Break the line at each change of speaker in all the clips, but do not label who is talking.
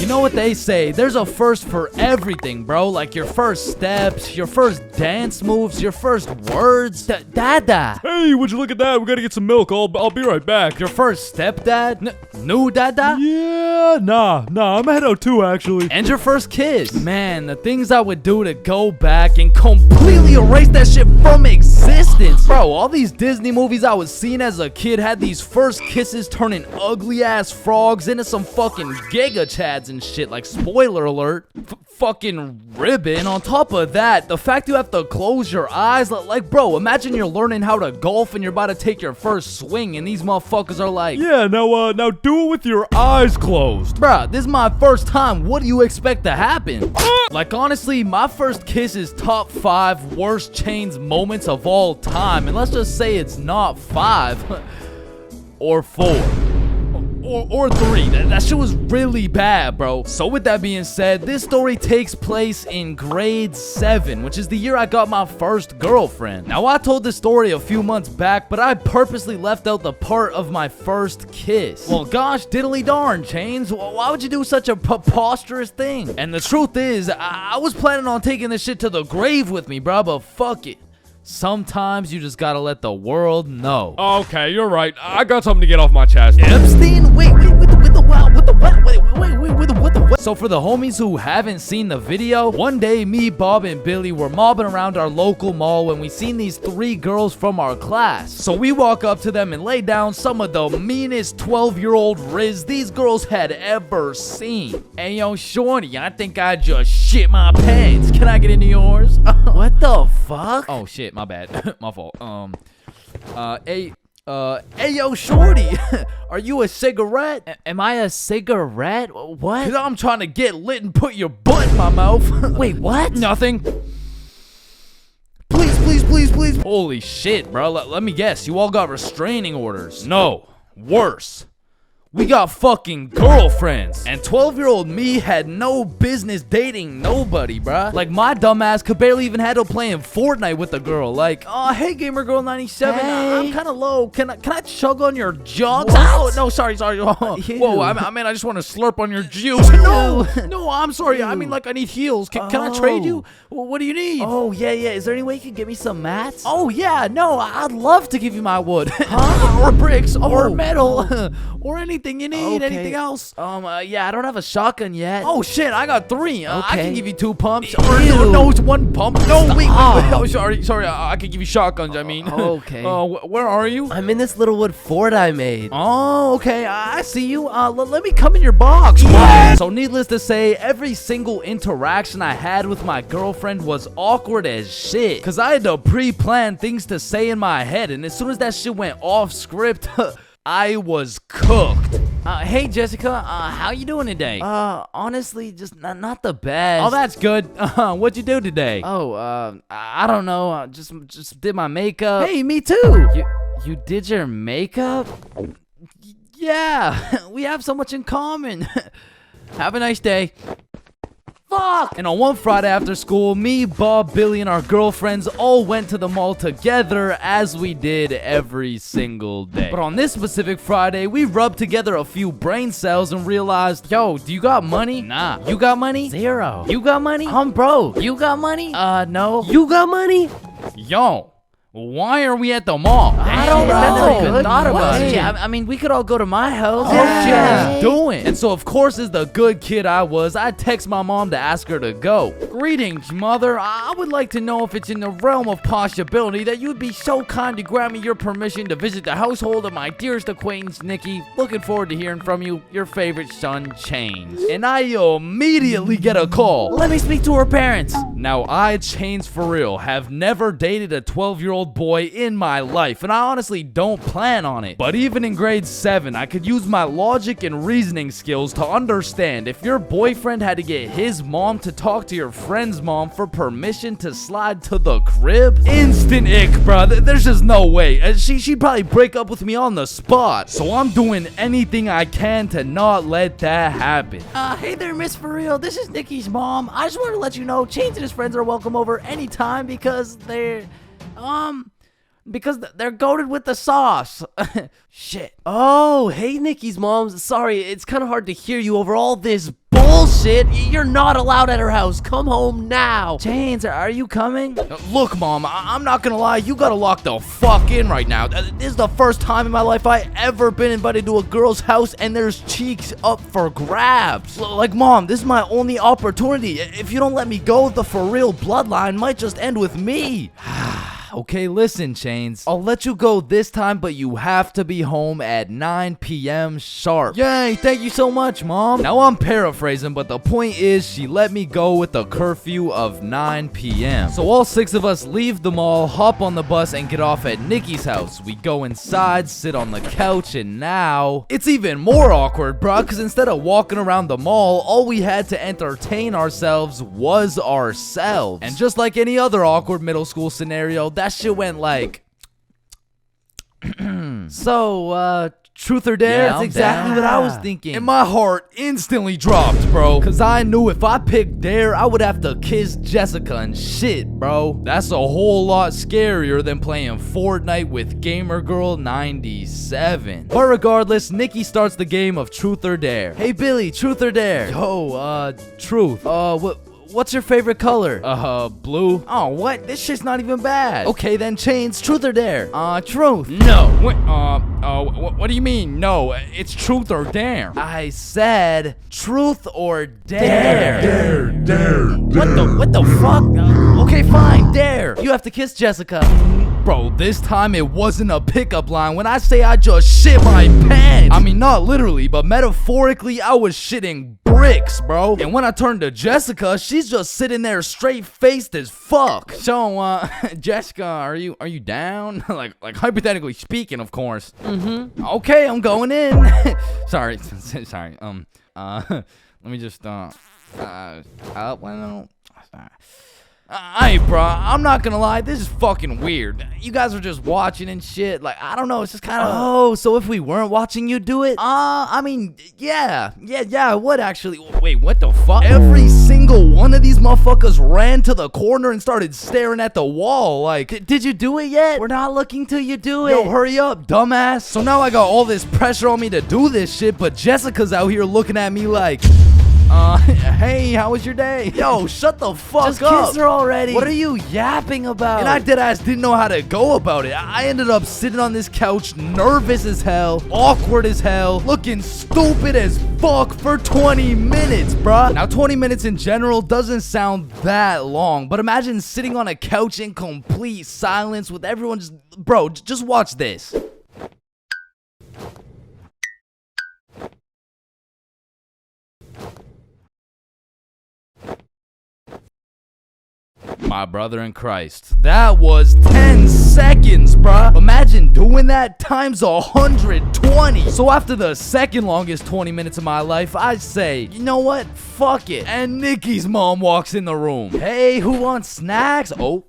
You know what they say, there's a first for everything, bro. Like your first steps, your first dance moves, your first words. Dada.
Hey, would you look at that? We gotta get some milk. I'll be right back.
Your first stepdad? New dada?
Yeah, nah, I'm head out too, actually.
And your first kiss. Man, the things I would do to go back and completely erase that shit from existence. Bro, all these Disney movies I was seeing as a kid had these first kisses turning ugly ass frogs into some fucking giga chads and shit. Like, spoiler alert, fucking ribbon. On top of that, the fact you have to close your eyes, like, bro, imagine you're learning how to golf and you're about to take your first swing and these motherfuckers are like,
yeah, now do it with your eyes closed.
bruh, this is my first time. What do you expect to happen? Like, honestly, my first kiss is top 5 worst Chains moments of all time. And let's just say it's not 5 or 4. Or 3. That shit was really bad, bro. So with that being said, this story takes place in grade 7, which is the year I got my first girlfriend. Now, I told this story a few months back, but I purposely left out the part of my first kiss. Well, gosh diddly darn, Chains. Why would you do such a preposterous thing? And the truth is, I was planning on taking this shit to the grave with me, bro, but fuck it. Sometimes you just gotta let the world know.
Okay, you're right. I got something to get off my chest.
Epstein? Wait, with the what? So for the homies who haven't seen the video, one day me, Bob, and Billy were mobbing around our local mall when we seen these 3 girls from our class. So we walk up to them and lay down some of the meanest 12-year-old riz these girls had ever seen. Hey, yo, shorty, I think I just shit my pants. Can I get into yours?
What the fuck?
Oh, shit, my bad. My fault. Hey, yo, shorty, are you a cigarette?
Am I a cigarette? What?
Cause I'm trying to get lit and put your butt in my mouth.
Wait, what?
Nothing. Please. Holy shit, bro. Let me guess. You all got restraining orders. No. Worse. We got fucking girlfriends. And 12-year-old me had no business dating nobody, bruh. Like, my dumbass could barely even handle playing Fortnite with a girl. Like, oh, hey, Gamer Girl 97.
Hey.
I'm kind of low. Can I chug on your jugs?
What?
Oh, no, sorry. Oh,
Ew.
whoa, I mean, I just want to slurp on your juice. No, I'm sorry. I mean, like, I need heels. Can I trade you? What do you need?
Oh, yeah. Is there any way you could give me some mats?
Oh, yeah, no, I'd love to give you my wood.
Huh?
Or bricks, or
Oh.
metal, or anything you need.
Okay.
Anything else?
Yeah, I don't have a shotgun yet.
Oh, shit, I got 3. I
Okay.
can give you 2 pumps.
Ew.
No, it's 1 pump. No, wait.
Stop.
Oh, sorry, I can give you shotguns, I mean.
Okay.
Where are you?
I'm in this little wood fort I made.
Oh, okay, I see you. Let me come in your box.
Yeah.
So needless to say, every single interaction I had with my girlfriend was awkward as shit. Because I had to pre-plan things to say in my head. And as soon as that shit went off script, I was cooked. Hey, Jessica, how you doing today?
Honestly, just not the best.
Oh, that's good. What'd you do today?
Oh, I don't know. Just did my makeup.
Hey, me too.
You did your makeup?
Yeah, we have so much in common. Have a nice day. Fuck! And on one Friday after school, me, Bob, Billy, and our girlfriends all went to the mall together as we did every single day. But on this specific Friday, we rubbed together a few brain cells and realized, yo, do you got money? Nah. You got money?
0.
You got money?
I'm broke.
You got money?
No. You got money?
Yo. Why are we at the mall?
I don't know.
That's a good
Thought about
question.
it. I mean, we could all go to my house.
Oh, yeah, doing. And so, of course, as the good kid I was, I text my mom to ask her to go. Greetings, mother. I would like to know if it's in the realm of possibility that you'd be so kind to grant me your permission to visit the household of my dearest acquaintance, Nikki. Looking forward to hearing from you, your favorite son, Chains. And I immediately get a call.
Let me speak to her parents.
Now, I, ChainsFR, have never dated a 12-year-old boy in my life, and I honestly don't plan on it. But even in grade 7, I could use my logic and reasoning skills to understand if your boyfriend had to get his mom to talk to your friend's mom for permission to slide to the crib. Instant ick, bruh. There's just no way. She'd probably break up with me on the spot. So I'm doing anything I can to not let that happen.
Hey there, Miss For Real. This is Nikki's mom. I just wanted to let you know Chains and his friends are welcome over anytime because they're goated with the sauce. Shit. Oh, hey, Nikki's mom. Sorry, it's kind of hard to hear you over all this bull. bullshit. You're not allowed at her house. Come home now. Chains, are you coming?
Look, Mom, I'm not gonna lie. You gotta lock the fuck in right now. This is the first time in my life I ever been invited to a girl's house and there's cheeks up for grabs. Like, Mom, this is my only opportunity. If you don't let me go, the for real bloodline might just end with me. Okay, listen, Chains. I'll let you go this time, but you have to be home at 9 p.m. sharp. Yay, thank you so much, Mom. Now, I'm paraphrasing, but the point is she let me go with a curfew of 9 p.m. So all 6 of us leave the mall, hop on the bus, and get off at Nikki's house. We go inside, sit on the couch, and now it's even more awkward, bruh, because instead of walking around the mall, all we had to entertain ourselves was ourselves. And just like any other awkward middle school scenario, that shit went like so, truth or dare? That's exactly what I was thinking. And my heart instantly dropped, bro. Cause I knew if I picked dare, I would have to kiss Jessica and shit, bro. That's a whole lot scarier than playing Fortnite with Gamer Girl 97. But regardless, Nikki starts the game of truth or dare. Hey Billy, truth or dare? Yo, truth. What's your favorite color? Blue. Oh, what? This shit's not even bad. Okay, then Chains, truth or dare? Truth. No. What do you mean? No, it's truth or dare. I said truth or dare. Dare. What the fuck? Okay, fine, dare. You have to kiss Jessica. Bro, this time it wasn't a pickup line. When I say I just shit my pants, I mean not literally, but metaphorically, I was shitting bricks, bro. And when I turned to Jessica, she's just sitting there straight-faced as fuck. So, Jessica, are you down? like hypothetically speaking, of course. Okay, I'm going in. sorry. Let me just Hey, bro, I'm not gonna lie, this is fucking weird. You guys are just watching and shit. Like, I don't know, it's just kind of. Oh, so if we weren't watching you do it? I mean, yeah, I would actually. Wait, what the fuck? Every single one of these motherfuckers ran to the corner and started staring at the wall. Like, did you do it yet? We're not looking till you do it. Yo, hurry up, dumbass. So now I got all this pressure on me to do this shit, but Jessica's out here looking at me like. Hey, how was your day? Yo, shut the fuck up. Just kiss her already. What are you yapping about? And I deadass didn't know how to go about it. I ended up sitting on this couch, nervous as hell, awkward as hell, looking stupid as fuck for 20 minutes, bruh. Now, 20 minutes in general doesn't sound that long, but imagine sitting on a couch in complete silence with everyone just... Bro, just watch this. My brother in Christ. That was 10 seconds, bruh. Imagine doing that times 120. So after the second longest 20 minutes of my life, I say, you know what? Fuck it. And Nikki's mom walks in the room. Hey, who wants snacks? Oh.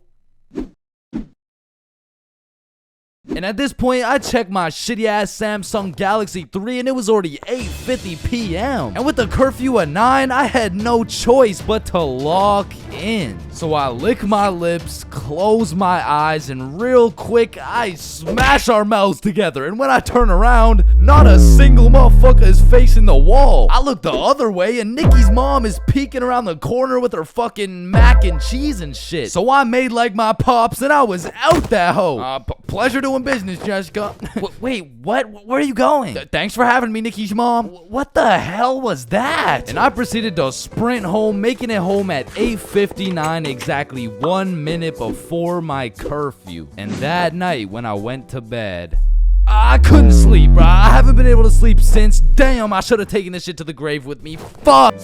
And at this point, I checked my shitty-ass Samsung Galaxy 3 and it was already 8:50 p.m. And with the curfew at 9, I had no choice but to log in. So I lick my lips, close my eyes, and real quick, I smash our mouths together. And when I turn around, not a single motherfucker is facing the wall. I look the other way and Nikki's mom is peeking around the corner with her fucking mac and cheese and shit. So I made like my pops and I was out that hoe. Pleasure doing business, Jessica. Wait, what? Where are you going? Thanks for having me, Nikki's mom. What the hell was that? And I proceeded to sprint home, making it home at 8:59, exactly 1 minute before my curfew. And that night, when I went to bed, I couldn't sleep, bro. I haven't been able to sleep since. Damn, I should have taken this shit to the grave with me. Fuck.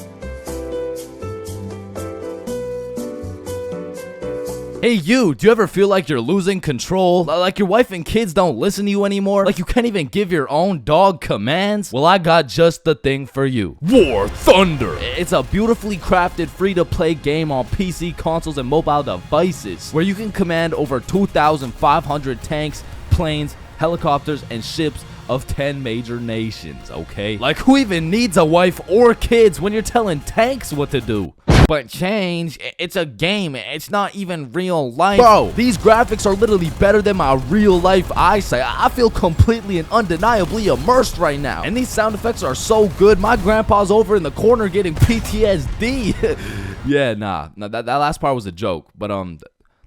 Hey you, do you ever feel like you're losing control? Like your wife and kids don't listen to you anymore? Like you can't even give your own dog commands? Well, I got just the thing for you. War Thunder! It's a beautifully crafted free-to-play game on PC, consoles, and mobile devices where you can command over 2,500 tanks, planes, helicopters, and ships of 10 major nations, okay? Like who even needs a wife or kids when you're telling tanks what to do? But change, it's a game. It's not even real life. Bro, these graphics are literally better than my real life eyesight. I feel completely and undeniably immersed right now. And these sound effects are so good. My grandpa's over in the corner getting PTSD. Yeah, nah, that last part was a joke. But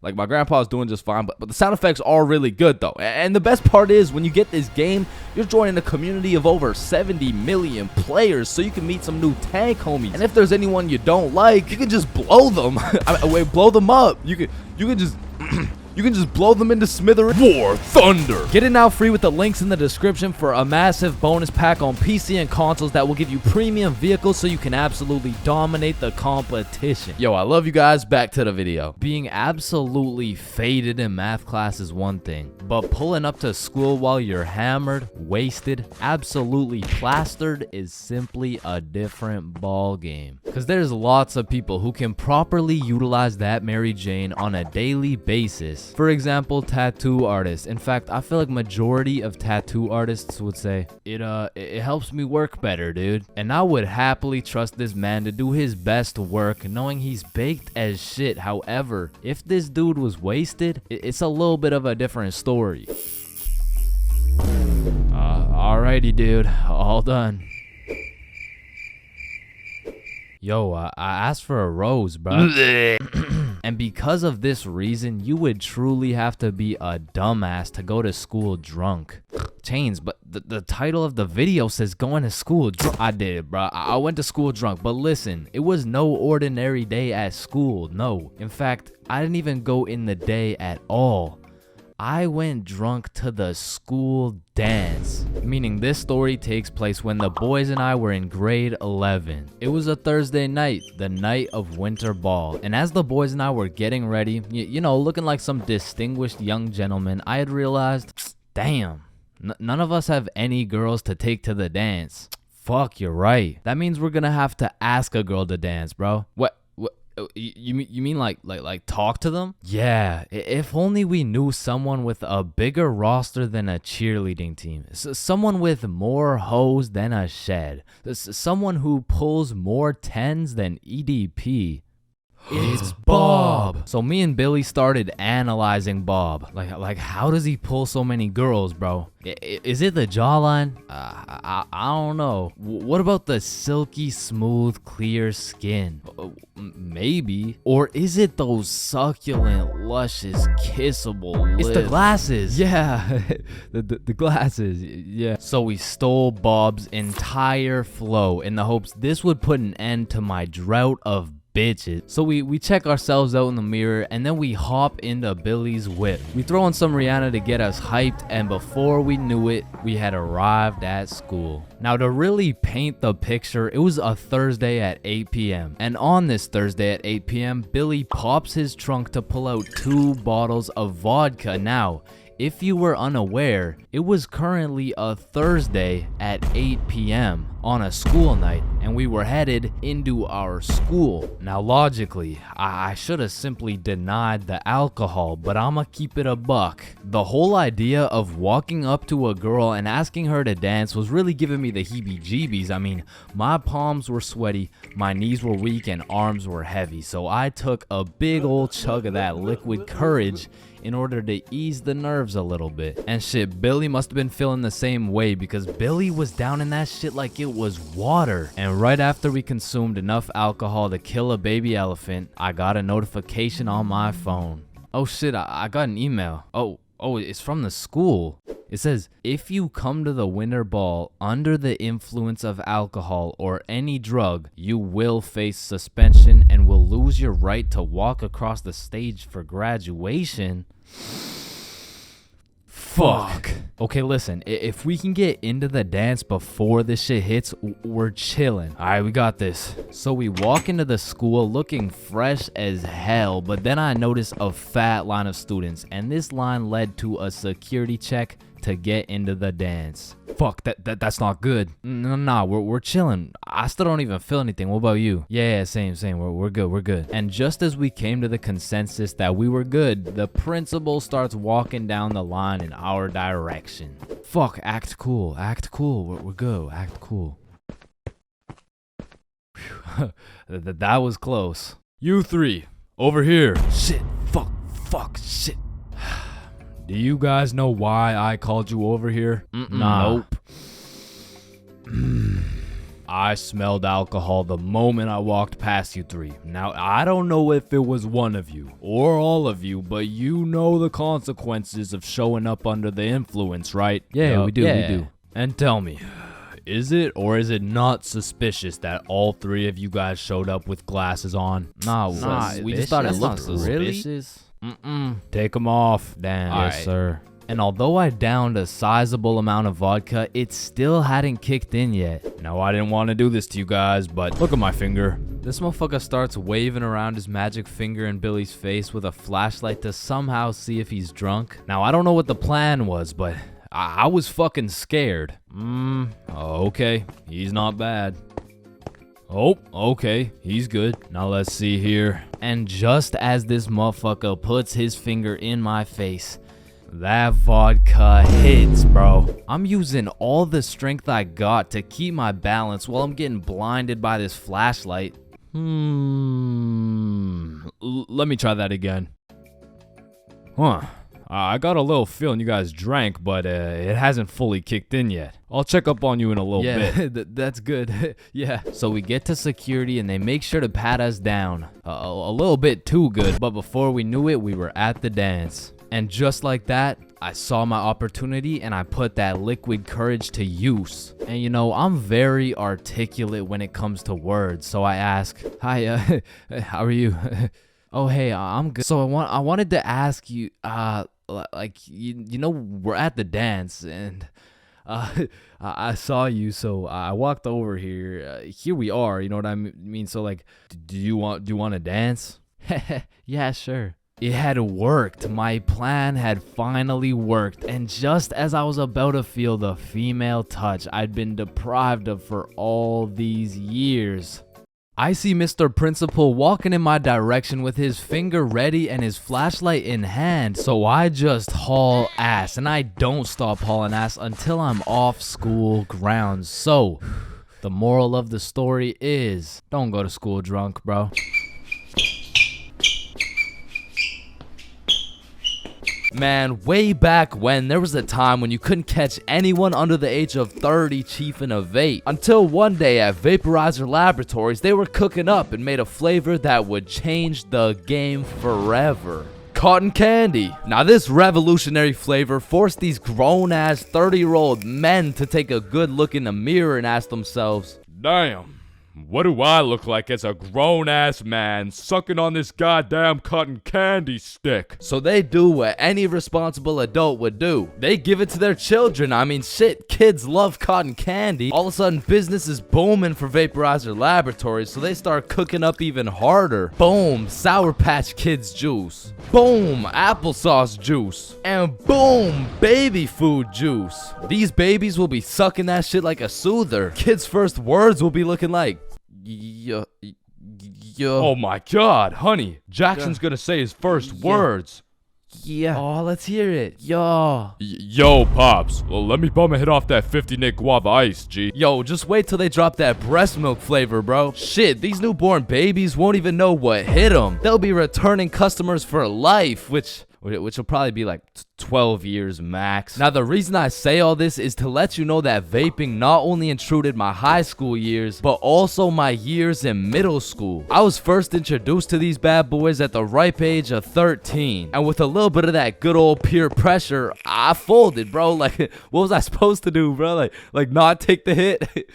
like, my grandpa's doing just fine, but the sound effects are really good, though. And the best part is, when you get this game, you're joining a community of over 70 million players, so you can meet some new tank homies. And if there's anyone you don't like, you can just blow them. Blow them up. You can just... You can just blow them into smithereens. War Thunder. Get it now free with the links in the description for a massive bonus pack on PC and consoles that will give you premium vehicles so you can absolutely dominate the competition. Yo, I love you guys. Back to the video. Being absolutely faded in math class is one thing, but pulling up to school while you're hammered, wasted, absolutely plastered is simply a different ball game. Because there's lots of people who can properly utilize that Mary Jane on a daily basis. For example, tattoo artists. In fact, I feel like majority of tattoo artists would say, it helps me work better, dude. And I would happily trust this man to do his best work, knowing he's baked as shit. However, if this dude was wasted, it's a little bit of a different story. Alrighty, dude. All done. Yo, I asked for a rose, bro. And because of this reason, you would truly have to be a dumbass to go to school drunk. Chains, but the title of the video says going to school drunk. I did, bro. I went to school drunk, but listen, it was no ordinary day at school. No. In fact, I didn't even go in the day at all. I went drunk to the school dance, meaning this story takes place when the boys and I were in grade 11. It was a Thursday night, the night of winter ball, and as the boys and I were getting ready, you know, looking like some distinguished young gentlemen, I had realized, damn, none of us have any girls to take to the dance. Fuck, you're right. That means we're gonna have to ask a girl to dance, bro. What? You mean like talk to them? Yeah, if only we knew someone with a bigger roster than a cheerleading team. Someone with more hoes than a shed. Someone who pulls more tens than EDP. It's Bob. So me and Billy started analyzing Bob. Like how does he pull so many girls, bro? Is it the jawline? I don't know. What about the silky smooth clear skin? Maybe. Or is it those succulent luscious kissable lips? It's the glasses. Yeah. the glasses. Yeah. So we stole Bob's entire flow in the hopes this would put an end to my drought of bitches. So we check ourselves out in the mirror, and then we hop into Billy's whip. We throw on some Rihanna to get us hyped, and before we knew it, we had arrived at school. Now, to really paint the picture, it was a Thursday at 8 p.m. And on this Thursday at 8 p.m., Billy pops his trunk to pull out 2 bottles of vodka. Now, if you were unaware, it was currently a Thursday at 8 p.m. on a school night, and we were headed into our school. Now, logically, I should have simply denied the alcohol, but I'ma keep it a buck. The whole idea of walking up to a girl and asking her to dance was really giving me the heebie-jeebies. I mean, my palms were sweaty, my knees were weak, and arms were heavy, so I took a big old chug of that liquid courage in order to ease the nerves a little bit. And shit, Billy must have been feeling the same way, because Billy was down in that shit like it was water. And right after we consumed enough alcohol to kill a baby elephant, I got a notification on my phone. Oh shit, I got an email. Oh, it's from the school. It says, if you come to the winter ball under the influence of alcohol or any drug, you will face suspension and will lose your right to walk across the stage for graduation. Fuck. Okay, listen, if we can get into the dance before this shit hits, we're chilling. All right, we got this. So we walk into the school looking fresh as hell, but then I notice a fat line of students, and this line led to a security check to get into the dance. Fuck, that's not good. Nah, we're chilling. I still don't even feel anything. What about you? Yeah, same. We're good. And just as we came to the consensus that we were good, the principal starts walking down the line in our direction. Fuck, act cool. We're good. Act cool. Whew. That was close.
You three, over here.
Shit, fuck, shit.
Do you guys know why I called you over here?
Nah.
Nope. I smelled alcohol the moment I walked past you three. Now, I don't know if it was one of you or all of you, but you know the consequences of showing up under the influence, right?
Yeah, we do.
And tell me, is it or is it not suspicious that all three of you guys showed up with glasses on?
Nah, we just thought it looked suspicious.
Take them off.
Damn.
Yes, sir.
And although I downed a sizable amount of vodka, it still hadn't kicked in yet.
Now, I didn't want to do this to you guys, but look at my finger.
This motherfucker starts waving around his magic finger in Billy's face with a flashlight to somehow see if he's drunk. Now, I don't know what the plan was, but I was fucking scared.
Okay, he's not bad. Oh, okay, he's good. Now let's see here.
And just as this motherfucker puts his finger in my face, that vodka hits, bro. I'm using all the strength I got to keep my balance while I'm getting blinded by this flashlight.
Let me try that again. I got a little feeling you guys drank, but it hasn't fully kicked in yet. I'll check up on you in a little bit.
Yeah, that's good. Yeah. So we get to security and they make sure to pat us down. A little bit too good, but before we knew it, we were at the dance. And just like that, I saw my opportunity and I put that liquid courage to use. And you know, I'm very articulate when it comes to words. So I ask, hi, how are you? Oh, hey, I'm good. So I wanted to ask you, like, you know, we're at the dance and I saw you, so I walked over here. Here we are, you know what I mean? So like, do you want to dance? Yeah, sure. It had worked. My plan had finally worked. And just as I was about to feel the female touch I'd been deprived of for all these years, I see Mr. Principal walking in my direction with his finger ready and his flashlight in hand. So I just haul ass, and I don't stop hauling ass until I'm off school grounds. So the moral of the story is, don't go to school drunk, bro. Man, way back when, there was a time when you couldn't catch anyone under the age of 30 chiefing a vape. Until one day at Vaporizer Laboratories, they were cooking up and made a flavor that would change the game forever. Cotton candy. Now this revolutionary flavor forced these grown-ass 30-year-old men to take a good look in the mirror and ask themselves,
damn, what do I look like as a grown-ass man sucking on this goddamn cotton candy stick?
So they do what any responsible adult would do. They give it to their children. I mean, shit, kids love cotton candy. All of a sudden, business is booming for Vaporizer Laboratories, so they start cooking up even harder. Boom, Sour Patch Kids juice. Boom, applesauce juice. And boom, baby food juice. These babies will be sucking that shit like a soother. Kids' first words will be looking like, yo.
Oh my god, honey, Jackson's gonna say his first words.
Yeah. Oh, let's hear it. Yo.
Yo, Pops. Well, let me bum a hit off that 50 Nick Guava Ice, G.
Yo, just wait till they drop that breast milk flavor, bro. Shit, these newborn babies won't even know what hit them. They'll be returning customers for life, which will probably be like 12 years max. Now, the reason I say all this is to let you know that vaping not only intruded my high school years, but also my years in middle school. I was first introduced to these bad boys at the ripe age of 13. And with a little bit of that good old peer pressure, I folded, bro. Like, what was I supposed to do, bro? Like not take the hit?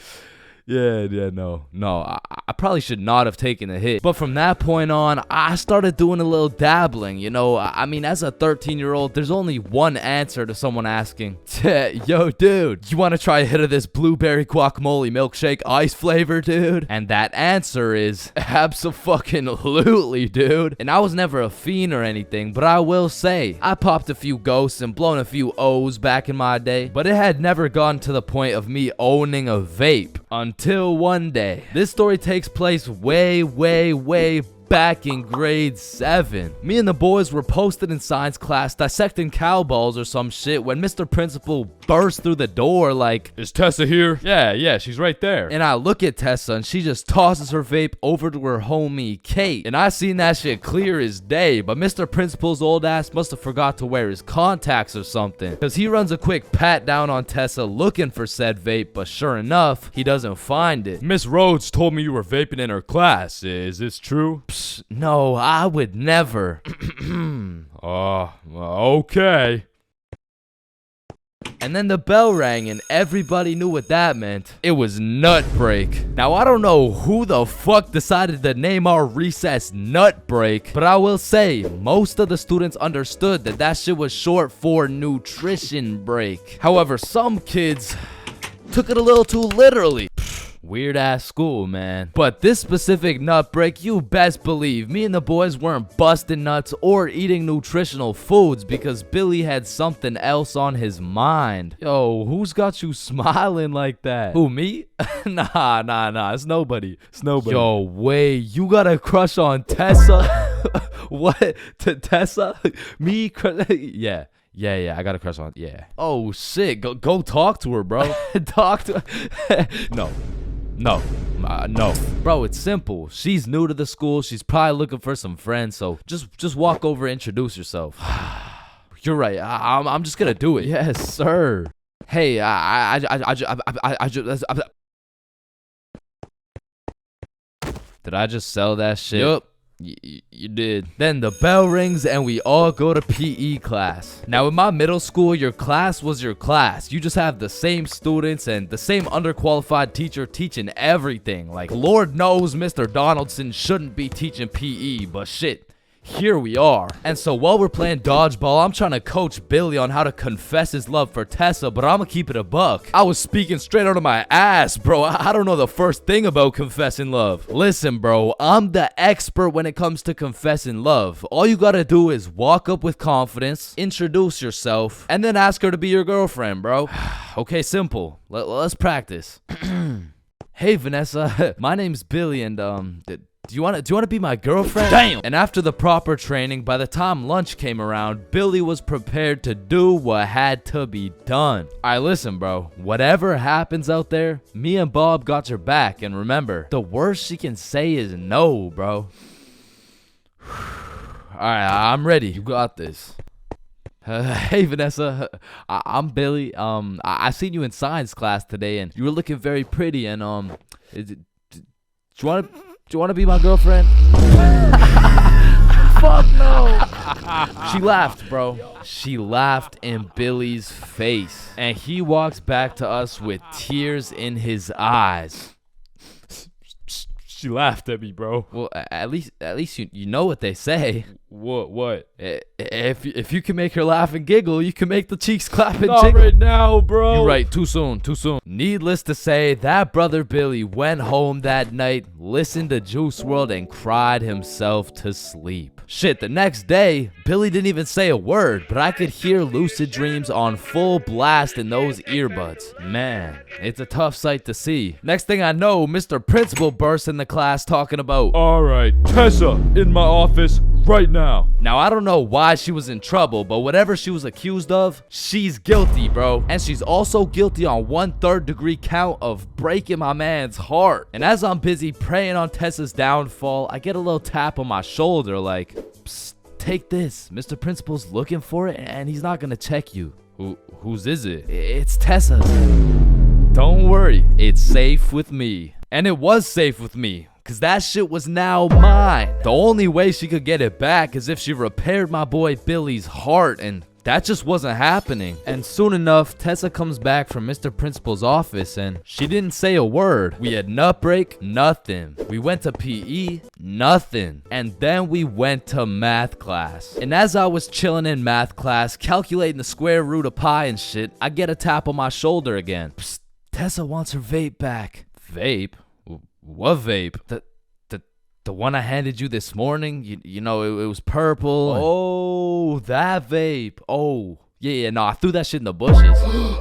No, I probably should not have taken the hit. But from that point on, I started doing a little dabbling, you know. I mean, as a 13-year-old, there's only one answer to someone asking, yo, dude, you want to try a hit of this blueberry guacamole milkshake ice flavor, dude? And that answer is abso-fucking-lutely, dude. And I was never a fiend or anything, but I will say, I popped a few ghosts and blown a few O's back in my day, but it had never gotten to the point of me owning a vape. Until one day. This story takes place way back in grade 7. Me and the boys were posted in science class dissecting cow balls or some shit when Mr. Principal burst through the door like,
Is Tessa here? Yeah, she's right there.
and I look at Tessa and she just tosses her vape over to her homie Kate. And I seen that shit clear as day, but Mr. Principal's old ass must have forgot to wear his contacts or something, because he runs a quick pat down on Tessa looking for said vape, but sure enough, he doesn't find it.
Miss Rhodes told me you were vaping in her class. Is this true?
Psst, no, I would never.
Okay.
And then the bell rang and everybody knew what that meant. It was nut break. Now I don't know who the fuck decided to name our recess nut break, but I will say most of the students understood that that shit was short for nutrition break. However, some kids took it a little too literally. Weird ass school, man. But this specific nut break, you best believe me and the boys weren't busting nuts or eating nutritional foods because Billy had something else on his mind. Yo, who's got you smiling like that? Who, me? Nah. It's nobody. Yo, wait, you got a crush on Tessa? What? Tessa? Me? Yeah. Yeah, I got a crush on. Yeah. Oh shit, go talk to her, bro. Talk to her. No. Bro, it's simple. She's new to the school. She's probably looking for some friends. So just walk over and introduce yourself. You're right. I'm just gonna do it. Yes, sir. Hey, I just. Did I just sell that shit? Yup. You did. Then the bell rings and we all go to PE class. Now in my middle school, your class was your class. You just have the same students and the same underqualified teacher teaching everything. Like, Lord knows Mr. Donaldson shouldn't be teaching PE, but shit, here we are. And so while we're playing dodgeball, I'm trying to coach Billy on how to confess his love for Tessa, but I'm gonna keep it a buck. I was speaking straight out of my ass, bro. I don't know the first thing about confessing love. Listen, bro, I'm the expert when it comes to confessing love. All you gotta do is walk up with confidence, introduce yourself, and then ask her to be your girlfriend, bro. Okay, simple. Let's practice. Hey, Vanessa. My name's Billy, and do you want to be my girlfriend? Damn! And after the proper training, by the time lunch came around, Billy was prepared to do what had to be done. Alright, listen, bro. Whatever happens out there, me and Bob got your back. And remember, the worst she can say is no, bro. Alright, I'm ready. You got this. Hey, Vanessa. I'm Billy. I seen you in science class today, and you were looking very pretty. And do you want to be my girlfriend? Fuck no. She laughed, bro. She laughed in Billy's face. And he walks back to us with tears in his eyes.
She laughed at me, bro.
Well, at least you know what they say.
What?
If you can make her laugh and giggle, you can make the cheeks clap and
Not
jiggle.
right now, bro.
You're right. Too soon. Needless to say, that brother Billy went home that night, listened to Juice WRLD, and cried himself to sleep. Shit, the next day, Billy didn't even say a word, but I could hear Lucid Dreams on full blast in those earbuds. Man, it's a tough sight to see. Next thing I know, Mr. Principal bursts in the class talking about,
All right, Tessa, in my office right now.
Now, I don't know why she was in trouble, but whatever she was accused of, she's guilty, bro. And she's also guilty on 1/3 degree count of breaking my man's heart. And as I'm busy praying on Tessa's downfall, I get a little tap on my shoulder like, psst, take this. Mr. Principal's looking for it and he's not gonna check you. Whose is it? It's Tessa's. Don't worry, it's safe with me. And it was safe with me, cause that shit was now mine. The only way she could get it back is if she repaired my boy Billy's heart, and that just wasn't happening. And soon enough, Tessa comes back from Mr. Principal's office and she didn't say a word. We had nut break, nothing. We went to PE, nothing. And then we went to math class. And as I was chilling in math class, calculating the square root of pi and shit, I get a tap on my shoulder again. Psst, Tessa wants her vape back. Vape? What vape? The one I handed you this morning? You know, it was purple. Oh, that vape. Oh, Yeah, no, I threw that shit in the bushes.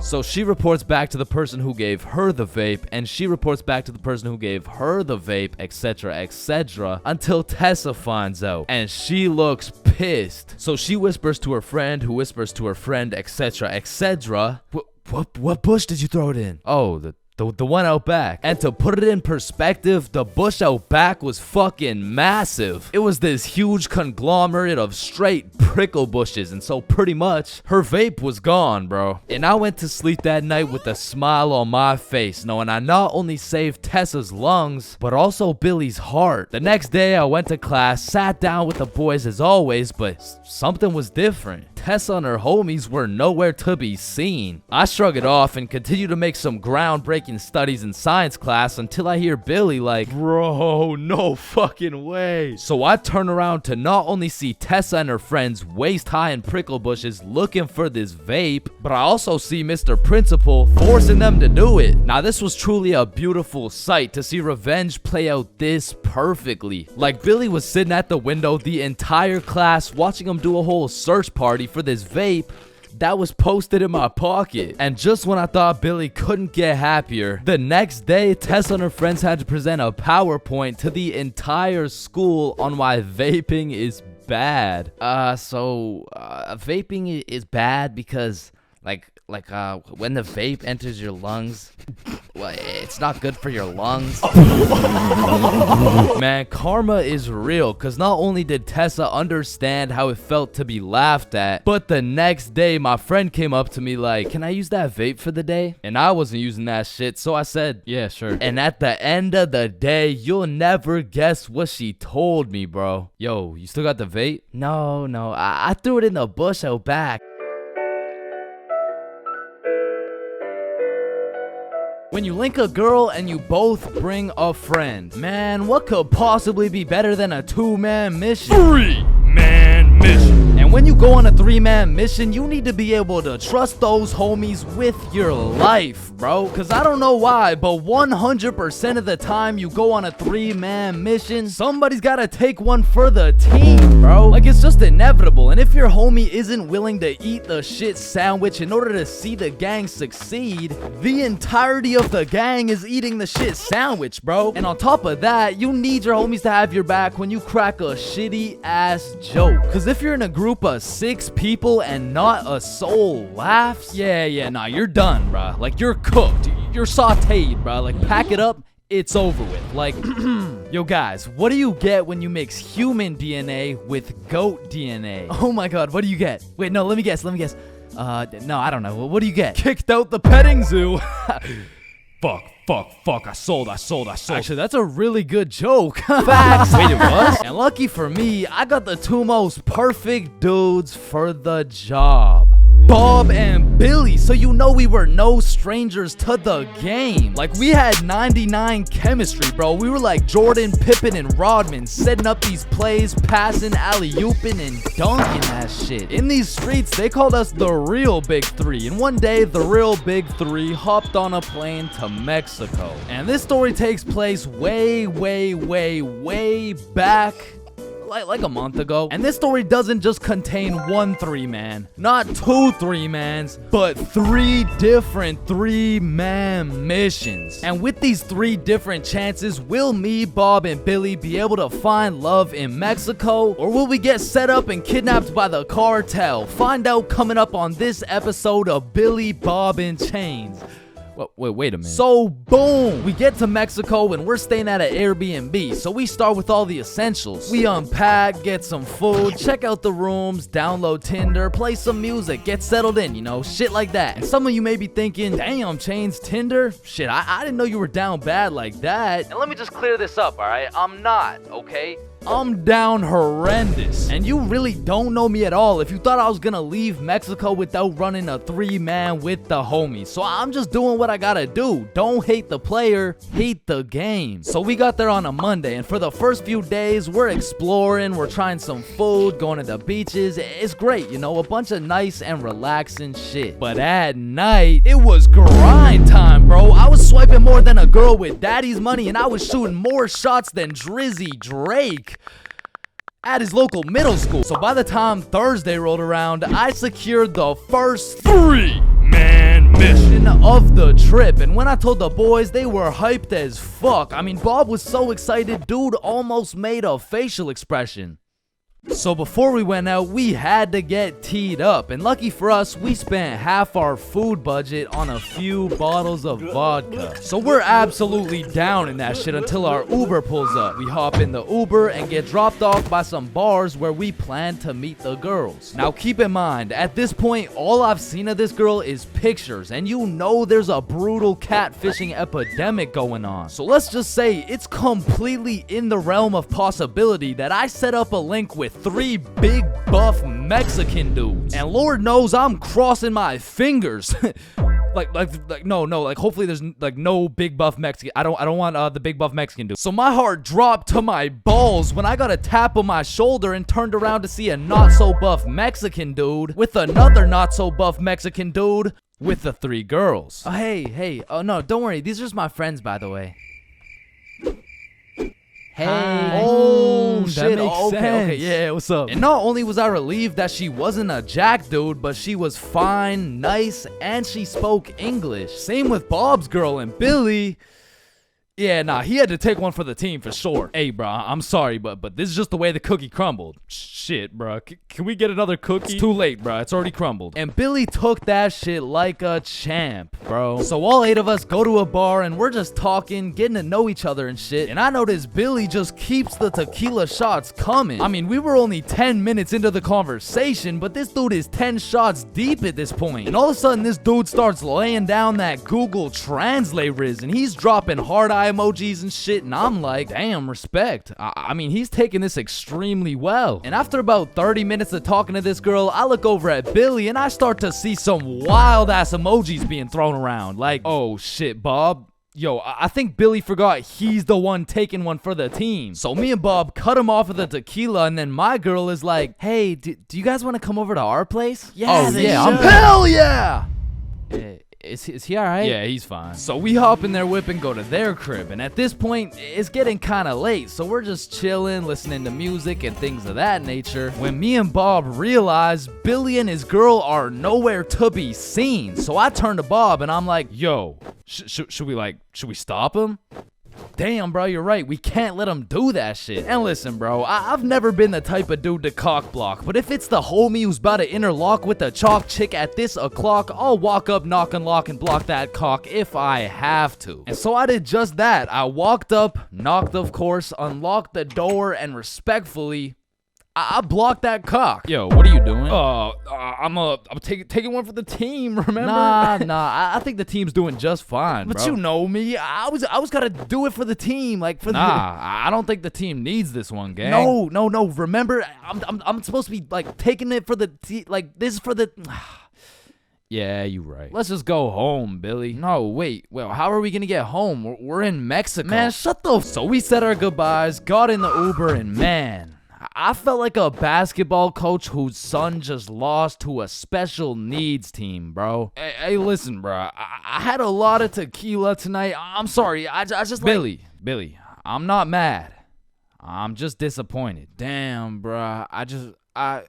So she reports back to the person who gave her the vape, and she reports back to the person who gave her the vape, etc., until Tessa finds out, and she looks pissed. So she whispers to her friend, who whispers to her friend, etc. What bush did you throw it in? Oh, the one out back. And to put it in perspective, the bush out back was fucking massive. It was this huge conglomerate of straight prickle bushes, and so pretty much her vape was gone, bro. And I went to sleep that night with a smile on my face, knowing I not only saved Tessa's lungs, but also Billy's heart. The next day I went to class, sat down with the boys as always, but something was different. Tessa and her homies were nowhere to be seen. I shrug it off and continue to make some groundbreaking studies in science class until I hear Billy like, bro, no fucking way. So I turn around to not only see Tessa and her friends waist high in prickle bushes looking for this vape, but I also see Mr. Principal forcing them to do it. Now this was truly a beautiful sight to see revenge play out this perfectly. Like Billy was sitting at the window the entire class watching him do a whole search party for this vape that was posted in my pocket. And just when I thought Billy couldn't get happier, the next day Tessa and her friends had to present a PowerPoint to the entire school on why vaping is bad. Vaping is bad because when the vape enters your lungs, well, it's not good for your lungs. Man, karma is real, because not only did Tessa understand how it felt to be laughed at, but the next day my friend came up to me like, can I use that vape for the day? And I wasn't using that shit, so I said, yeah, sure. And at the end of the day, you'll never guess what she told me, bro. Yo, you still got the vape? No, I threw it in the bush out back. When you link a girl and you both bring a friend, man, what could possibly be better than a 2-man mission? 3-man mission. And when you go on a 3-man mission, you need to be able to trust those homies with your life, bro. Cause I don't know why, but 100% of the time you go on a 3-man mission, somebody's gotta take one for the team, bro. Like, it's just inevitable. And if your homie isn't willing to eat the shit sandwich in order to see the gang succeed, the entirety of the gang is eating the shit sandwich, bro. And on top of that, you need your homies to have your back when you crack a shitty ass joke. Cause if you're in a group of 6 people and not a soul laughs, nah, you're done, bro. Like, you're cooked, you're sauteed, bro. Like, pack it up, it's over with. Like, yo guys, what do you get when you mix human DNA with goat DNA? Oh my god, what do you get? Wait, no, let me guess. No, I don't know. What do you get? Kicked out the petting zoo. Fuck, I sold. Actually, that's a really good joke. Facts. Wait, it was? And lucky for me, I got the 2 most perfect dudes for the job. Bob and Billy, so you know we were no strangers to the game. Like, we had 99 chemistry, bro. We were like Jordan, Pippen, and Rodman, setting up these plays, passing, alley-ooping, and dunking that shit. In these streets, they called us the real Big 3. And one day, the real Big 3 hopped on a plane to Mexico. And this story takes place way back, like a month ago. And this story doesn't just contain one 3-man, not 2 3-mans, but 3 different 3-man missions. And with these 3 different chances, will me, Bob, and Billy be able to find love in Mexico? Or will we get set up and kidnapped by the cartel? Find out coming up on this episode of Billy, Bob, and Chains. Wait a minute. So, boom, we get to Mexico and we're staying at an Airbnb. So we start with all the essentials. We unpack, get some food, check out the rooms, download Tinder, play some music, get settled in, you know, shit like that. And some of you may be thinking, damn, Chains, Tinder? Shit, I didn't know you were down bad like that. And let me just clear this up, alright? I'm not, okay? I'm down horrendous. And you really don't know me at all if you thought I was gonna leave Mexico without running a 3-man with the homies. So I'm just doing what I gotta do. Don't hate the player, hate the game. So we got there on a Monday, and for the first few days, we're exploring, we're trying some food, going to the beaches. It's great, you know, a bunch of nice and relaxing shit. But at night, it was grind time, bro. I was swiping more than a girl with daddy's money, and I was shooting more shots than Drizzy Drake. at his local middle school. So by the time Thursday rolled around, I secured the first 3-man mission of the trip. And when I told the boys, they were hyped as fuck. I mean, Bob was so excited, dude almost made a facial expression. So before we went out, we had to get teed up, and lucky for us, we spent half our food budget on a few bottles of vodka. So we're absolutely down in that shit until our Uber pulls up. We hop in the Uber and get dropped off by some bars where we plan to meet the girls. Now keep in mind, at this point, all I've seen of this girl is pictures, and you know there's a brutal catfishing epidemic going on. So let's just say it's completely in the realm of possibility that I set up a link with 3 big buff Mexican dudes, and Lord knows I'm crossing my fingers. like hopefully there's like no big buff Mexican. I don't want the big buff Mexican dude. So my heart dropped to my balls when I got a tap on my shoulder and turned around to see a not so buff Mexican dude with another not so buff Mexican dude with the 3 girls.
Oh, hey. Oh, no, don't worry. These are just my friends, by the way. Hey.
Oh, shit.
That makes
Okay,
sense.
yeah, what's up? And not only was I relieved that she wasn't a jack dude, but she was fine, nice, and she spoke English. Same with Bob's girl and Billy. Yeah, nah, he had to take one for the team for sure. Hey, bro, I'm sorry, but this is just the way the cookie crumbled. Shit, bro. Can we get another cookie? It's too late, bro. It's already crumbled. And Billy took that shit like a champ, bro. So all 8 of us go to a bar and we're just talking, getting to know each other and shit. And I noticed Billy just keeps the tequila shots coming. I mean, we were only 10 minutes into the conversation, but this dude is 10 shots deep at this point. And all of a sudden, this dude starts laying down that Google Translate riz, and he's dropping hard eye emojis and shit, and I'm like, damn, respect. I mean, he's taking this extremely well. And after about 30 minutes of talking to this girl, I look over at Billy and I start to see some wild ass emojis being thrown around. Like, oh shit, Bob. Yo, I think Billy forgot he's the one taking one for the team. So me and Bob cut him off of the tequila, and then my girl is like,
Hey, do you guys want to come over to our place?
oh
they
yeah,
should.
hell yeah.
Is he alright?
Yeah, he's fine. So we hop in their whip and go to their crib, and at this point, it's getting kind of late, so we're just chilling, listening to music and things of that nature, when me and Bob realize Billy and his girl are nowhere to be seen. So I turn to Bob and I'm like, yo, should we stop him? Damn, bro, you're right. We can't let him do that shit. And listen, bro, I've never been the type of dude to cock block, but if it's the homie who's about to interlock with the chalk chick at this o'clock, I'll walk up, knock and lock, and block that cock if I have to. And so I did just that. I walked up, knocked, of course, unlocked the door, and respectfully, I blocked that cock.
Yo, what are you doing?
I'm taking one for the team, remember?
Nah,
I think the team's doing just fine,
but
bro.
you know me. I was gotta do it for the team, like for
I don't think the team needs this one, gang.
No. Remember, I'm supposed to be like taking it for the like this is for the.
Yeah, you right. Let's just go home, Billy. No, wait. Well, how are we gonna get home? We're in Mexico.
Man, shut the.
So we said our goodbyes, got in the Uber, and man, I felt like a basketball coach whose son just lost to a special needs team, bro. Hey, listen, bro. I had a lot of tequila tonight. I'm sorry. I just
Billy,
I'm not mad. I'm just disappointed. Damn, bro. And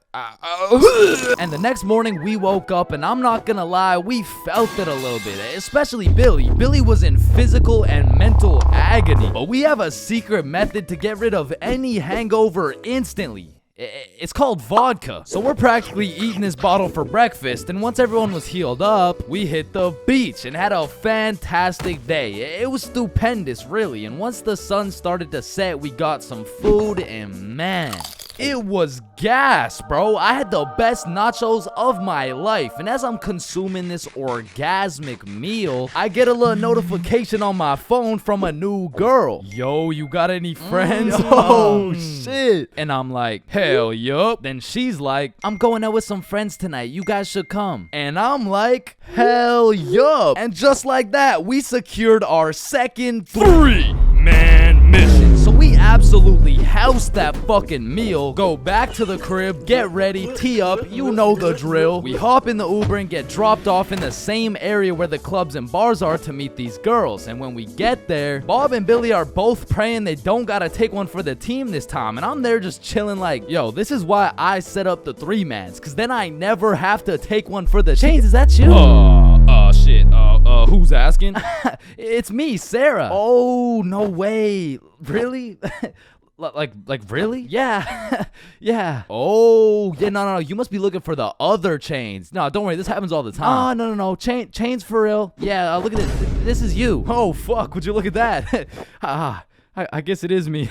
the next morning we woke up, and I'm not gonna lie, we felt it a little bit, especially Billy. Billy was in physical and mental agony, but we have a secret method to get rid of any hangover instantly. It's called vodka. So we're practically eating this bottle for breakfast, and once everyone was healed up, we hit the beach and had a fantastic day. It was stupendous, really, and once the sun started to set, we got some food, and man, it was gas, bro. I had the best nachos of my life, and as I'm consuming this orgasmic meal, I get a little notification on my phone from a new girl. Yo, you got any friends? Oh, shit. And I'm like, hell yup. Then she's like, I'm going out with some friends tonight. You guys should come. And I'm like, hell yup. And just like that, we secured our second 3-man mission. So we absolutely house that fucking meal, go back to the crib, get ready, tee up, you know the drill. We hop in the Uber and get dropped off in the same area where the clubs and bars are to meet these girls. And when we get there, Bob and Billy are both praying they don't gotta take one for the team this time. And I'm there just chilling like, yo, this is why I set up the 3-mans, cause then I never have to take one for the
Chains, is that you?
Shit. Who's asking?
It's me, Sarah. Oh, no way. Really? Like really? Yeah. Yeah. Oh, yeah, no. You must be looking for the other Chains. No, don't worry. This happens all the time. Oh, no. Chains for real. Yeah, look at this. This is you. Oh, fuck. Would you look at that? I guess it is me.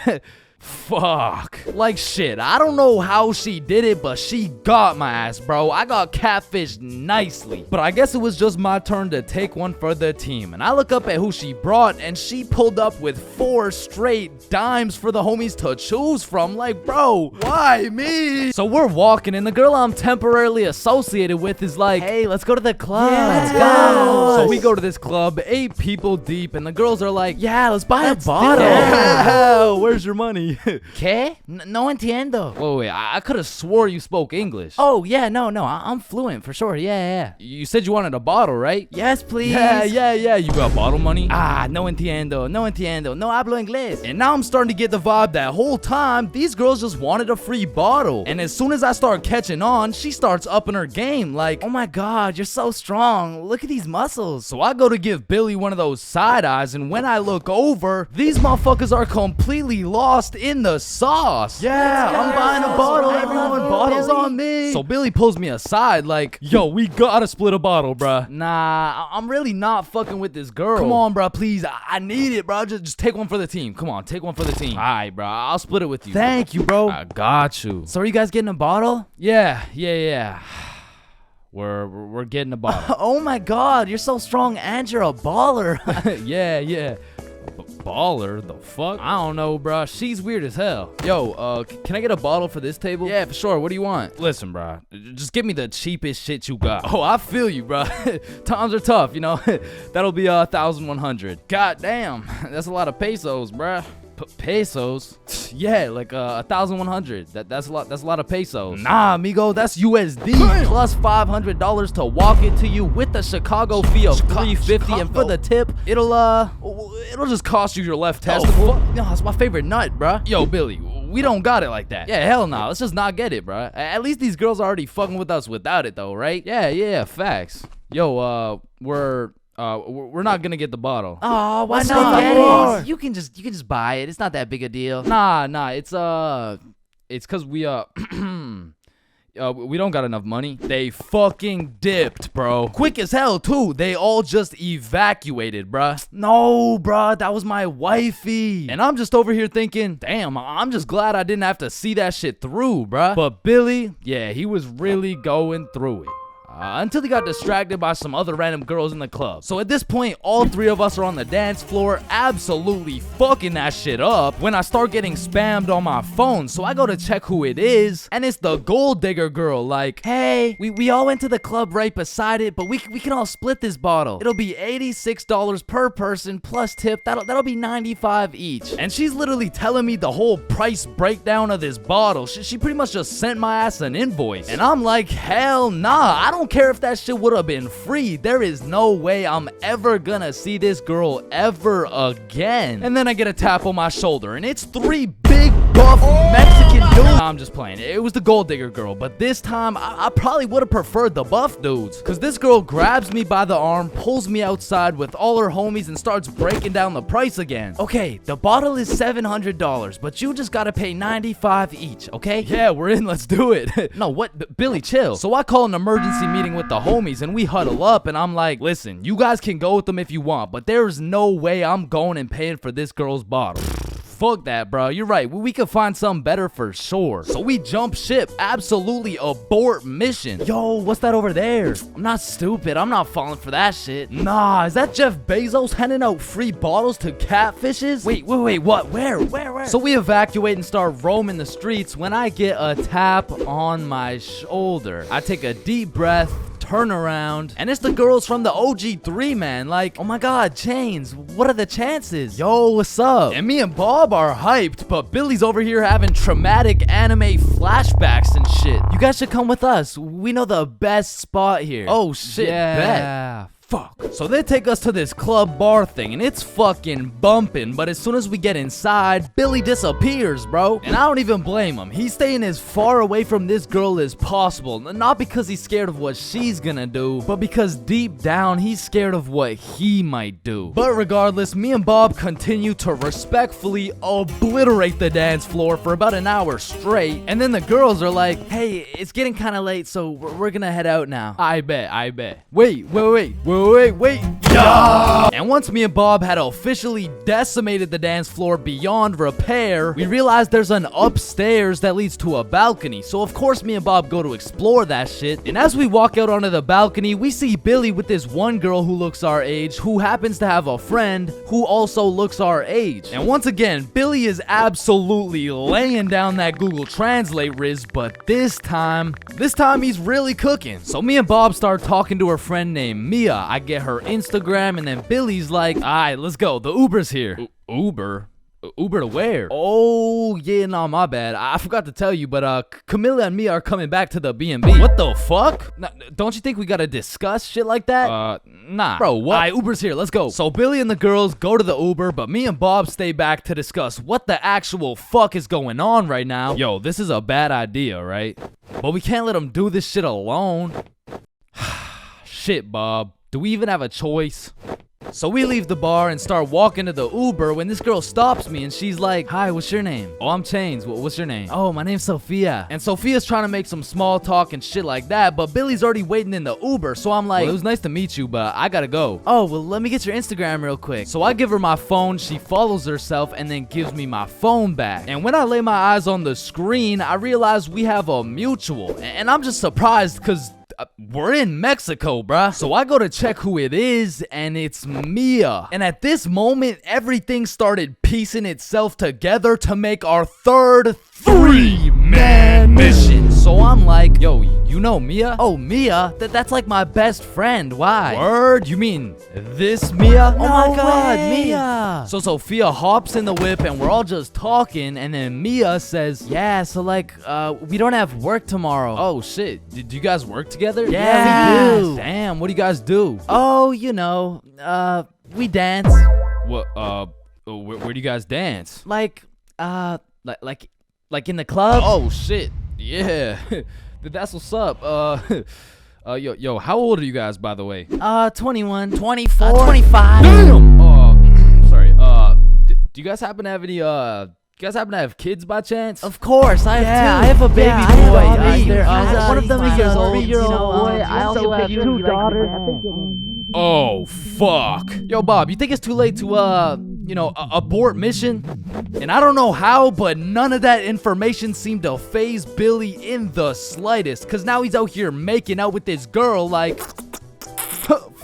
Fuck. Like shit, I don't know how she did it, but she got my ass, bro. I got catfished nicely. But I guess it was just my turn to take one for the team. And I look up at who she brought, and she pulled up with 4 straight dimes for the homies to choose from. Like, bro, why me? So we're walking, and the girl I'm temporarily associated with is like, hey, let's go to the club.
Yeah, let's go.
So we go to this club, 8 people deep, and the girls are like,
Yeah, let's buy a bottle.
yeah, where's your money?
¿Qué? No entiendo.
Wait, I could have swore you spoke English.
Oh, yeah, no, I'm fluent for sure. Yeah.
You said you wanted a bottle, right?
Yes, please.
Yeah. You got bottle money?
No entiendo. No hablo inglés.
And now I'm starting to get the vibe that whole time these girls just wanted a free bottle. And as soon as I start catching on, she starts upping her game like,
Oh my God, you're so strong. Look at these muscles.
so I go to give Billy one of those side eyes, and when I look over, these motherfuckers are completely lost in the sauce. Yeah, I'm buying a bottle, everyone. Bottles on me. So Billy pulls me aside like, yo, we gotta split a bottle, bruh. Nah, I'm really not fucking with this girl. Come on, bruh, please. I need it, bro. Just take one for the team. Come on, take one for the team. All right, bro. I'll split it with you.
Thank you, bro.
I got you.
So are you guys getting a bottle?
Yeah. We're getting a bottle.
Oh my God, you're so strong and you're a baller.
yeah. Baller? The fuck? I don't know, bro. She's weird as hell. Yo, can I get a bottle for this table? Yeah, for sure. What do you want? Listen, bro. Just give me the cheapest shit you got. Oh, I feel you, bro. Times are tough, you know. That'll be 1,100. God damn, that's a lot of pesos, bro. Pesos? Yeah, like 1,100. That's a lot. That's a lot of pesos. Nah, amigo, that's USD plus $500 to walk it to you with the Chicago fee of $350, and for the tip, it'll just cost you your left testicle. No, that's my favorite nut, bruh. Yo, Billy, we don't got it like that. Yeah, hell no. Let's just not get it, bruh. At least these girls are already fucking with us without it, though, right? Yeah, facts. Yo, we're not gonna get the bottle.
Oh, why
What's
not?
up?
You can just buy it. It's not that big a deal.
Nah, it's cause we we don't got enough money. They fucking dipped, bro. Quick as hell, too. They all just evacuated, bruh. No, bruh, that was my wifey. And I'm just over here thinking, damn, I'm just glad I didn't have to see that shit through, bruh. But Billy, yeah, he was really going through it. Until he got distracted by some other random girls in the club. So at this point, all 3 of us are on the dance floor, absolutely fucking that shit up, when I start getting spammed on my phone. So I go to check who it is, and it's the gold digger girl. Like, hey, we all went to the club right beside it, but we can all split this bottle. It'll be $86 per person plus tip. That'll be $95 each. And she's literally telling me the whole price breakdown of this bottle. She pretty much just sent my ass an invoice. And I'm like, hell nah, I don't care if that shit would have been free. There is no way I'm ever gonna see this girl ever again. And then I get a tap on my shoulder, and it's 3 big buff Mexican dudes. Nah, I'm just playing. It was the gold digger girl, but this time I probably would have preferred the buff dudes, because this girl grabs me by the arm, pulls me outside with all her homies, and starts breaking down the price again. Okay, the bottle is $700, but you just gotta pay $95 each, okay? Yeah, we're in. Let's do it. No, what? Billy, chill. So I call an emergency meeting with the homies, and we huddle up, and I'm like, listen, you guys can go with them if you want, but there's no way I'm going and paying for this girl's bottle. Fuck that, bro. You're right. We could find something better for sure. So we jump ship. Absolutely abort mission. Yo, what's that over there? I'm not stupid. I'm not falling for that shit. Nah, is that Jeff Bezos handing out free bottles to catfishes? Wait, what? Where? So we evacuate and start roaming the streets when I get a tap on my shoulder. I take a deep breath, turn around, and it's the girls from the OG3, man. Like, oh my god, Chains, what are the chances? Yo, what's up? And me and Bob are hyped, but Billy's over here having traumatic anime flashbacks and shit. You guys should come with us. We know the best spot here. Oh shit, bet. Fuck. So they take us to this club bar thing, and it's fucking bumping, but as soon as we get inside, Billy disappears, bro. And I don't even blame him. He's staying as far away from this girl as possible, not because he's scared of what she's gonna do, but because deep down, he's scared of what he might do. But regardless, me and Bob continue to respectfully obliterate the dance floor for about an hour straight, and then the girls are like, hey, it's getting kind of late, so we're gonna head out now. I bet. Wait. Yeah! And once me and Bob had officially decimated the dance floor beyond repair, we realized there's an upstairs that leads to a balcony. So of course me and Bob go to explore that shit. And as we walk out onto the balcony, we see Billy with this one girl who looks our age, who happens to have a friend who also looks our age. And once again, Billy is absolutely laying down that Google Translate riz, but this time he's really cooking. So me and Bob start talking to her friend named Mia. I get her Instagram, and then Billy's like, alright, let's go. The Uber's here. Uber? Uber to where? Oh, yeah, no, my bad. I forgot to tell you, but Camilla and Mia are coming back to the B&B. What the fuck? Don't you think we gotta discuss shit like that? Nah. Bro, what? Alright, Uber's here. Let's go. So Billy and the girls go to the Uber, but me and Bob stay back to discuss what the actual fuck is going on right now. Yo, this is a bad idea, right? But we can't let them do this shit alone. Shit, Bob. Do we even have a choice? So we leave the bar and start walking to the Uber when this girl stops me and she's like, hi, what's your name? Oh, I'm Chains. What's your name? Oh, my name's Sophia. And Sophia's trying to make some small talk and shit like that, but Billy's already waiting in the Uber. So I'm like, well, it was nice to meet you, but I gotta go. Oh, well, let me get your Instagram real quick. So I give her my phone, she follows herself, and then gives me my phone back. And when I lay my eyes on the screen, I realize we have a mutual. And I'm just surprised because we're in Mexico, bruh. So I go to check who it is, and it's Mia. And at this moment, everything started piecing itself together to make our third three-man mission. So I'm like, yo, you know Mia? Oh, Mia? That's like my best friend. Why? Word? You mean this Mia? Oh my god, Mia. So Sophia hops in the whip and we're all just talking, and then Mia says, yeah, so like, we don't have work tomorrow. Oh shit, do you guys work together? Yeah, we do. Damn, what do you guys do? Oh, you know, we dance. What, where do you guys dance? Like in the club? Oh shit. Yeah. That's what's up. Yo, how old are you guys, by the way? 21, 24, 25. Damn. Sorry. Do you guys happen to have any you guys happen to have kids by chance? Of course, I have two. I have a baby boy. One of them is a 3-year-old boy. I also have 2 daughters. Oh, fuck. Yo, Bob, you think it's too late to, abort mission? And I don't know how, but none of that information seemed to faze Billy in the slightest. Because now he's out here making out with this girl like...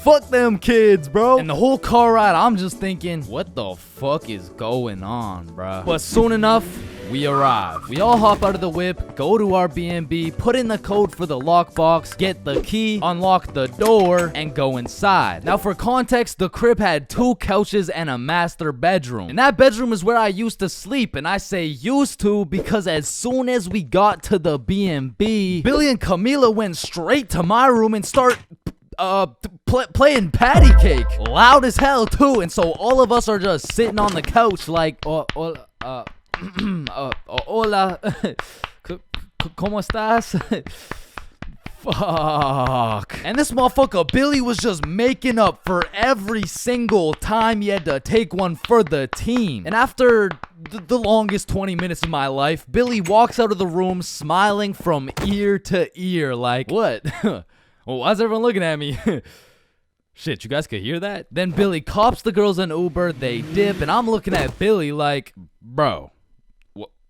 Fuck them kids, bro. And the whole car ride, I'm just thinking, what the fuck is going on, bruh? But soon enough, we arrive. We all hop out of the whip, go to our B&B, put in the code for the lockbox, get the key, unlock the door, and go inside. Now, for context, the crib had 2 couches and a master bedroom. And that bedroom is where I used to sleep. And I say used to because as soon as we got to the B&B, Billy and Camila went straight to my room and start... playing patty cake loud as hell too, and so all of us are just sitting on the couch like hola ¿Cómo estás? Fuck. And this motherfucker Billy was just making up for every single time he had to take one for the team. And after the longest 20 minutes of my life, Billy walks out of the room smiling from ear to ear like, what? Well, why's everyone looking at me? Shit, you guys could hear that? Then Billy cops the girls an Uber, they dip, and I'm looking at Billy like, bro,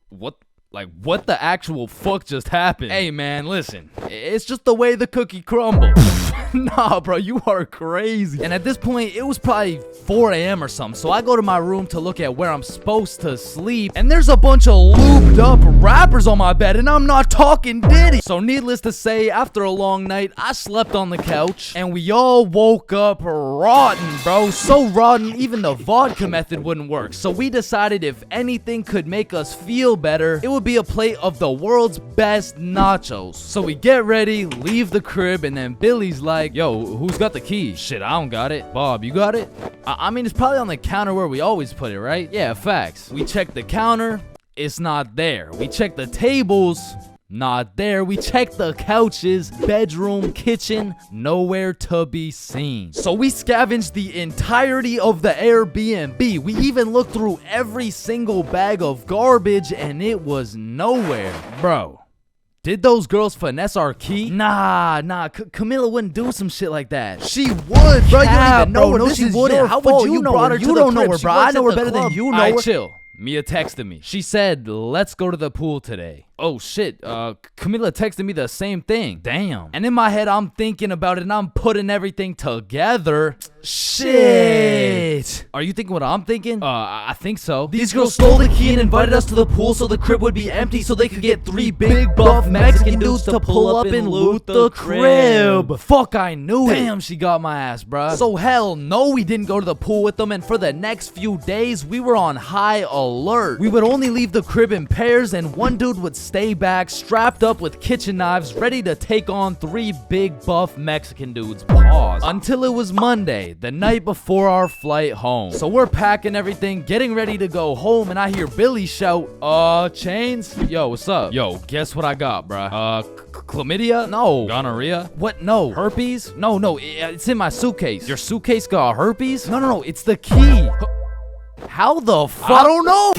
what the actual fuck just happened? Hey man, listen, it's just the way the cookie crumbles. Nah, bro, you are crazy. And at this point, it was probably 4 a.m. or something. So I go to my room to look at where I'm supposed to sleep. And there's a bunch of lubed up rappers on my bed. And I'm not talking Diddy. So needless to say, after a long night, I slept on the couch. And we all woke up rotten, bro. So rotten, even the vodka method wouldn't work. So we decided if anything could make us feel better, it would be a plate of the world's best nachos. So we get ready, leave the crib, and then Billy's like, yo, who's got the key? Shit, I don't got it. Bob, you got it? I mean, it's probably on the counter where we always put it, right? Yeah, facts. We check the counter, it's not there. We check the tables, not there. We check the couches, bedroom, kitchen, nowhere to be seen. So we scavenged the entirety of the Airbnb. We even looked through every single bag of garbage and it was nowhere. Bro, did those girls finesse our key? Nah, Camilla wouldn't do some shit like that. She would, bro. You don't even know her. No, she wouldn't. How would you know her? You don't know her, bro. I know her better than you know her. Alright, chill. Mia texted me. She said, let's go to the pool today. Oh shit, Camilla texted me the same thing. Damn. And in my head, I'm thinking about it and I'm putting everything together. Shit. Are you thinking what I'm thinking? I think so. These girls stole the key and invited us to the pool so the crib would be empty so they could get 3 big buff Mexican dudes to pull up and loot the crib. Fuck, I knew it. Damn, she got my ass, bruh. So hell no, we didn't go to the pool with them, and for the next few days, we were on high alert. We would only leave the crib in pairs and one dude would stay back, strapped up with kitchen knives, ready to take on 3 big buff Mexican dudes. Pause. Until it was Monday, the night before our flight home. So we're packing everything, getting ready to go home, and I hear Billy shout, Chains? Yo, what's up? Yo, guess what I got, bruh? Chlamydia? No. Gonorrhea? What? No. Herpes? No, it's in my suitcase. Your suitcase got herpes? No, it's the key. How the fuck? I don't know.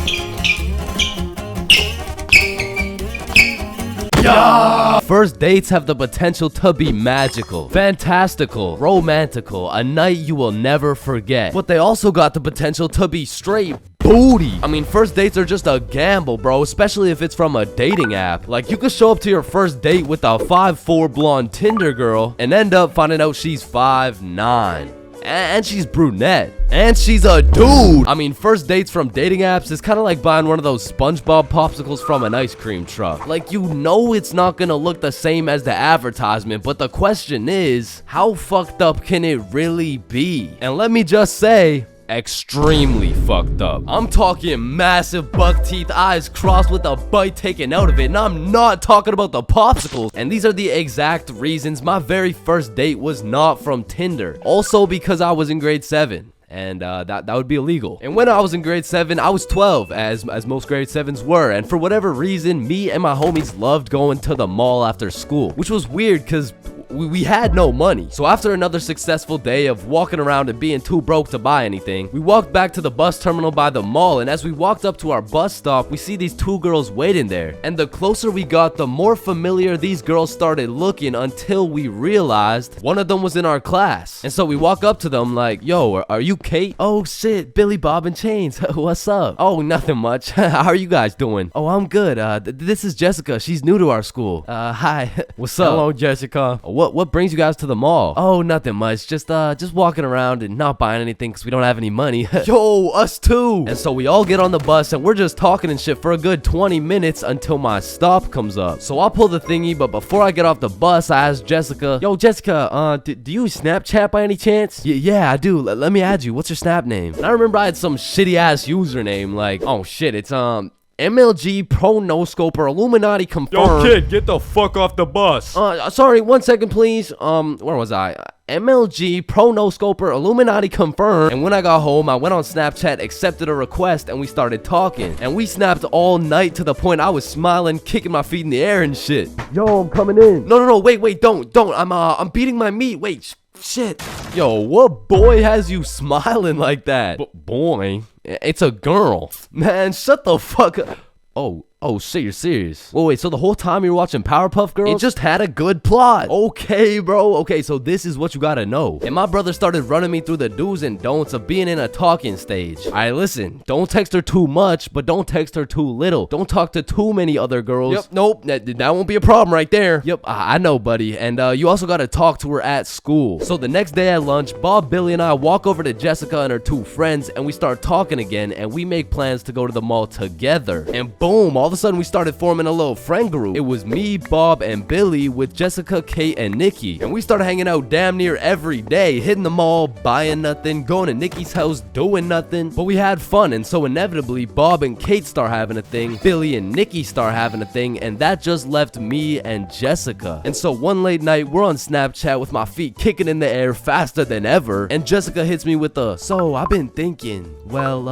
Yeah. First dates have the potential to be magical, fantastical, romantical, a night you will never forget. But they also got the potential to be straight booty. I mean, first dates are just a gamble, bro, especially if it's from a dating app. Like, you could show up to your first date with a 5'4" blonde Tinder girl and end up finding out she's 5'9". And she's brunette. And she's a dude. I mean, first dates from dating apps is kind of like buying one of those SpongeBob popsicles from an ice cream truck. Like, you know it's not gonna look the same as the advertisement, but the question is, how fucked up can it really be? And let me just say, extremely fucked up. I'm talking massive buck teeth, eyes crossed with a bite taken out of it, and I'm not talking about the popsicles. And these are the exact reasons my very first date was not from Tinder. Also because I was in grade 7. And that would be illegal. And when I was in grade 7, I was 12, as most grade 7s were. And for whatever reason, me and my homies loved going to the mall after school, which was weird because we had no money. So after another successful day of walking around and being too broke to buy anything, we walked back to the bus terminal by the mall, and as we walked up to our bus stop, we see these 2 girls waiting there. And the closer we got, the more familiar these girls started looking, until we realized one of them was in our class. And so we walk up to them like, yo, are you Kate? Oh shit, Billy, Bob, and Chains. What's up? Oh, nothing much. How are you guys doing? Oh, I'm good. This is Jessica. She's new to our school. Hi. What's up? Hello, Jessica. What brings you guys to the mall? Oh, nothing much. Just walking around and not buying anything because we don't have any money. Yo, us too. And so we all get on the bus and we're just talking and shit for a good 20 minutes until my stop comes up. So I'll pull the thingy, but before I get off the bus, I ask Jessica, yo, Jessica, do you Snapchat by any chance? Yeah, I do. Let me add you. What's your Snap name? And I remember I had some shitty ass username like, oh shit, it's MLG Pro No Scoper Illuminati confirmed.
Yo, kid, get the fuck off the bus.
Sorry, 1 second, please. Where was I? MLG Pro No Scoper Illuminati confirmed. And when I got home, I went on Snapchat, accepted a request, and we started talking. And we snapped all night to the point I was smiling, kicking my feet in the air and shit. Yo, I'm coming in. No, wait, don't. I'm beating my meat. Wait, shit. Yo, what boy has you smiling like that? Boy, it's a girl. Man, shut the fuck up. Oh,
Oh shit, you're serious? Wait, so the whole time you were watching Powerpuff Girls? It just had a good plot. Okay, bro. Okay, so this is what you gotta know. And my brother started running me through the do's and don'ts of being in a talking stage. Alright, listen. Don't text her too much, but don't text her too little. Don't talk to too many other girls. Yep, nope. That won't be a problem right there. Yep, I know, buddy. And you also gotta talk to her at school. So the next day at lunch, Bob, Billy, and I walk over to Jessica and her two friends, and we start talking again, and we make plans to go to the mall together. And boom, all of a sudden we started forming a little friend group. It was me, Bob, and Billy with Jessica, Kate, and Nikki. And we started hanging out damn near every day, hitting the mall, buying nothing, going to Nikki's house, doing nothing. But we had fun, and so inevitably, Bob and Kate start having a thing, Billy and Nikki start having a thing, and that just left me and Jessica. And so one late night, we're on Snapchat with my feet kicking in the air faster than ever, and Jessica hits me with a, so I've been thinking, well,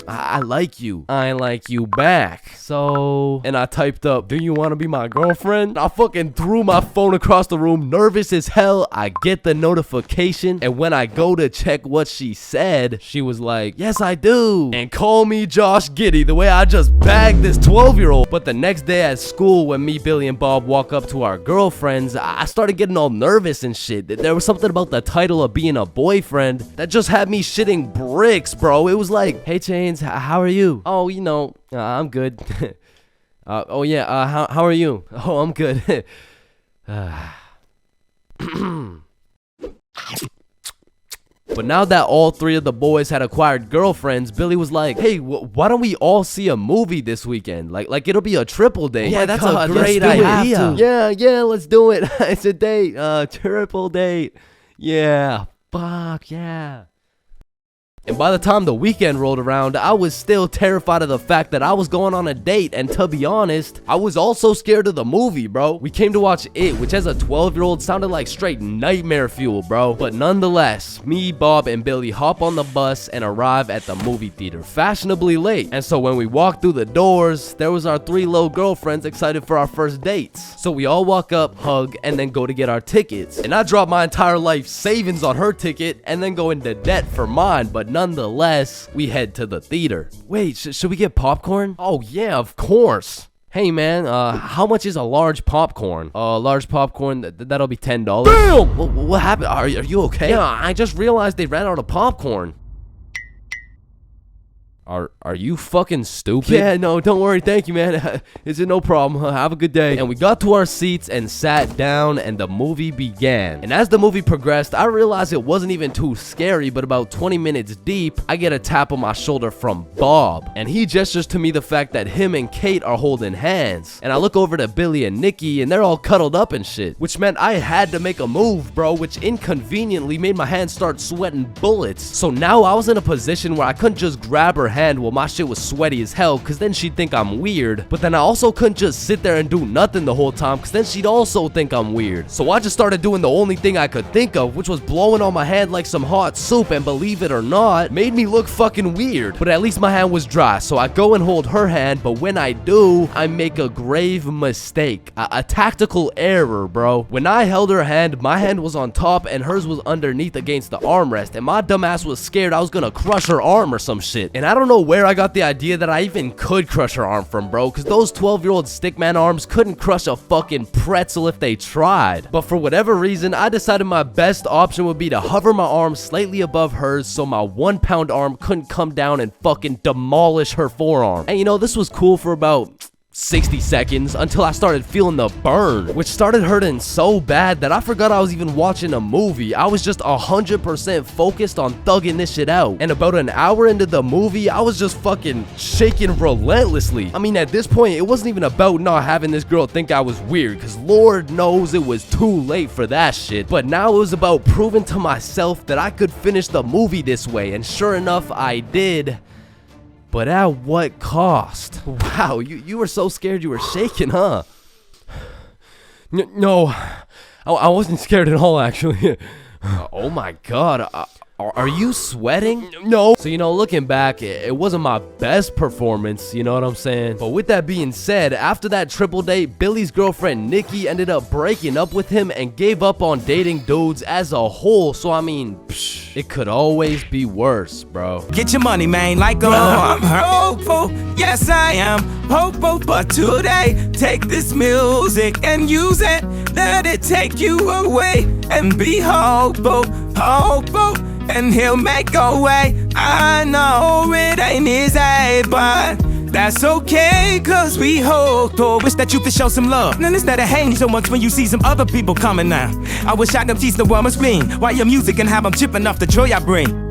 I like you. I like you back. So, and I typed up, do you want to be my girlfriend? I fucking threw my phone across the room, nervous as hell. I get the notification, and when I go to check what she said, she was like, yes, I do. And call me Josh Giddy, the way I just bagged this 12-year-old. But the next day at school, when me, Billy, and Bob walk up to our girlfriends, I started getting all nervous and shit. There was something about the title of being a boyfriend that just had me shitting bricks, bro. It was like, hey, Chains, how are you? Oh, you know, I'm good. Oh yeah, how are you? Oh, I'm good. But now that all three of the boys had acquired girlfriends, Billy was like, hey, why don't we all see a movie this weekend? Like it'll be a triple date. Yeah, that's a great idea. Yeah, let's do it. It's a date, triple date. Yeah, fuck yeah. And by the time the weekend rolled around, I was still terrified of the fact that I was going on a date, and to be honest, I was also scared of the movie, bro. We came to watch It, which as a 12-year-old sounded like straight nightmare fuel, bro. But nonetheless, me, Bob, and Billy hop on the bus and arrive at the movie theater fashionably late. And so when we walked through the doors, there was our three little girlfriends excited for our first dates. So we all walk up, hug, and then go to get our tickets. And I dropped my entire life savings on her ticket and then go into debt for mine, but nonetheless, we head to the theater. Wait, should we get popcorn? Oh yeah, of course. Hey man, how much is a large popcorn? Large popcorn, that'll be $10. Damn! What happened? Are you okay? Yeah, I just realized they ran out of popcorn. Are you fucking stupid? Yeah, no, don't worry. Thank you, man. Is it no problem? Have a good day. And we got to our seats and sat down, and the movie began. And as the movie progressed, I realized it wasn't even too scary, but about 20 minutes deep, I get a tap on my shoulder from Bob. And he gestures to me the fact that him and Kate are holding hands. And I look over to Billy and Nikki, and they're all cuddled up and shit. Which meant I had to make a move, bro, which inconveniently made my hands start sweating bullets. So now I was in a position where I couldn't just grab her hand while my shit was sweaty as hell, cause then she'd think I'm weird. But then I also couldn't just sit there and do nothing the whole time, cause then she'd also think I'm weird. So I just started doing the only thing I could think of, which was blowing on my hand like some hot soup, and believe it or not, made me look fucking weird. But at least my hand was dry, so I go and hold her hand, but when I do, I make a grave mistake. A tactical error, bro. When I held her hand, my hand was on top and hers was underneath against the armrest, and my dumbass was scared I was gonna crush her arm or some shit. And I don't know where I got the idea that I even could crush her arm from, bro, because those 12-year-old stickman arms couldn't crush a fucking pretzel if they tried. But for whatever reason, I decided my best option would be to hover my arm slightly above hers so my 1-pound arm couldn't come down and fucking demolish her forearm. And you know, this was cool for about 60 seconds until I started feeling the burn, which started hurting so bad that I forgot I was even watching a movie. I was just 100% focused on thugging this shit out. And about an hour into the movie, I was just fucking shaking relentlessly. I mean, at this point, it wasn't even about not having this girl think I was weird, because Lord knows it was too late for that shit. But now it was about proving to myself that I could finish the movie this way, and sure enough, I did. But at what cost? Wow, you were so scared you were shaking, huh? No, I wasn't scared at all, actually. Oh my god, Are you sweating? No. So, looking back, it wasn't my best performance, you know what I'm saying? But with that being said, after that triple date, Billy's girlfriend Nikki ended up breaking up with him and gave up on dating dudes as a whole. So, I mean, it could always be worse, bro.
Get your money, man, like I'm hopeful. Yes, I am hopeful. But today, take this music and use it. Let it take you away and be hopeful, hopeful. And he'll make a way. I know it ain't easy, but that's okay, cause we hope to. Wish that you could show some love. Now instead of hating so much when you see some other people coming now. I wish I could teach the world my screen while your music and have them chipping off the joy I bring.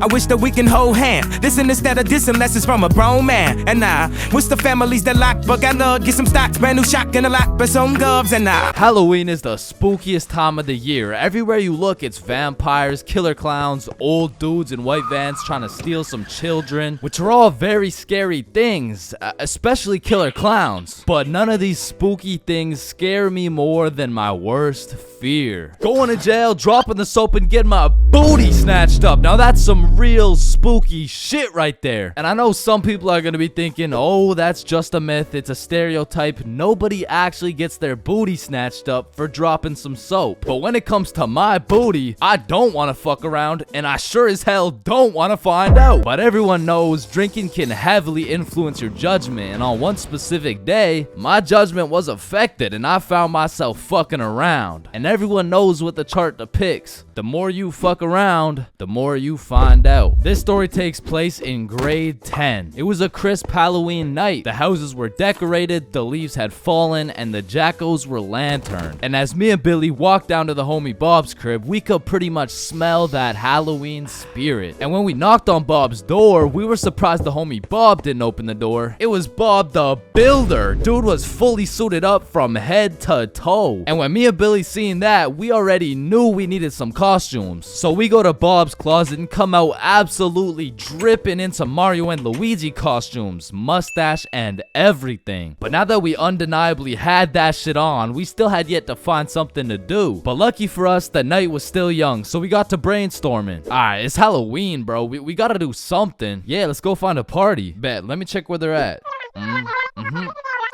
I wish that we can hold hands. Listen instead of dissing lessons from a grown man. And I wish the families that lock, but got love, get some stocks, brand new shock and a lock, but some gloves and I.
Halloween is the spookiest time of the year. Everywhere you look, it's vampires, killer clowns, old dudes in white vans trying to steal some children, which are all very scary things, especially killer clowns. But none of these spooky things scare me more than my worst fear. Going to jail, dropping the soap, and getting my booty snatched up. Now that's some real spooky shit right there. And I know some people are gonna be thinking, oh, that's just a myth, it's a stereotype. Nobody actually gets their booty snatched up for dropping some soap. But when it comes to my booty, I don't want to fuck around, and I sure as hell don't want to find out. But everyone knows drinking can heavily influence your judgment, and on one specific day, my judgment was affected and I found myself fucking around. And everyone knows what the chart depicts. The more you fuck around, the more you find out. This story takes place in grade 10. It was a crisp Halloween night. The houses were decorated, the leaves had fallen, and the jackos were lanterned. And as me and Billy walked down to the homie Bob's crib, we could pretty much smell that Halloween spirit. And when we knocked on Bob's door, we were surprised the homie Bob didn't open the door. It was Bob the Builder. Dude was fully suited up from head to toe. And when me and Billy seen that, we already knew we needed some costumes. So we go to Bob's closet and come out absolutely dripping in some Mario and Luigi costumes, mustache and everything. But now that we undeniably had that shit on, we still had yet to find something to do. But lucky for us, the night was still young, so we got to brainstorming. Alright, it's Halloween, bro. We gotta do something. Yeah, let's go find a party. Bet, let me check where they're at.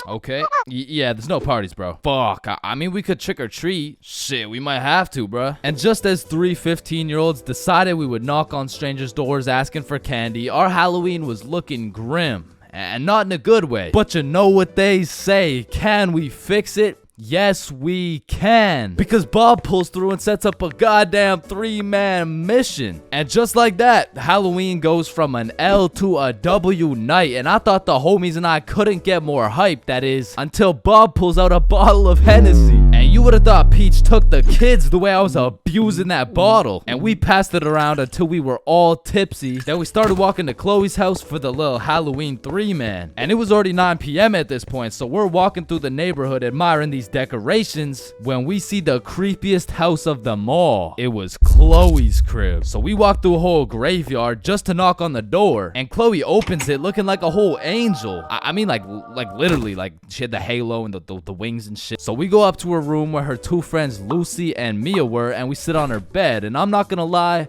Okay. Yeah, there's no parties, bro. Fuck. I mean, we could trick or treat. Shit, we might have to, bruh. And just as 3 15-year-olds decided we would knock on strangers' doors asking for candy, our Halloween was looking grim. And not in a good way. But you know what they say. Can we fix it? Yes, we can. Because Bob pulls through and sets up a goddamn 3-man mission. And just like that, Halloween goes from an L to a W night. And I thought the homies and I couldn't get more hype, that is, until Bob pulls out a bottle of Hennessy. And you would have thought Peach took the kids the way I was abusing that bottle. And we passed it around until we were all tipsy. Then we started walking to Chloe's house for the little Halloween 3-man. And it was already 9 p.m. at this point, so we're walking through the neighborhood admiring these decorations when we see the creepiest house of them all. It was Chloe's crib. So we walked through a whole graveyard just to knock on the door, and Chloe opens it looking like a whole angel. I mean, like literally, like she had the halo and the wings and shit. So we go up to her room where her 2 friends Lucy and Mia were, and we sit on her bed. And I'm not gonna lie,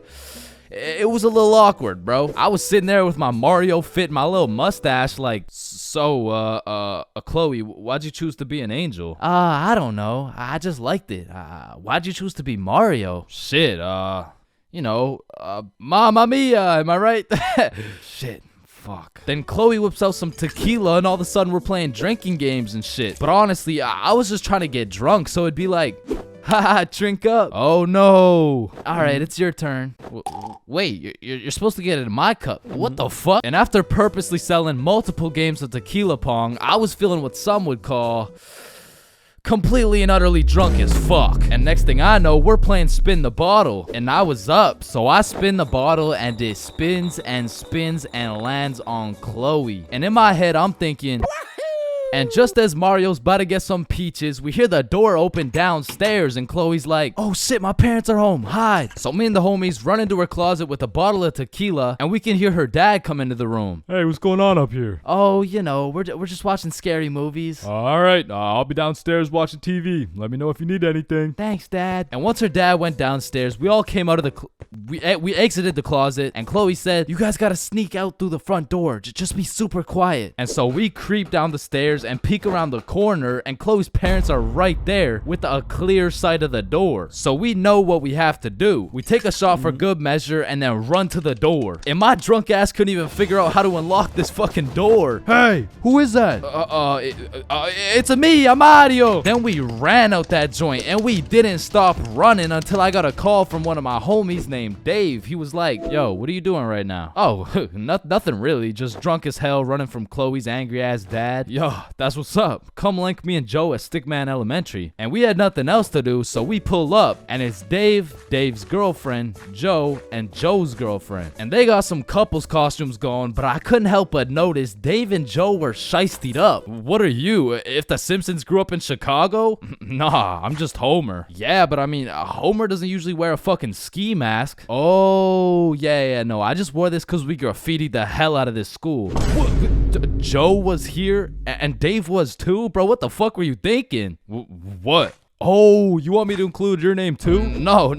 it was a little awkward, bro. I was sitting there with my Mario fit and my little mustache like, so, Chloe, why'd you choose to be an angel? I don't know. I just liked it. Why'd you choose to be Mario? Shit, Mamma Mia, am I right? Shit. Fuck. Then Chloe whips out some tequila and all of a sudden we're playing drinking games and shit. But honestly, I was just trying to get drunk, so it'd be like, haha, drink up. Oh no. Alright, it's your turn. Wait, you're supposed to get it in my cup. What the fuck? And after purposely selling multiple games of tequila pong, I was feeling what some would call completely and utterly drunk as fuck. And next thing I know, we're playing spin the bottle. And I was up, so I spin the bottle and it spins and spins and lands on Chloe. And in my head, I'm thinking, And just as Mario's about to get some peaches, we hear the door open downstairs and Chloe's like, oh shit, my parents are home, hide. So me and the homies run into her closet with a bottle of tequila and we can hear her dad come into the room.
Hey, what's going on up here?
Oh, you know, we're just watching scary movies.
All right, I'll be downstairs watching TV. Let me know if you need anything.
Thanks, Dad. And once her dad went downstairs, we all came out of the we exited the closet and Chloe said, you guys gotta sneak out through the front door. Just be super quiet. And so we creep down the stairs and peek around the corner and Chloe's parents are right there with a clear sight of the door. So we know what we have to do. We take a shot for good measure and then run to the door. And my drunk ass couldn't even figure out how to unlock this fucking door.
Hey, who is that?
It's a me, I'm Mario. Then we ran out that joint and we didn't stop running until I got a call from one of my homies named Dave. He was like, yo, what are you doing right now? Oh, nothing really, just drunk as hell running from Chloe's angry ass dad. Yo, that's what's up. Come link me and Joe at Stickman Elementary. And we had nothing else to do, so we pull up and it's Dave, Dave's girlfriend, Joe, and Joe's girlfriend. And they got some couples costumes going, but I couldn't help but notice Dave and Joe were shiestied up. What are you, if the Simpsons grew up in Chicago? Nah, I'm just Homer. Yeah, but I mean, Homer doesn't usually wear a fucking ski mask. Oh, yeah, no, I just wore this because we graffitied the hell out of this school. What? Joe was here and Dave was too? Bro, what the fuck were you thinking? What? Oh, you want me to include your name too? No,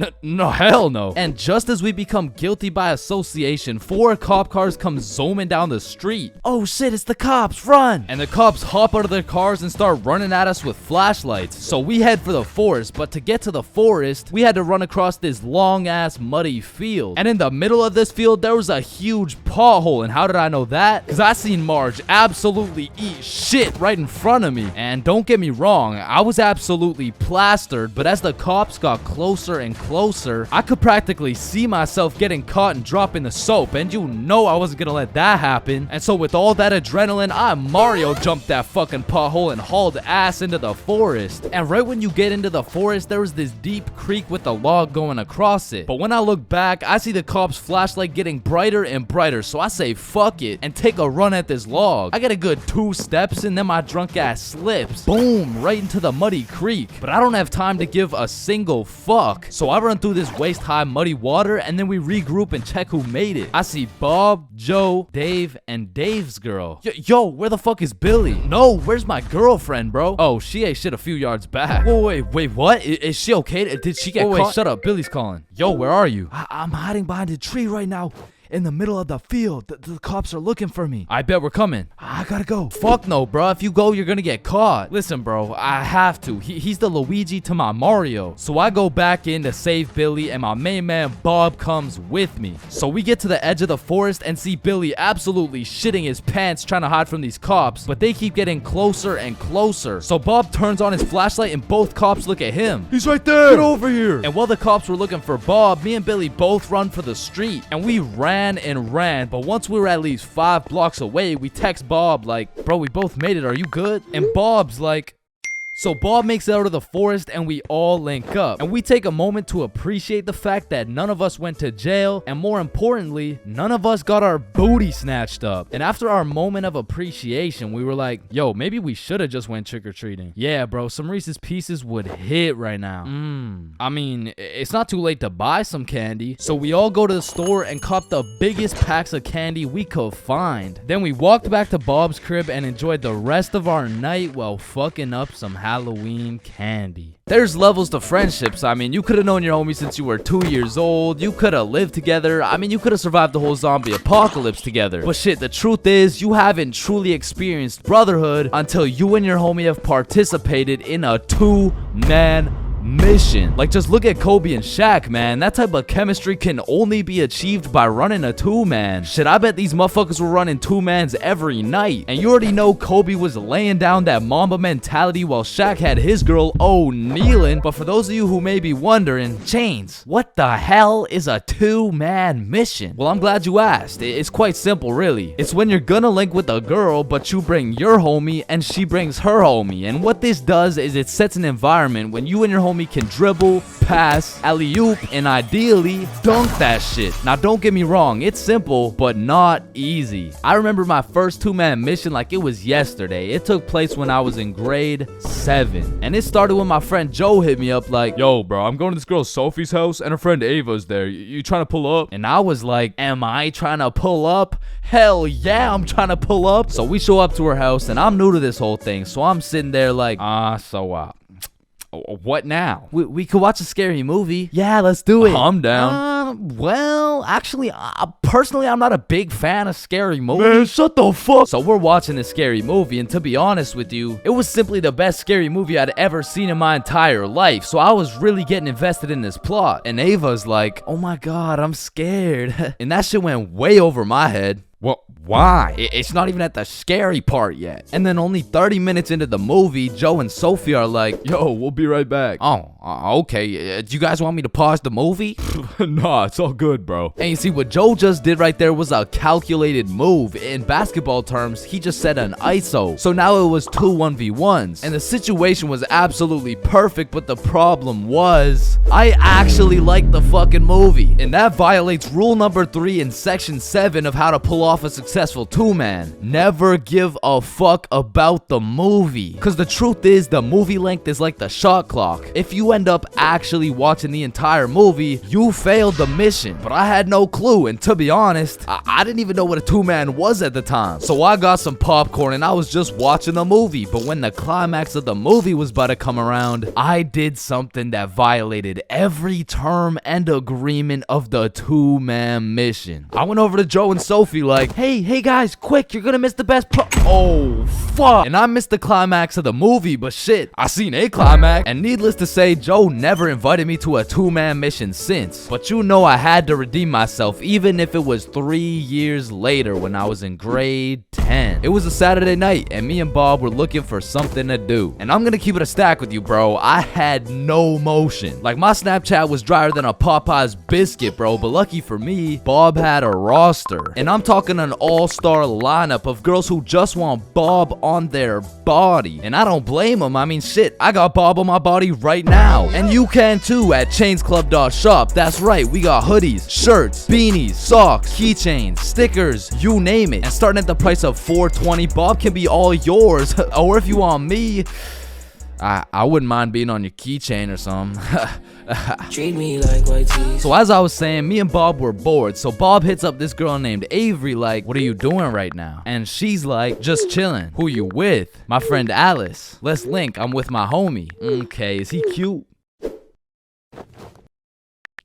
hell no. And just as we become guilty by association, 4 cop cars come zooming down the street.
Oh shit, it's the cops, run!
And the cops hop out of their cars and start running at us with flashlights. So we head for the forest, but to get to the forest, we had to run across this long ass muddy field. And in the middle of this field, there was a huge pothole. And how did I know that? Because I seen Marge absolutely eat shit right in front of me. And don't get me wrong, I was absolutely plastered, but as the cops got closer and closer, I could practically see myself getting caught and dropping the soap, and you know I wasn't gonna let that happen. And so with all that adrenaline, I Mario jumped that fucking pothole and hauled ass into the forest. And right when you get into the forest, there was this deep creek with a log going across it. But when I look back, I see the cops' flashlight getting brighter and brighter, so I say fuck it and take a run at this log. I get a good 2 steps and then my drunk ass slips. Boom, right into the muddy creek. But I don't have time to give a single fuck. So I run through this waist-high muddy water and then we regroup and check who made it. I see Bob, Joe, Dave, and Dave's girl. Yo, where the fuck is Billy? No, where's my girlfriend, bro? Oh, she ate shit a few yards back. Whoa, wait, what? Is she okay? Did she get caught? Wait, shut up. Billy's calling. Yo, where are you?
I'm hiding behind a tree right now. In the middle of the field. The cops are looking for me.
I bet we're coming.
I gotta go.
Fuck no, bro. If you go, you're gonna get caught. Listen, bro, I have to. He's the Luigi to my Mario. So I go back in to save Billy, and my main man Bob comes with me. So we get to the edge of the forest and see Billy absolutely shitting his pants trying to hide from these cops, but they keep getting closer and closer. So Bob turns on his flashlight and both cops look at him.
He's right there. Get over here.
And while the cops were looking for Bob, me and Billy both run for the street, and we ran, but once we were at least 5 blocks away, we text Bob like, bro, we both made it, are you good? And Bob's like, so Bob makes it out of the forest and we all link up. And we take a moment to appreciate the fact that none of us went to jail. And more importantly, none of us got our booty snatched up. And after our moment of appreciation, we were like, yo, maybe we should have just went trick-or-treating. Yeah, bro, some Reese's Pieces would hit right now. I mean, it's not too late to buy some candy. So we all go to the store and cop the biggest packs of candy we could find. Then we walked back to Bob's crib and enjoyed the rest of our night while fucking up some Halloween candy. There's levels to friendships. I mean, you could have known your homie since you were 2 years old. You could have lived together. I mean, you could have survived the whole zombie apocalypse together. But shit, the truth is, you haven't truly experienced brotherhood until you and your homie have participated in a 2-man mission. Like, just look at Kobe and Shaq, man. That type of chemistry can only be achieved by running a 2-man. Shit, I bet these motherfuckers were running 2-mans every night. And you already know Kobe was laying down that Mamba mentality while Shaq had his girl kneeling. But for those of you who may be wondering, Chains, what the hell is a 2-man mission? Well, I'm glad you asked. It's quite simple, really. It's when you're gonna link with a girl, but you bring your homie and she brings her homie. And what this does is it sets an environment when you and your homie homie can dribble, pass, alley-oop, and ideally dunk that shit. Now don't get me wrong, it's simple, but not easy. I remember my first two-man mission like it was yesterday. It took place when I was in grade 7. And it started when my friend Joe hit me up like,
Yo, bro, I'm going to this girl Sophie's house and her friend Ava's there. You trying to pull up?
and I was like, am I trying to pull up? Hell yeah, I'm trying to pull up. So we show up to her house and I'm new to this whole thing. So I'm sitting there like,
What now?
we could watch a scary movie. Yeah, let's do it.
I'm down.
Well, actually, personally, I'm not a big fan of scary movies.
Man, shut the fuck.
So we're watching this scary movie, and to be honest with you, it was simply the best scary movie I'd ever seen in my entire life. So I was really getting invested in this plot. And Ava's like, oh my god, I'm scared. And that shit went way over my head.
What? Why?
It's not even at the scary part yet. And then only 30 minutes into the movie, Joe and Sophie are like,
Yo, we'll be right back.
okay. Do you guys want me to pause the movie?
Nah, it's all good, bro.
And you see, what Joe just did right there was a calculated move. In basketball terms, he just set an ISO. So now it was 2 1v1s. And the situation was absolutely perfect, but the problem was, I actually liked the fucking movie. And that violates rule number 3 in section 7 of how to pull off a successful two-man. Never give a fuck about the movie. Cause the truth is, the movie length is like the shot clock. If you end up actually watching the entire movie, you failed the mission. But I had no clue, and to be honest, I didn't even know what a two-man was at the time. So I got some popcorn and I was just watching the movie. But when the climax of the movie was about to come around, I did something that violated every term and agreement of the two-man mission. I went over to Joe and Sophie like, hey guys, quick, you're gonna miss the best oh fuck. And I missed the climax of the movie, but shit, I seen a climax. And needless to say, Joe never invited me to a two-man mission since. But you know I had to redeem myself, even if it was 3 years later when I was in grade 10. It was a Saturday night and me and Bob were looking for something to do. And I'm gonna keep it a stack with you, bro. I had no motion. Like, my Snapchat was drier than a Popeye's biscuit, bro. But lucky for me, Bob had a roster. And I'm talking an all-star lineup of girls who just want Bob on their body. And I don't blame them. I mean, shit, I got Bob on my body right now. And you can too at chainsclub.shop. That's right, we got hoodies, shirts, beanies, socks, keychains, stickers, you name it. And starting at the price of $4.20, Bob can be all yours. Or if you want me, I wouldn't mind being on your keychain or something.
Treat me like white teeth.
So as I was saying, me and Bob were bored. So Bob hits up this girl named Avery like, what are you doing right now? And she's like, just chilling. Who you with? My friend Alice. Let's link. I'm with my homie. Okay, is he cute?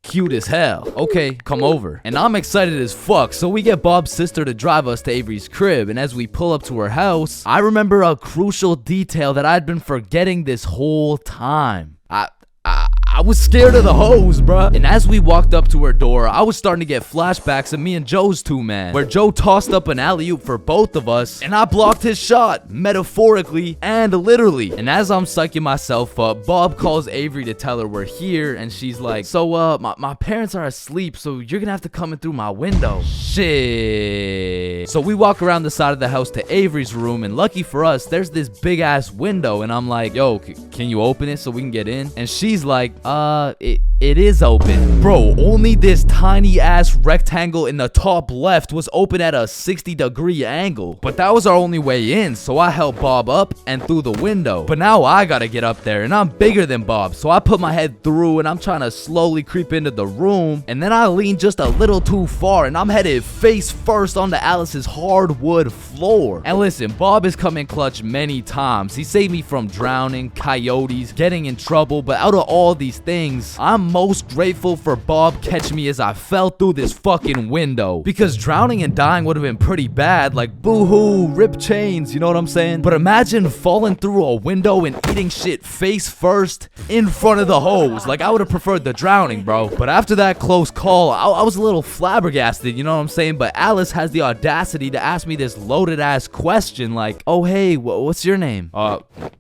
Cute as hell. Okay, come over. And I'm excited as fuck, so we get Bob's sister to drive us to Avery's crib. And as we pull up to her house, I remember a crucial detail that I'd been forgetting this whole time. I was scared of the hoes, bruh. And as we walked up to her door, I was starting to get flashbacks of me and Joe's two-man, where Joe tossed up an alley-oop for both of us, and I blocked his shot, metaphorically and literally. And as I'm psyching myself up, Bob calls Avery to tell her we're here, and she's like, so, my parents are asleep, so you're gonna have to come in through my window. Shit. So we walk around the side of the house to Avery's room, and lucky for us, there's this big-ass window, and I'm like, yo, can you open it so we can get in? And she's like, it is open. Bro, only this tiny ass rectangle in the top left was open at a 60-degree angle. But that was our only way in, so I helped Bob up and through the window. But now I gotta get up there, and I'm bigger than Bob, so I put my head through and I'm trying to slowly creep into the room. And then I lean just a little too far, and I'm headed face first onto Alice's hardwood floor. And listen, Bob has come in clutch many times. He saved me from drowning, coyotes, getting in trouble, but out of all these things, I'm most grateful for Bob catching me as I fell through this fucking window. Because drowning and dying would have been pretty bad, like boo-hoo, rip chains, you know what I'm saying? But imagine falling through a window and eating shit face first in front of the hose. Like, I would have preferred the drowning, bro. But after that close call, I was a little flabbergasted, you know what I'm saying? But Alice has the audacity to ask me this loaded ass question like, oh hey, what's your name?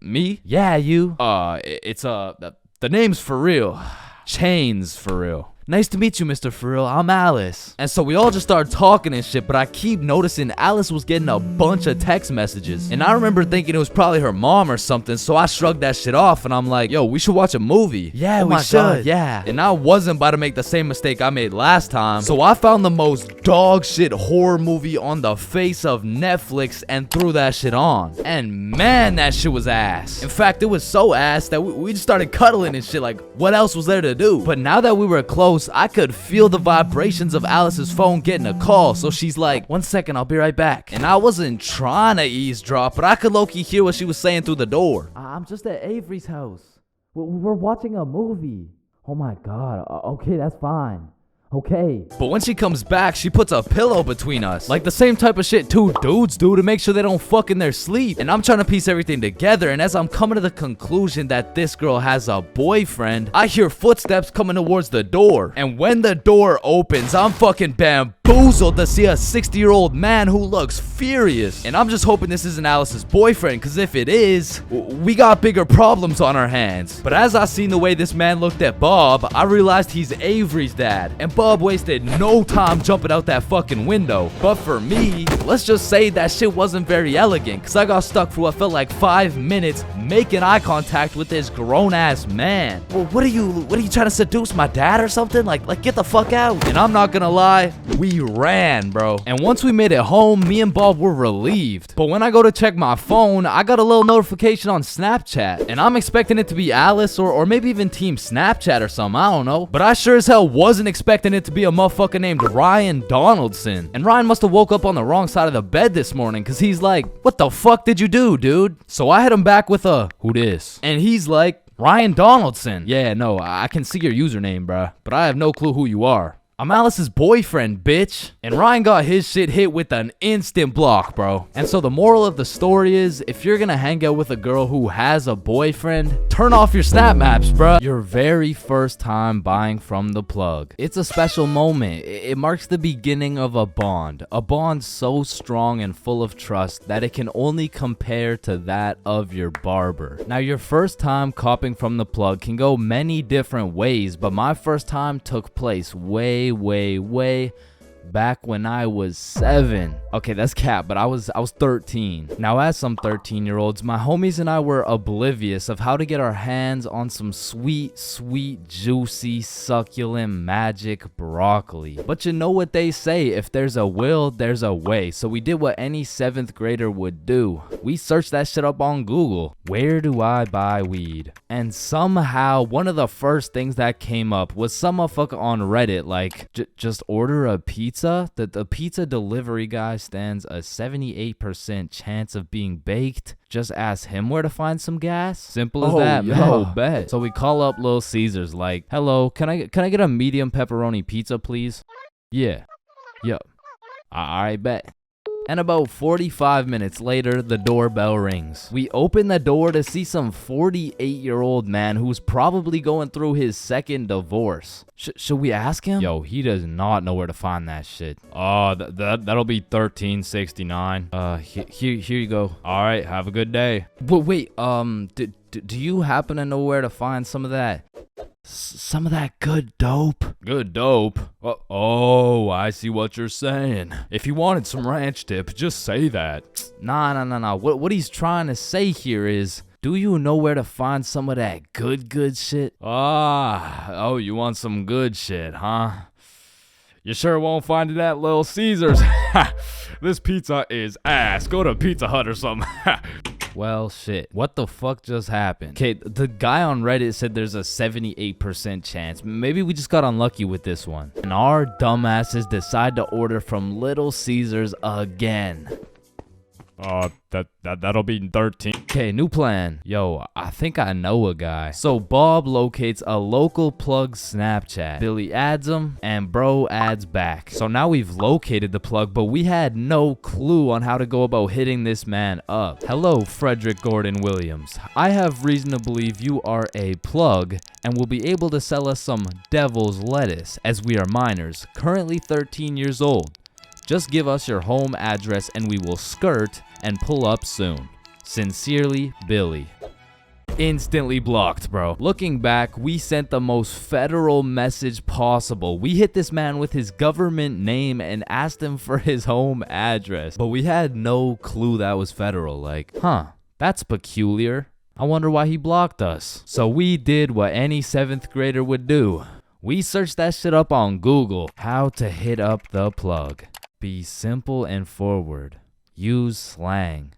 Me? Yeah, you. The name's for real. ChainsFR. Nice to meet you, Mr. For Real. I'm Alice. And so we all just started talking and shit, but I keep noticing Alice was getting a bunch of text messages. And I remember thinking it was probably her mom or something, so I shrugged that shit off and I'm like, yo, we should watch a movie. Yeah, we should. Yeah. And I wasn't about to make the same mistake I made last time, so I found the most dog shit horror movie on the face of Netflix and threw that shit on. And man, that shit was ass. In fact, it was so ass that we just started cuddling and shit. Like, what else was there to do? But now that we were close, I could feel the vibrations of Alice's phone getting a call. So she's like, 1 second, I'll be right back. And I wasn't trying to eavesdrop, but I could low-key hear what she was saying through the door.
I'm just at Avery's house. We're watching a movie. Oh my god. Okay, that's fine. Okay.
But when she comes back, she puts a pillow between us. Like the same type of shit two dudes do to make sure they don't fuck in their sleep. And I'm trying to piece everything together. And as I'm coming to the conclusion that this girl has a boyfriend, I hear footsteps coming towards the door. And when the door opens, I'm fucking bamboozled to see a 60-year-old man who looks furious. And I'm just hoping this isn't Alice's boyfriend, because if it is, we got bigger problems on our hands. But as I seen the way this man looked at Bob, I realized he's Avery's dad. And Bob wasted no time jumping out that fucking window. But for me, let's just say that shit wasn't very elegant, because I got stuck for what felt like 5 minutes making eye contact with this grown-ass man. Well, what are you trying to seduce my dad or something? Like get the fuck out. And I'm not gonna lie, we ran, bro. And once we made it home, me and Bob were relieved. But when I go to check my phone, I got a little notification on Snapchat. And I'm expecting it to be Alice or maybe even Team Snapchat or something, I don't know. But I sure as hell wasn't expecting it to be a motherfucker named Ryan Donaldson. And Ryan must have woke up on the wrong side of the bed this morning, because he's like, what the fuck did you do, dude? So I hit him back with a, who dis? And he's like, Ryan Donaldson. Yeah, no, I can see your username, bruh, but I have no clue who you are. I'm Alice's boyfriend, bitch. And Ryan got his shit hit with an instant block, bro. And so the moral of the story is, if you're gonna hang out with a girl who has a boyfriend, turn off your snap maps, bro. Your very first time buying from the plug. It's a special moment. It marks the beginning of a bond so strong and full of trust that it can only compare to that of your barber. Now, your first time copping from the plug can go many different ways, but my first time took place way back when I was 7. Okay, that's cap, but I was 13. Now, as some 13-year-olds, my homies and I were oblivious of how to get our hands on some sweet, juicy, succulent, magic broccoli. But you know what they say, if there's a will, there's a way. So we did what any 7th grader would do. We searched that shit up on Google. Where do I buy weed? And somehow, one of the first things that came up was some motherfucker on Reddit like, just order a pizza. The pizza delivery guy stands a 78% chance of being baked. Just ask him where to find some gas. Simple as that, man. Oh, bet. So we call up Little Caesars like, hello, can I get a medium pepperoni pizza, please? Yeah. Yep. I bet. And about 45 minutes later, the doorbell rings. We open the door to see some 48-year-old man who's probably going through his 2nd divorce. Should we ask him? Yo, he does not know where to find that shit. That'll be $13.69. Here you go. All right, have a good day. But wait, do you happen to know where to find some of that good dope? Good dope? Oh, I see what you're saying. If you wanted some ranch dip, just say that. Nah. What he's trying to say here is, do you know where to find some of that good shit? Oh, you want some good shit, huh? You sure won't find it at Little Caesars. This pizza is ass. Go to Pizza Hut or something. Well, shit. What the fuck just happened? Okay, the guy on Reddit said there's a 78% chance. Maybe we just got unlucky with this one. And our dumbasses decide to order from Little Caesars again. That'll be 13. Okay, new plan. Yo, I think I know a guy. So Bob locates a local plug Snapchat. Billy adds him, and bro adds back. So now we've located the plug, but we had no clue on how to go about hitting this man up. Hello, Frederick Gordon Williams. I have reason to believe you are a plug and will be able to sell us some devil's lettuce, as we are minors, currently 13 years old. Just give us your home address and we will skirt and pull up soon. Sincerely, Billy.
Instantly blocked, bro. Looking back, we sent the most federal message possible. We hit this man with his government name and asked him for his home address. But we had no clue that was federal. Like, huh, that's peculiar. I wonder why he blocked us. So we did what any 7th grader would do. We searched that shit up on Google. How to hit up the plug. Be simple and forward. Use slang.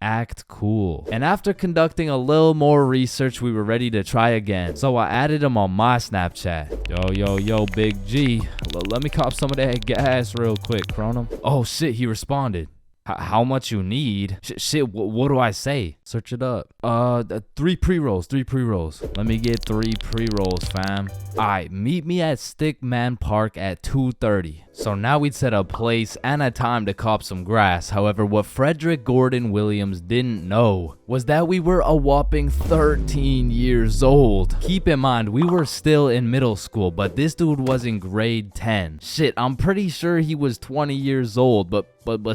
Act cool. And after conducting a little more research, we were ready to try again. So I added him on my Snapchat. Yo, Big G. Let me cop some of that gas real quick, Cronum. Oh shit, he responded. How much you need? Shit, what do I say? Search it up. 3 pre-rolls. Let me get 3 pre-rolls, fam. Alright, meet me at Stickman Park at 2:30. So now we'd set a place and a time to cop some grass. However, what Frederick Gordon Williams didn't know was that we were a whopping 13 years old. Keep in mind, we were still in middle school, but this dude was in grade 10. Shit, I'm pretty sure he was 20 years old, but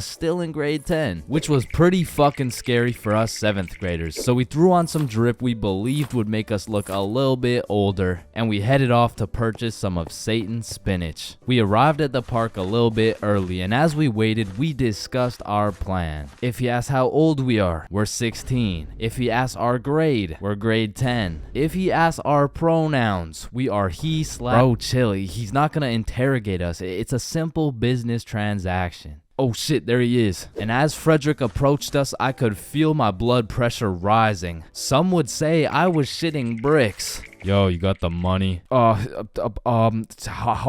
still in grade 10, which was pretty fucking scary for us 7th graders. So we threw on some drip we believed would make us look a little bit older, and we headed off to purchase some of Satan's spinach. We arrived at the park a little bit early, and as we waited, we discussed our plan. If he asks how old we are, we're 16. If he asks our grade, we're grade 10. If he asks our pronouns, we are he/. Bro, chill, he's not gonna interrogate us. It's a simple business transaction. Oh shit, there he is. And as Frederick approached us, I could feel my blood pressure rising. Some would say I was shitting bricks. Yo, you got the money? How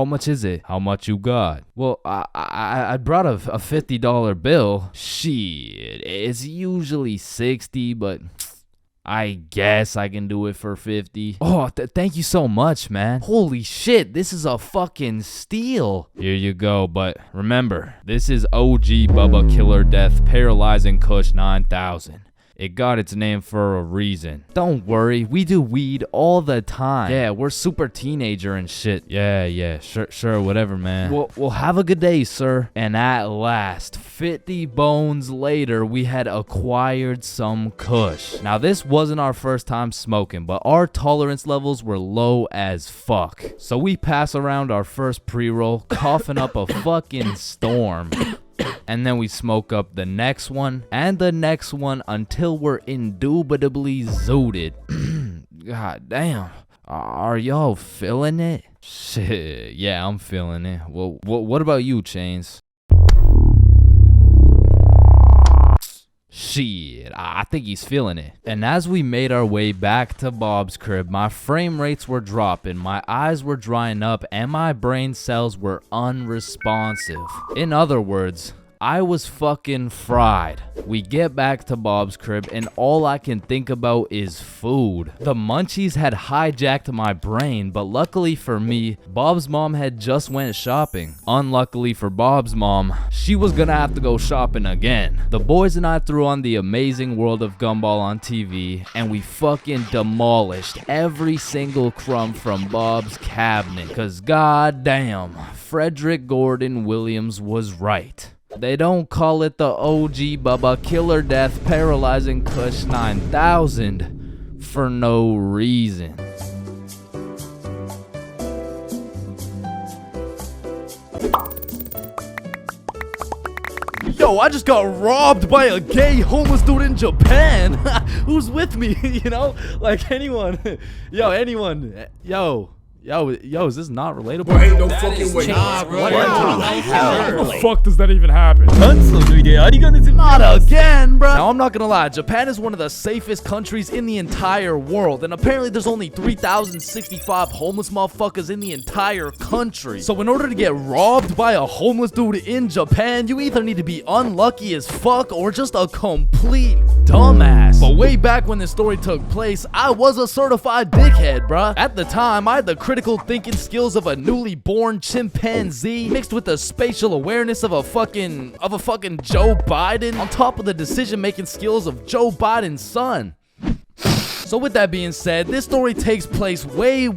much is it? How much you got? Well, I brought a $50 bill. Shit, it's usually 60, but I guess I can do it for 50. Oh, thank you so much, man. Holy shit, this is a fucking steal. Here you go, but remember, this is OG Bubba Killer Death Paralyzing Kush 9000. It got its name for a reason. Don't worry, we do weed all the time. Yeah, we're super teenager and shit. Yeah, sure, whatever, man. Well, have a good day, sir. And at last, 50 bones later, we had acquired some kush. Now, this wasn't our first time smoking, but our tolerance levels were low as fuck. So we pass around our first pre-roll, coughing up a fucking storm. And then we smoke up the next one and the next one until we're indubitably zooted. God damn. Are y'all feeling it? Shit, yeah, I'm feeling it. Well, what about you, Chains? Shit, I think he's feeling it. And as we made our way back to Bob's crib, my frame rates were dropping, my eyes were drying up, and my brain cells were unresponsive. In other words, I was fucking fried. We get back to Bob's crib and all I can think about is food. The munchies had hijacked my brain, but luckily for me, Bob's mom had just went shopping. Unluckily for Bob's mom, she was gonna have to go shopping again. The boys and I threw on The Amazing World of Gumball on TV and we fucking demolished every single crumb from Bob's cabinet. Cause goddamn, Frederick Gordon Williams was right. They don't call it the OG Bubba Killer Death Paralyzing Kush 9000 for no reason.
Yo, I just got robbed by a gay homeless dude in Japan. Who's with me? You know, like anyone. Anyone. Yo, is this not relatable?
Bro, ain't no fucking way. Nah, bro.
How the fuck does that even happen?
Not again, bro.
Now, I'm not gonna lie, Japan is one of the safest countries in the entire world, and apparently there's only 3,065 homeless motherfuckers in the entire country. So in order to get robbed by a homeless dude in Japan, you either need to be unlucky as fuck or just a complete dumbass. But way back when this story took place, I was a certified dickhead, bruh. At the time, I had the critical thinking skills of a newly born chimpanzee mixed with the spatial awareness of a fucking Joe Biden on top of the decision-making skills of Joe Biden's son. So with that being said, this story takes place way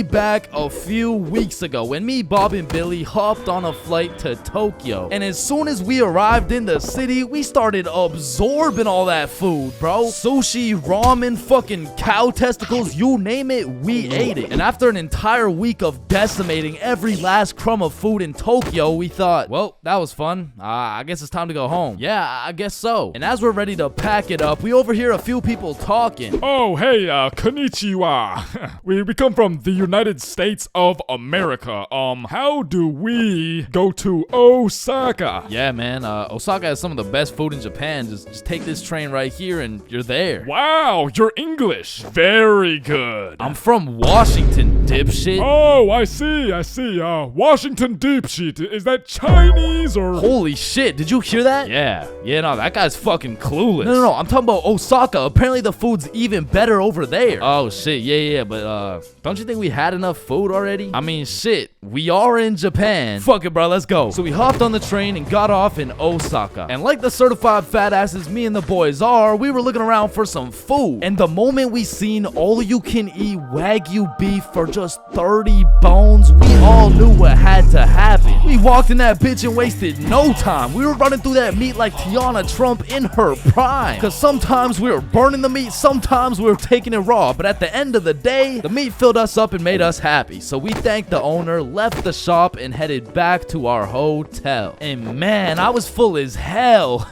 back a few weeks ago when me, Bob, and Billy hopped on a flight to Tokyo. And as soon as we arrived in the city, we started absorbing all that food, bro. Sushi, ramen, fucking cow testicles, you name it, we ate it. And after an entire week of decimating every last crumb of food in Tokyo, we thought, well, that was fun. I guess it's time to go home. Yeah, I guess so. And as we're ready to pack it up, we overhear a few people talking.
Oh, hey, konnichiwa. we come from the United States of America. How do we go to Osaka?
Yeah, man, Osaka has some of the best food in Japan. Just take this train right here and you're there.
Wow, you're English. Very good.
I'm from Washington, dipshit.
Oh, I see. Washington dipshit. Is that Chinese or?
Holy shit, did you hear that? Yeah, no, that guy's fucking clueless. No, I'm talking about Osaka. Apparently the food's even better over there. Oh shit, yeah, but don't you think we had enough food already? I mean, shit, we are in Japan. Fuck it, bro, let's go. So we hopped on the train and got off in Osaka. And like the certified fat asses me and the boys are, we were looking around for some food. And the moment we seen all-you-can-eat Wagyu beef for just 30 bones, we all knew what had to happen. We walked in that bitch and wasted no time. We were running through that meat like Tiana Trump in her prime. Cause sometimes we were burning the meat, sometimes we were taking it raw. But at the end of the day, the meat filled us up and made us happy. So we thanked the owner, left the shop, and headed back to our hotel. And man, I was full as hell.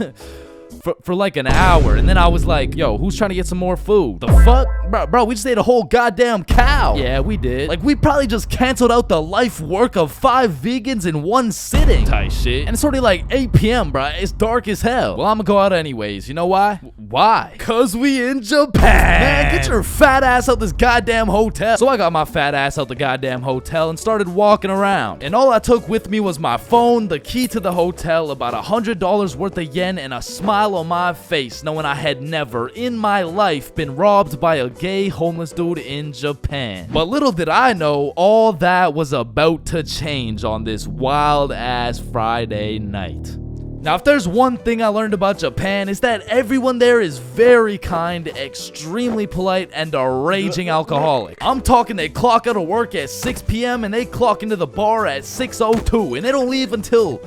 For like an hour, and then I was like, yo, who's trying to get some more food? The fuck? Bro, we just ate a whole goddamn cow. Yeah, we did. Like, we probably just canceled out the life work of 5 vegans in one sitting. Tight shit. And it's already like 8 p.m., bro. It's dark as hell. Well, I'm gonna go out anyways. You know why? Why? Cause we in Japan. Man, get your fat ass out this goddamn hotel. So I got my fat ass out the goddamn hotel and started walking around. And all I took with me was my phone, the key to the hotel, about $100 worth of yen, and a smile on my face, knowing I had never in my life been robbed by a gay homeless dude in Japan. But little did I know, all that was about to change on this wild ass Friday night. Now, if there's one thing I learned about Japan, is that everyone there is very kind, extremely polite, and a raging alcoholic. I'm talking they clock out of work at 6 p.m. and they clock into the bar at 6:02, and they don't leave until...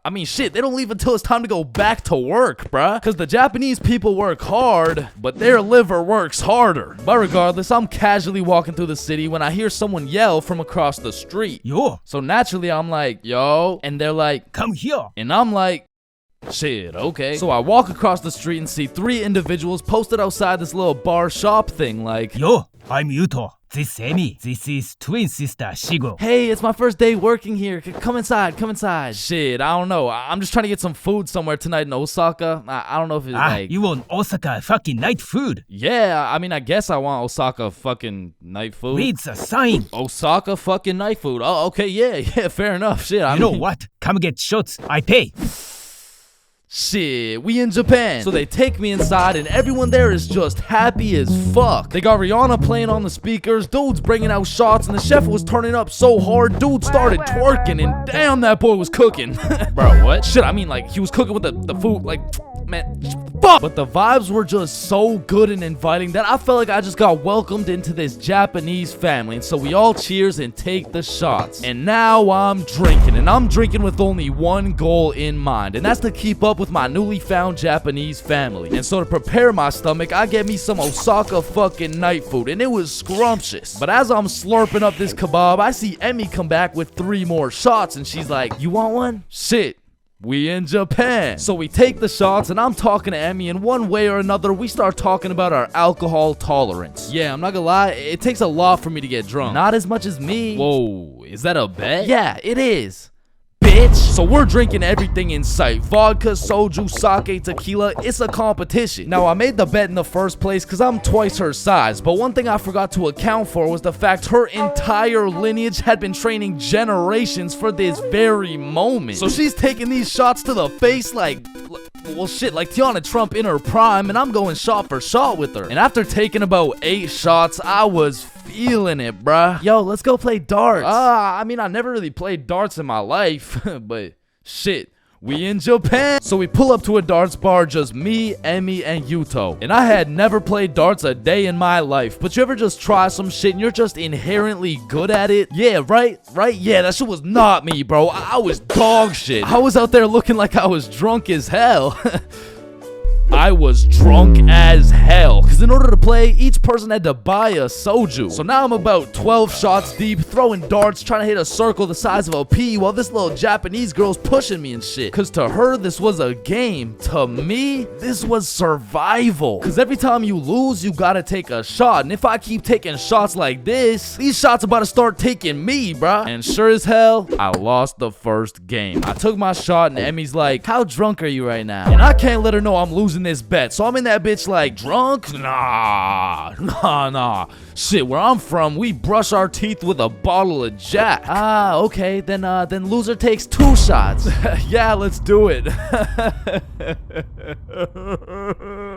I mean, shit, they don't leave until it's time to go back to work, bruh. Because the Japanese people work hard, but their liver works harder. But regardless, I'm casually walking through the city when I hear someone yell from across the street. Yo. So naturally, I'm like, yo. And they're like, come here. And I'm like, shit, okay. So I walk across the street and see 3 individuals posted outside this little bar shop thing like, yo, I'm Yuto. This is Emi. This is twin sister Shigo. Hey, it's my first day working here. Come inside, come inside. Shit, I don't know. I'm just trying to get some food somewhere tonight in Osaka. I don't know if it's like... You want Osaka fucking night food? Yeah, I mean, I guess I want Osaka fucking night food. Read the sign. Osaka fucking night food. Oh, okay, yeah, fair enough. Shit, I mean... know what? Come get shots. I pay. Shit, we in Japan. So they take me inside and everyone there is just happy as fuck. They got Rihanna playing on the speakers, dudes bringing out shots, and the chef was turning up so hard, dude started twerking, and damn, that boy was cooking. Bro, what? Shit, I mean, like, he was cooking with the food, like, man, fuck. But the vibes were just so good and inviting that I felt like I just got welcomed into this Japanese family. And so we all cheers and take the shots. And now I'm drinking, and I'm drinking with only one goal in mind, and that's to keep up with my newly found Japanese family. And so to prepare my stomach, I get me some Osaka fucking night food, and it was scrumptious. But as I'm slurping up this kebab, I see Emmy come back with 3 more shots, and she's like, you want one? Shit. We in Japan. So we take the shots, and I'm talking to Emmy, and one way or another, we start talking about our alcohol tolerance. Yeah, I'm not gonna lie, it takes a lot for me to get drunk. Not as much as me. Whoa, is that a bet? Yeah, it is. Bitch. So we're drinking everything in sight. Vodka, soju, sake, tequila. It's a competition. Now, I made the bet in the first place because I'm twice her size. But one thing I forgot to account for was the fact her entire lineage had been training generations for this very moment. So she's taking these shots to the face like... well, shit, like Tiana Trump in her prime, and I'm going shot for shot with her. And after taking about 8 shots, I was feeling it, bruh. Yo, let's go play darts. I mean, I never really played darts in my life, but shit, We in Japan. So we pull up to a darts bar, just me, Emmy, and Yuto. And I had never played darts a day in my life. But you ever just try some shit and you're just inherently good at it? Yeah, right? Yeah, that shit was not me, bro. I was dog shit. I was out there looking like I was drunk as hell. I was drunk as hell, because in order to play, each person had to buy a soju. So now I'm about 12 shots deep, throwing darts, trying to hit a circle the size of a pea, while this little Japanese girl's pushing me and shit. Because to her, this was a game. To me, this was survival. Because every time you lose, you gotta take a shot. And if I keep taking shots like this, these shots about to start taking me, bruh. And sure as hell, I lost the first game. I took my shot, and Emmy's like, how drunk are you right now? And I can't let her know I'm losing this bet. So I'm in that bitch like, drunk? Nah. Shit, where I'm from, we brush our teeth with a bottle of Jack. Ah, okay, then loser takes 2 shots. Yeah, let's do it.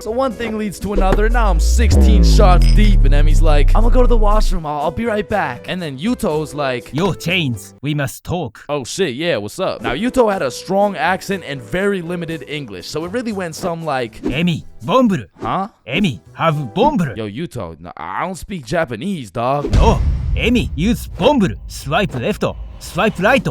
So one thing leads to another. Now I'm 16 shots deep, and Emmy's like, I'm gonna go to the washroom. I'll be right back. And then Yuto's like,
Yo, Chains, we must talk.
oh shit, yeah, what's up? Now Yuto had a strong accent and very limited English, so it really went some like,
Emi, bomburu.
huh?
Emi, have bomburu.
Yo, Yuto, no, I don't speak Japanese, dog.
No, Emi, use bomburu. Swipe left, swipe right.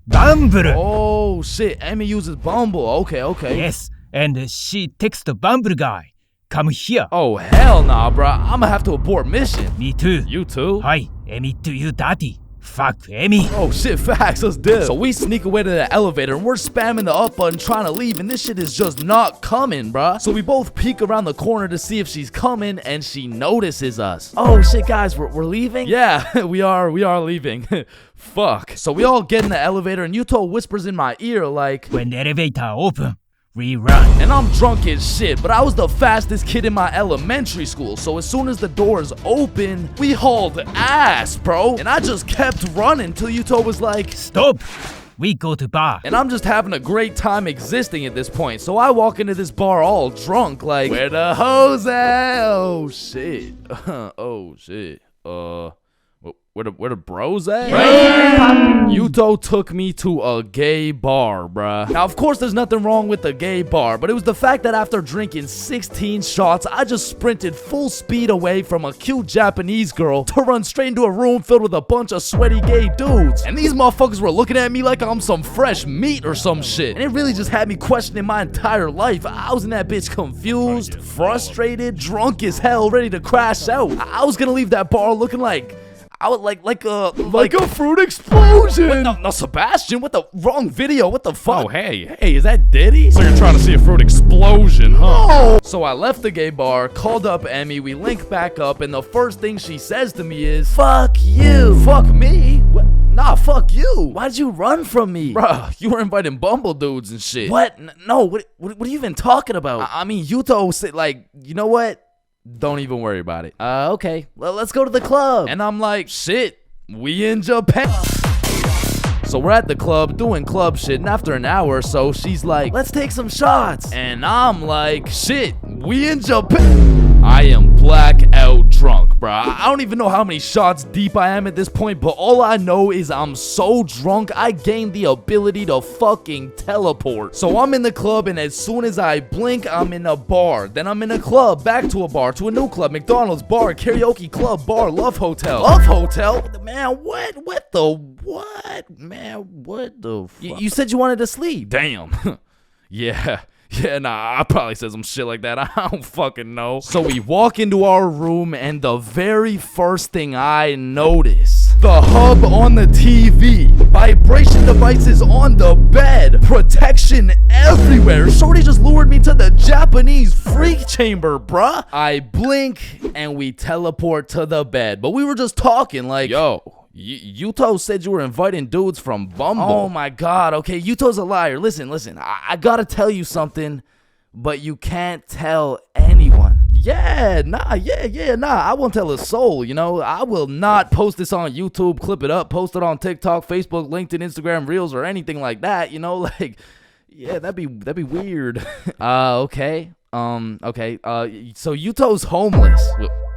Bamburu.
Oh shit, Emmy uses Bumble. Okay.
Yes, and she text the Bumble guy. Come here.
Oh hell nah, bruh. I'ma have to abort mission.
Me too.
You too?
Hi, Emi, do you dirty? Fuck Emi.
Oh shit, facts, let's dip. So we sneak away to the elevator and we're spamming the up button trying to leave, and this shit is just not coming, bruh. So we both peek around the corner to see if she's coming, and she notices us.
Oh shit, guys, we're leaving?
Yeah, we are leaving. Fuck. So we all get in the elevator and Yuto whispers in my ear like,
When the elevator open, we run.
and I'm drunk as shit, but I was the fastest kid in my elementary school, so as soon as the doors open, we hauled ass, bro. And I just kept running till Yuto was like,
Stop. We go to bar.
and I'm just having a great time existing at this point. So I walk into this bar all drunk, like, where the hoes at? Oh shit. Oh shit. Where the bros at? Yuto took me to a gay bar, bruh. Now, of course, there's nothing wrong with the gay bar, but it was the fact that after drinking 16 shots, I just sprinted full speed away from a cute Japanese girl to run straight into a room filled with a bunch of sweaty gay dudes. And these motherfuckers were looking at me like I'm some fresh meat or some shit. And it really just had me questioning my entire life. I was in that bitch confused, frustrated, drunk as hell, ready to crash out. I was gonna leave that bar looking like I would like a fruit explosion. Wait, no, Sebastian, what the wrong video? What the fuck?
Oh, hey.
Is that Diddy?
So you're trying to see a fruit explosion, huh?
No. So I left the gay bar, called up Emmy, we link back up, and the first thing she says to me is, fuck you. Fuck me? What? Nah, fuck you.
Why'd you run from me?
Bruh, you were inviting Bumble dudes and shit.
What? No, what are you even talking about?
I mean, Yuto said, like, you know what? Don't even worry about it.
Okay. Well, let's go to the club.
And I'm like, shit, we in Japan. So we're at the club doing club shit, and after an hour or so, she's like,
Let's take some shots.
and I'm like, shit, we in Japan. I am blackout drunk, bruh. I don't even know how many shots deep I am at this point, but all I know is I'm so drunk, I gained the ability to fucking teleport. So I'm in the club, and as soon as I blink, I'm in a bar. Then I'm in a club, back to a bar, to a new club, McDonald's, bar, karaoke club, bar, love hotel. Love hotel? Man, what? What the what? Man, what the fuck?
You said you wanted to sleep.
Damn. Yeah, nah, I probably said some shit like that. I don't fucking know. So we walk into our room, and the very first thing I notice, the hub on the TV, vibration devices on the bed, protection everywhere. Shorty just lured me to the Japanese freak chamber, bruh. I blink, and we teleport to the bed. But we were just talking like, yo, Yuto said you were inviting dudes from Bumble. Oh my god, okay, Yuto's a liar. Listen, I gotta tell you something, but you can't tell anyone. Yeah, nah, I won't tell a soul, you know. I will not post this on YouTube, clip it up, post it on TikTok, Facebook, LinkedIn, Instagram, Reels, or anything like that, you know, like, yeah, that'd be weird. Okay. So Yuto's homeless.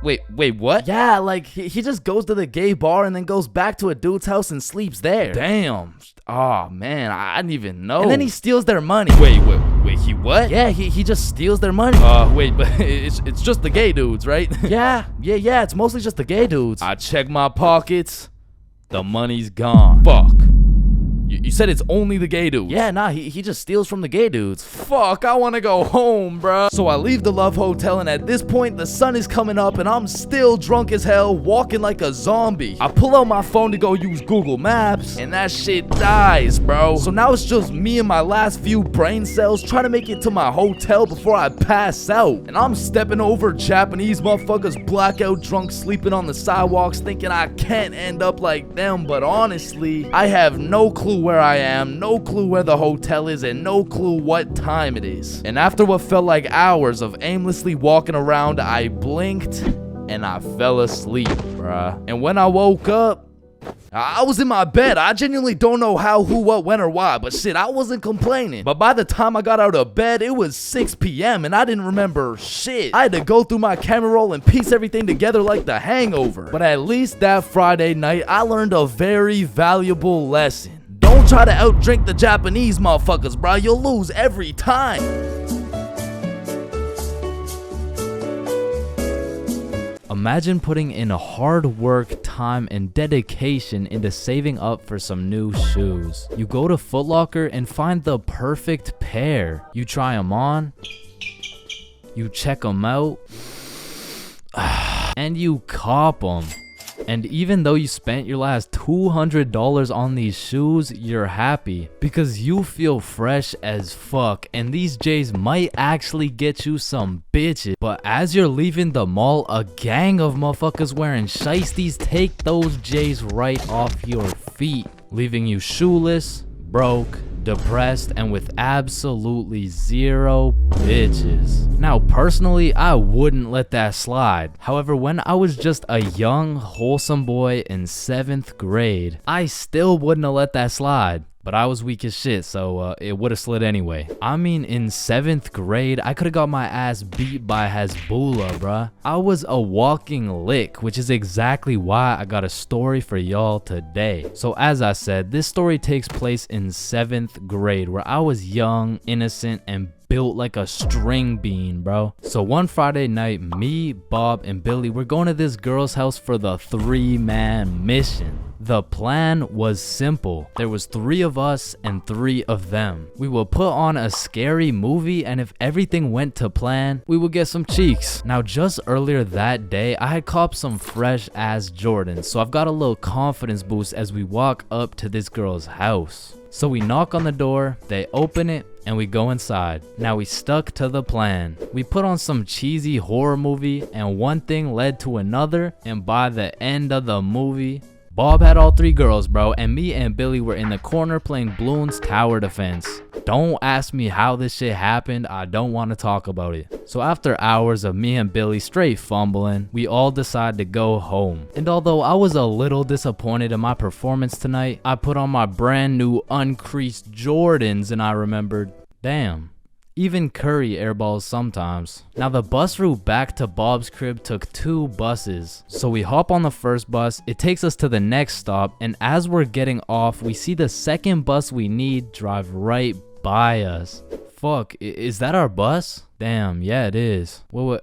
Wait, what?
Yeah, like he just goes to the gay bar and then goes back to a dude's house and sleeps there.
Damn. Oh man, I didn't even know.
And then he steals their money.
Wait, he what?
Yeah, he just steals their money.
Wait, but it's just the gay dudes, right?
Yeah, it's mostly just the gay dudes.
I check my pockets. The money's gone. Fuck. You said it's only the gay dudes.
Yeah, nah, he just steals from the gay dudes.
Fuck, I wanna go home, bruh.
So I leave the Love Hotel, and at this point, the sun is coming up, and I'm still drunk as hell, walking like a zombie. I pull out my phone to go use Google Maps, and that shit dies, bro. So now it's just me and my last few brain cells trying to make it to my hotel before I pass out. And I'm stepping over Japanese motherfuckers blackout drunk sleeping on the sidewalks thinking I can't end up like them, but honestly, I have no clue where I am, no clue where the hotel is, and no clue what time it is. And after what felt like hours of aimlessly walking around, I blinked and I fell asleep, bruh. And when I woke up, I was in my bed. I genuinely don't know how, who, what, when, or why, but shit, I wasn't complaining. But by the time I got out of bed, it was 6 p.m. and I didn't remember shit. I had to go through my camera roll and piece everything together like The Hangover. But at least that Friday night, I learned a very valuable lesson. Don't try to outdrink the Japanese motherfuckers, bro. You'll lose every time.
Imagine putting in hard work, time, and dedication into saving up for some new shoes. You go to Foot Locker and find the perfect pair. You try them on, you check them out, and you cop them. And even though you spent your last $200 on these shoes, you're happy because you feel fresh as fuck, and these J's might actually get you some bitches. But as you're leaving the mall, a gang of motherfuckers wearing shiesties take those J's right off your feet, leaving you shoeless, broke, depressed, and with absolutely zero bitches. Now personally, I wouldn't let that slide. However, when I was just a young wholesome boy in 7th grade, I still wouldn't have let that slide. But I was weak as shit, so it would have slid anyway. I mean, in 7th grade, I could have got my ass beat by Hezbollah, bruh. I was a walking lick, which is exactly why I got a story for y'all today. So as I said, this story takes place in 7th grade, where I was young, innocent, and built like a string bean, bro. So one Friday night, me, Bob, and Billy were going to this girl's house for the 3-man mission. The plan was simple. There was 3 of us and 3 of them. We would put on a scary movie, and if everything went to plan, we would get some cheeks. Now, just earlier that day, I had copped some fresh ass Jordans, so I've got a little confidence boost as we walk up to this girl's house. So we knock on the door, they open it, and we go inside. Now we stuck to the plan. We put on some cheesy horror movie, and one thing led to another, and by the end of the movie, Bob had all 3 girls, bro, and me and Billy were in the corner playing Bloons Tower Defense. Don't ask me how this shit happened, I don't want to talk about it. So after hours of me and Billy straight fumbling, we all decided to go home. And although I was a little disappointed in my performance tonight, I put on my brand new uncreased Jordans and I remembered, damn, even Curry airballs sometimes. Now the bus route back to Bob's crib took 2 buses. So we hop on the first bus, it takes us to the next stop, and as we're getting off, we see the second bus we need drive right by us. Fuck, is that our bus? Damn, yeah it is. Wait,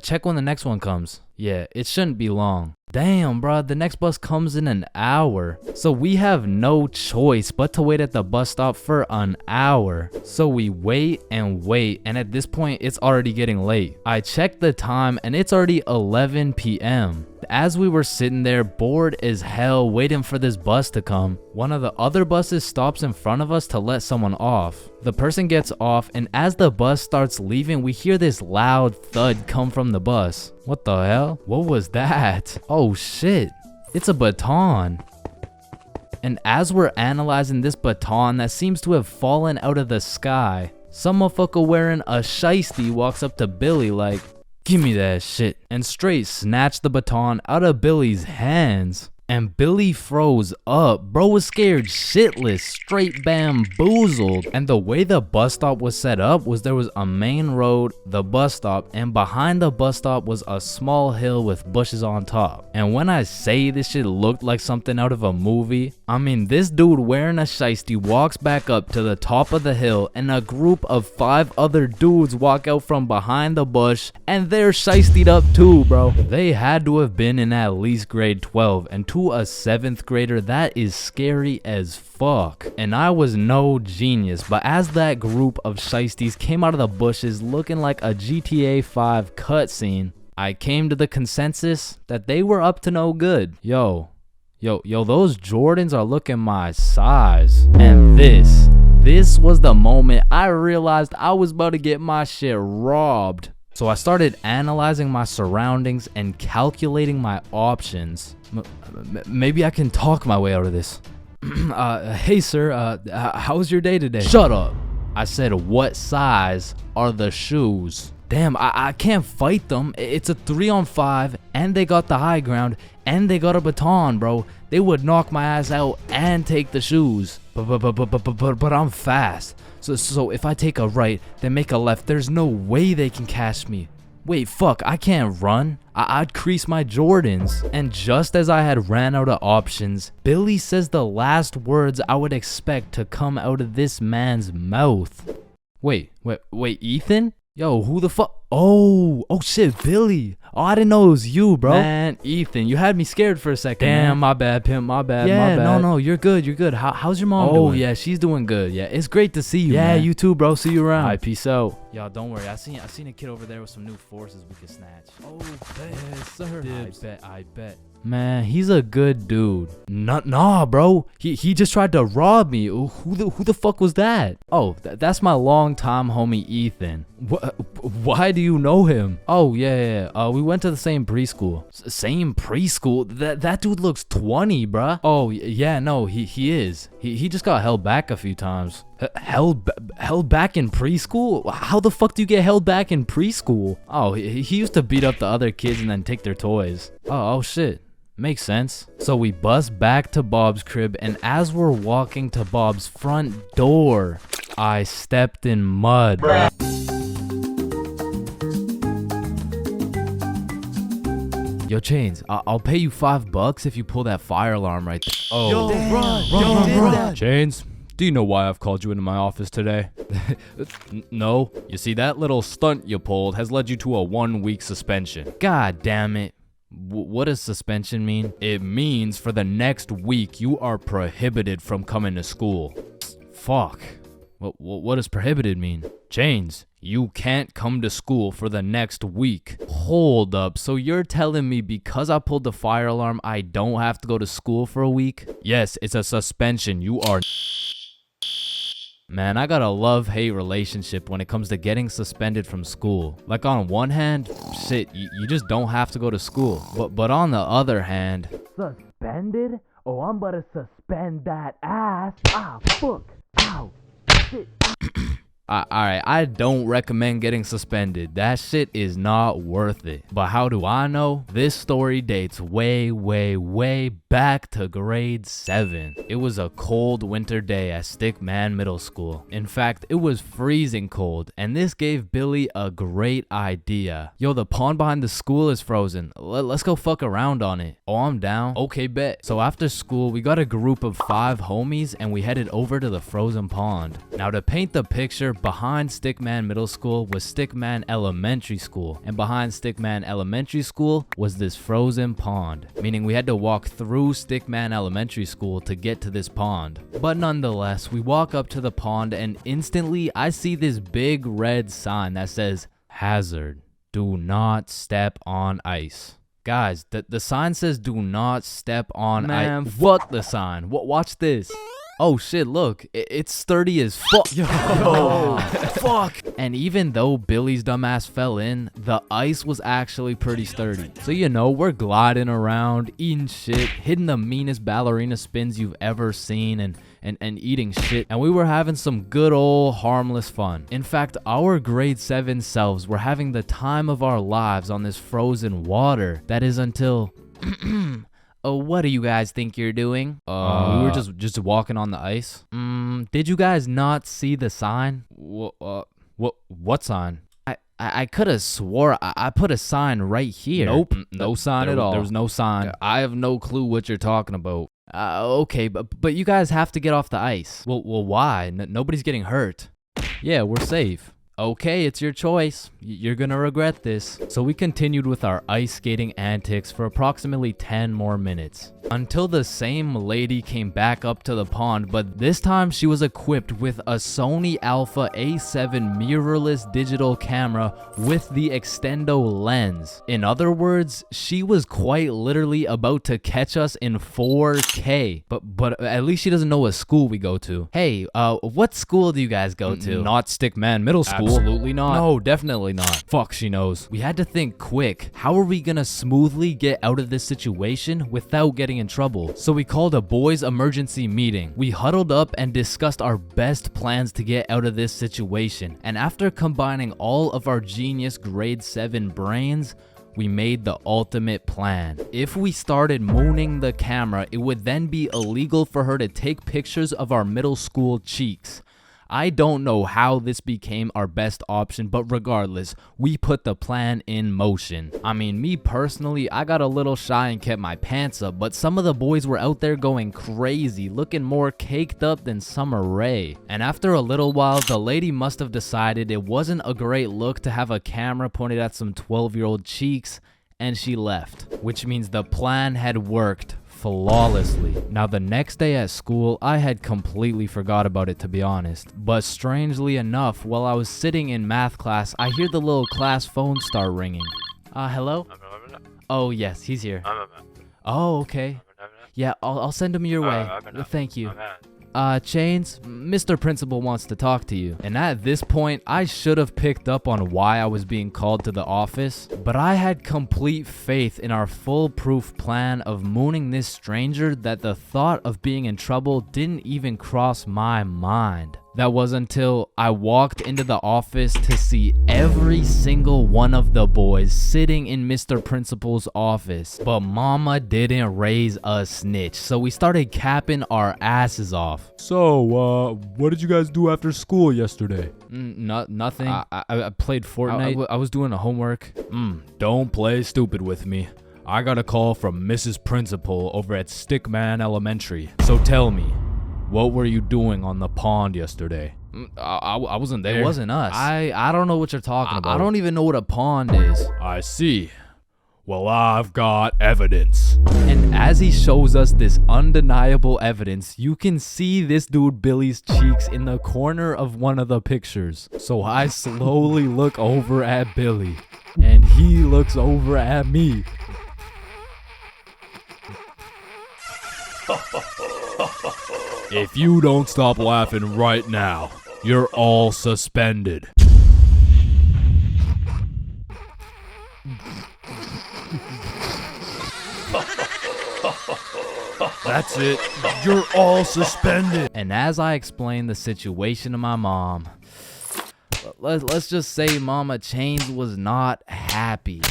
check when the next one comes. Yeah, it shouldn't be long. Damn, bro, the next bus comes in an hour. So we have no choice but to wait at the bus stop for an hour. So we wait, and at this point, it's already getting late. I checked the time, and it's already 11 p.m. As we were sitting there, bored as hell, waiting for this bus to come, one of the other buses stops in front of us to let someone off. The person gets off, and as the bus starts leaving, we hear this loud thud come from the bus. What the hell? What was that? Oh shit, it's a baton. And as we're analyzing this baton that seems to have fallen out of the sky, some motherfucker wearing a shiesty walks up to Billy like, "Give me that shit," and straight snatch the baton out of Billy's hands. And Billy froze up. Bro was scared shitless, straight bamboozled. And the way the bus stop was set up was there was a main road, the bus stop, and behind the bus stop was a small hill with bushes on top. And when I say this shit looked like something out of a movie, I mean this dude wearing a shiesty walks back up to the top of the hill and a group of 5 other dudes walk out from behind the bush and they're shiestied up too, bro. They had to have been in at least grade 12, and to a 7th grader that is scary as fuck. And I was no genius, but as that group of shiesties came out of the bushes looking like a GTA 5 cutscene, I came to the consensus that they were up to no good. Yo, those Jordans are looking my size. And this was the moment I realized I was about to get my shit robbed. So I started analyzing my surroundings and calculating my options. Maybe I can talk my way out of this. Hey sir, how was your day today? Shut up. I said, what size are the shoes? Damn, I can't fight them. It's a 3-on-5, and they got the high ground, and they got a baton, bro. They would knock my ass out and take the shoes. But I'm fast. So if I take a right, then make a left, there's no way they can catch me. Wait, fuck, I can't run. I'd crease my Jordans. And just as I had ran out of options, Billy says the last words I would expect to come out of this man's mouth. Wait, Ethan? Yo, who the fuck? Oh shit, Billy. Oh, I didn't know it was you, bro. Man, Ethan, you had me scared for a second. Damn, man. My bad, pimp. My bad. No, you're good. How's your mom doing? Oh, yeah, she's doing good. Yeah, it's great to see you, man. Yeah, you too, bro. See you around. All right, peace out. Y'all, don't worry. I seen a kid over there with some new forces we could snatch. Oh, yes, sir. I bet. Man, he's a good dude. Nah, bro. He just tried to rob me. Who the fuck was that? Oh, that's my longtime homie Ethan. Why do you know him? Oh, yeah. We went to the same preschool. Same preschool? That dude looks 20, bruh. Oh, yeah, no, he is. He just got held back a few times. Held back in preschool? How the fuck do you get held back in preschool? Oh, he used to beat up the other kids and then take their toys. Oh shit. Makes sense. So we bust back to Bob's crib, and as we're walking to Bob's front door, I stepped in mud. Yo, Chains, I'll pay you $5 if you pull that fire alarm right there. Oh, yo, run. Chains, do you know why I've called you into my office today? No. You see, that little stunt you pulled has led you to a 1-week suspension. God damn it. What does suspension mean? It means for the next week you are prohibited from coming to school. Fuck. What does prohibited mean? Chains, you can't come to school for the next week. Hold up, so you're telling me because I pulled the fire alarm I don't have to go to school for a week? Yes, it's a suspension. You are... Man, I got a love-hate relationship when it comes to getting suspended from school. Like, on one hand, shit, you just don't have to go to school. But on the other hand... Suspended? Oh, I'm about to suspend that ass. Ah, fuck. Ow. Shit. Alright, I don't recommend getting suspended. That shit is not worth it. But how do I know? This story dates way back to grade 7. It was a cold winter day at Stickman Middle School. In fact, it was freezing cold, and this gave Billy a great idea. Yo, the pond behind the school is frozen. Let's go fuck around on it. Oh, I'm down. Okay, bet. So after school, we got a group of 5 homies, and we headed over to the frozen pond. Now, to paint the picture, behind Stickman Middle School was Stickman Elementary School, and behind Stickman Elementary School was this frozen pond, meaning we had to walk through Stickman Elementary School to get to this pond. But nonetheless, we walk up to the pond and instantly I see this big red sign that says, "Hazard, do not step on ice." Guys, the sign says do not step on ice. Man, fuck the sign. Watch this. Oh shit, look, it's sturdy as fuck. Yo, fuck. And even though Billy's dumbass fell in, the ice was actually pretty sturdy. So you know, we're gliding around, eating shit, hitting the meanest ballerina spins you've ever seen, and eating shit. And we were having some good old harmless fun. In fact, our grade 7 selves were having the time of our lives on this frozen water. That is until... Oh, what do you guys think you're doing? We were just walking on the ice. Did you guys not see the sign? What sign? I could have swore I put a sign right here.
Nope, no sign at all.
There was no sign.
I have no clue what you're talking about.
Okay, but you guys have to get off the ice.
Well, why? Nobody's getting hurt.
Yeah, we're safe. Okay, it's your choice. You're gonna regret this. So we continued with our ice skating antics for approximately 10 more minutes, until the same lady came back up to the pond, but this time she was equipped with a Sony Alpha A7 mirrorless digital camera with the extendo lens. In other words, she was quite literally about to catch us in 4K. But at least she doesn't know what school we go to. Hey, what school do you guys go to?
Not Stickman Middle School.
Absolutely not.
No, definitely not.
Fuck, she knows. We had to think quick. How are we gonna smoothly get out of this situation without getting in trouble? So we called a boys' emergency meeting. We huddled up and discussed our best plans to get out of this situation. And after combining all of our genius grade 7 brains, we made the ultimate plan. If we started mooning the camera, it would then be illegal for her to take pictures of our middle school cheeks. I don't know how this became our best option, but regardless, we put the plan in motion. I mean, me personally, I got a little shy and kept my pants up, but some of the boys were out there going crazy, looking more caked up than Summer Rae. And after a little while, the lady must have decided it wasn't a great look to have a camera pointed at some 12-year-old cheeks, and she left. Which means the plan had worked flawlessly. Now the next day at school, I had completely forgot about it, to be honest. But strangely enough, while I was sitting in math class, I hear the little class phone start ringing. Hello? Oh yes, he's here. Oh, okay. Yeah, I'll send him your way. Thank you. Chains, Mr. Principal wants to talk to you. And at this point, I should have picked up on why I was being called to the office, but I had complete faith in our foolproof plan of mooning this stranger that the thought of being in trouble didn't even cross my mind. That was until I walked into the office to see every single one of the boys sitting in Mr. Principal's office. But mama didn't raise a snitch, so we started capping our asses off.
So, what did you guys do after school yesterday?
Nothing. I played Fortnite. I was doing a homework.
Don't play stupid with me. I got a call from Mrs. Principal over at Stickman Elementary. So tell me, what were you doing on the pond yesterday?
I wasn't there.
It wasn't us.
I don't know what you're talking about.
I don't even know what a pond is.
I see. Well, I've got evidence.
And as he shows us this undeniable evidence, you can see this dude Billy's cheeks in the corner of one of the pictures. So I slowly look over at Billy, and he looks over at me.
If you don't stop laughing right now, you're all suspended. That's it. You're all suspended.
And as I explained the situation to my mom, let's just say Mama Chains was not happy.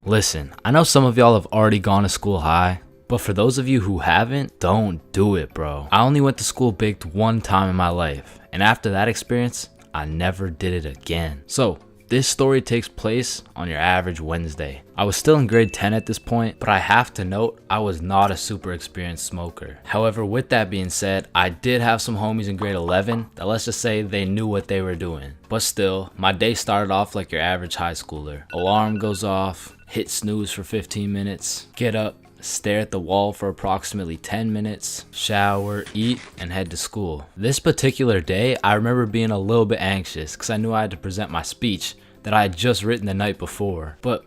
Listen, I know some of y'all have already gone to school high, but for those of you who haven't, don't do it, bro. I only went to school baked one time in my life, and after that experience, I never did it again. So, this story takes place on your average Wednesday. I was still in grade 10 at this point, but I have to note, I was not a super experienced smoker. However, with that being said, I did have some homies in grade 11 that, let's just say, they knew what they were doing. But still, my day started off like your average high schooler. Alarm goes off, hit snooze for 15 minutes, get up, stare at the wall for approximately 10 minutes, shower, eat, and head to school. This particular day, I remember being a little bit anxious because I knew I had to present my speech that I had just written the night before. But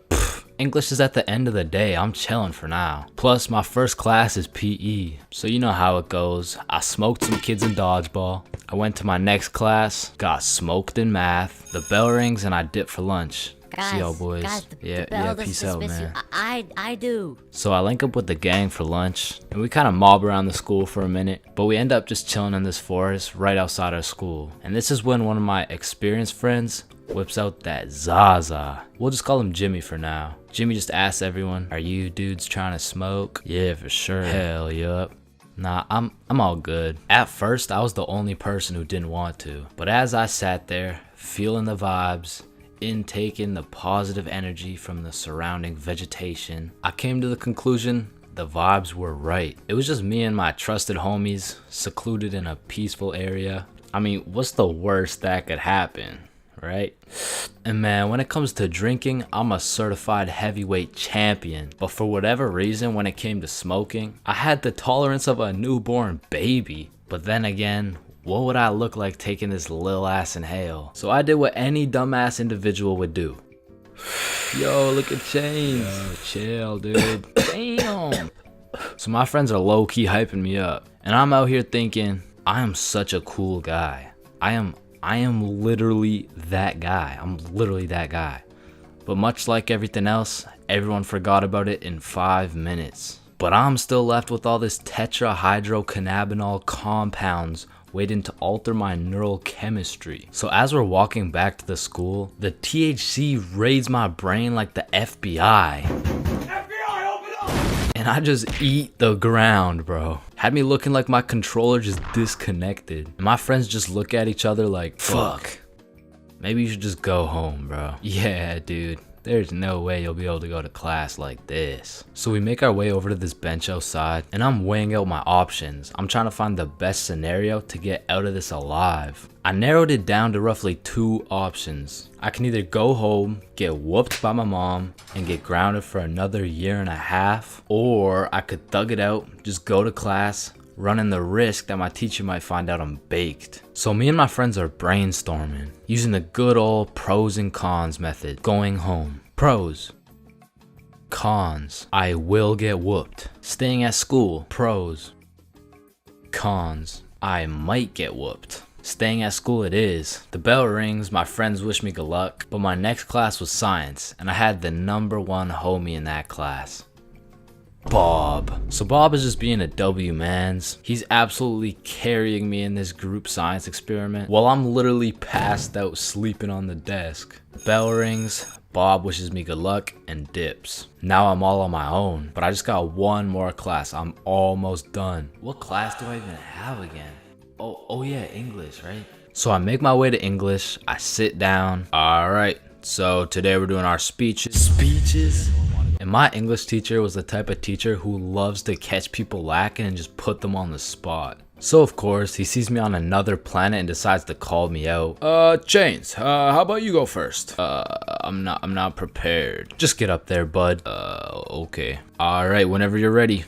English is at the end of the day, I'm chilling for now. Plus, my first class is PE, so you know how it goes. I smoked some kids in dodgeball. I went to my next class, got smoked in math. The bell rings and I dip for lunch.
Guys,
See y'all boys.
Guys, the
Yeah,
bell
yeah,
doesn't
peace out,
dismiss you.
man.
I do.
So I link up with the gang for lunch, and we kind of mob around the school for a minute, but we end up just chilling in this forest right outside our school. And this is when one of my experienced friends whips out that Zaza. We'll just call him Jimmy for now. Jimmy just asks everyone, "Are you dudes trying to smoke?" "Yeah, for sure." "Hell yup." "Nah, I'm all good." At first, I was the only person who didn't want to, but as I sat there, feeling the vibes, intaking the positive energy from the surrounding vegetation, I came to the conclusion the vibes were right. It was just me and my trusted homies, secluded in a peaceful area. I mean, what's the worst that could happen, right? And man, when it comes to drinking, I'm a certified heavyweight champion. But for whatever reason, when it came to smoking, I had the tolerance of a newborn baby. But then again, what would I look like taking this lil ass inhale? So I did what any dumbass individual would do. Yo, look at Chains. Yo, chill, dude. Damn. So my friends are low-key hyping me up, and I'm out here thinking, I am such a cool guy. I am literally that guy. I'm literally that guy. But much like everything else, everyone forgot about it in 5 minutes. But I'm still left with all this tetrahydrocannabinol compounds waiting to alter my neural chemistry. So as we're walking back to the school, the THC raids my brain like the FBI. FBI, open up! And I just eat the ground, bro. Had me looking like my controller just disconnected. And my friends just look at each other like, fuck. Maybe you should just go home, bro. Yeah, dude. There's no way you'll be able to go to class like this. So we make our way over to this bench outside, and I'm weighing out my options. I'm trying to find the best scenario to get out of this alive. I narrowed it down to roughly 2 options. I can either go home, get whooped by my mom, and get grounded for another 1.5 years, or I could thug it out, just go to class, running the risk that my teacher might find out I'm baked. So me and my friends are brainstorming, using the good old pros and cons method. Going home. Pros. Cons. I will get whooped. Staying at school. Pros. Cons. I might get whooped. Staying at school it is. The bell rings, my friends wish me good luck, but my next class was science, and I had the #1 homie in that class. Bob. So Bob is just being a W mans. He's absolutely carrying me in this group science experiment while I'm literally passed out sleeping on the desk. Bell rings, Bob wishes me good luck and dips. Now I'm all on my own, but I just got 1 more class. I'm almost done. What class do I even have again? Oh yeah, English, right? So I make my way to English, I sit down. All right, so today we're doing our speeches. And my English teacher was the type of teacher who loves to catch people lacking and just put them on the spot. So of course, he sees me on another planet and decides to call me out. Chains, how about you go first? I'm not prepared. Just get up there, bud. Okay. All right, whenever you're ready.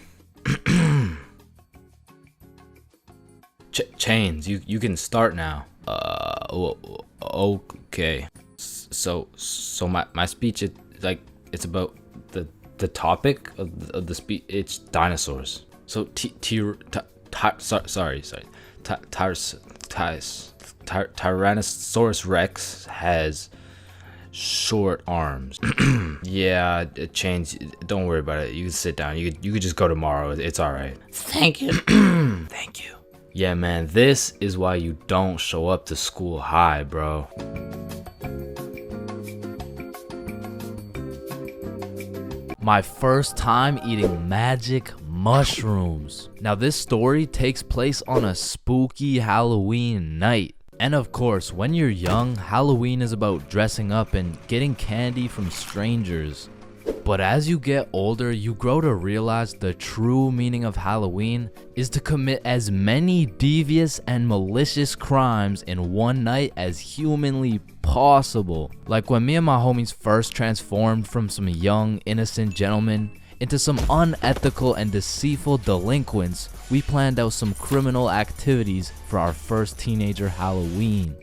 Chains, you can start now. Okay. So my speech is like, it's about the topic of the speech. It's dinosaurs. So Tyrannosaurus Rex has short arms. Yeah, Chains, don't worry about it. You can sit down. You could just go tomorrow. It's all right.
Thank you.
Thank you. Yeah, man, this is why you don't show up to school high, bro.
My first time eating magic mushrooms. Now this story takes place on a spooky Halloween night. And of course, when you're young, Halloween is about dressing up and getting candy from strangers. But as you get older, you grow to realize the true meaning of Halloween is to commit as many devious and malicious crimes in one night as humanly possible. Like when me and my homies first transformed from some young, innocent gentlemen into some unethical and deceitful delinquents, we planned out some criminal activities for our first teenager Halloween.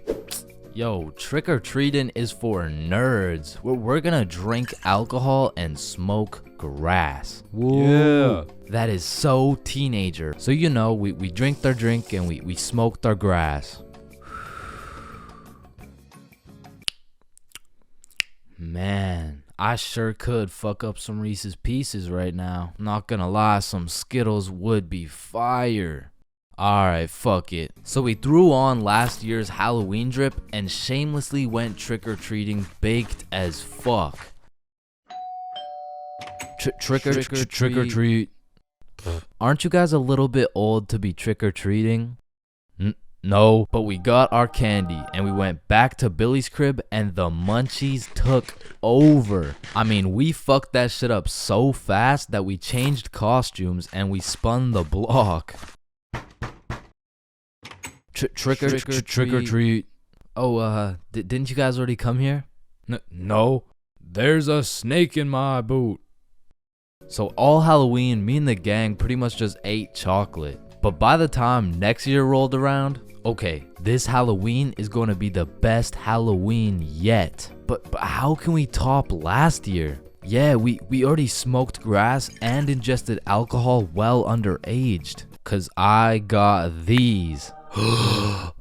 Yo, trick-or-treating is for nerds. We're gonna drink alcohol and smoke grass. Whoa. Yeah. That is so teenager. So you know, we drink their drink and we smoked our grass.
Man, I sure could fuck up some Reese's Pieces right now. Not gonna lie, some Skittles would be fire. Alright, fuck it. So we threw on last year's Halloween drip and shamelessly went trick-or-treating baked as fuck. Trick or treat. Aren't you guys a little bit old to be trick-or-treating? No, but we got our candy and we went back to Billy's crib and the munchies took over. I mean, we fucked that shit up so fast that we changed costumes and we spun the block. Trick or treat. Oh, didn't you guys already come here?
No, there's a snake in my boot.
So all Halloween, me and the gang pretty much just ate chocolate. But by the time next year rolled around, okay, this Halloween is going to be the best Halloween yet. But how can we top last year? Yeah, we already smoked grass and ingested alcohol well underaged. Cause I got these.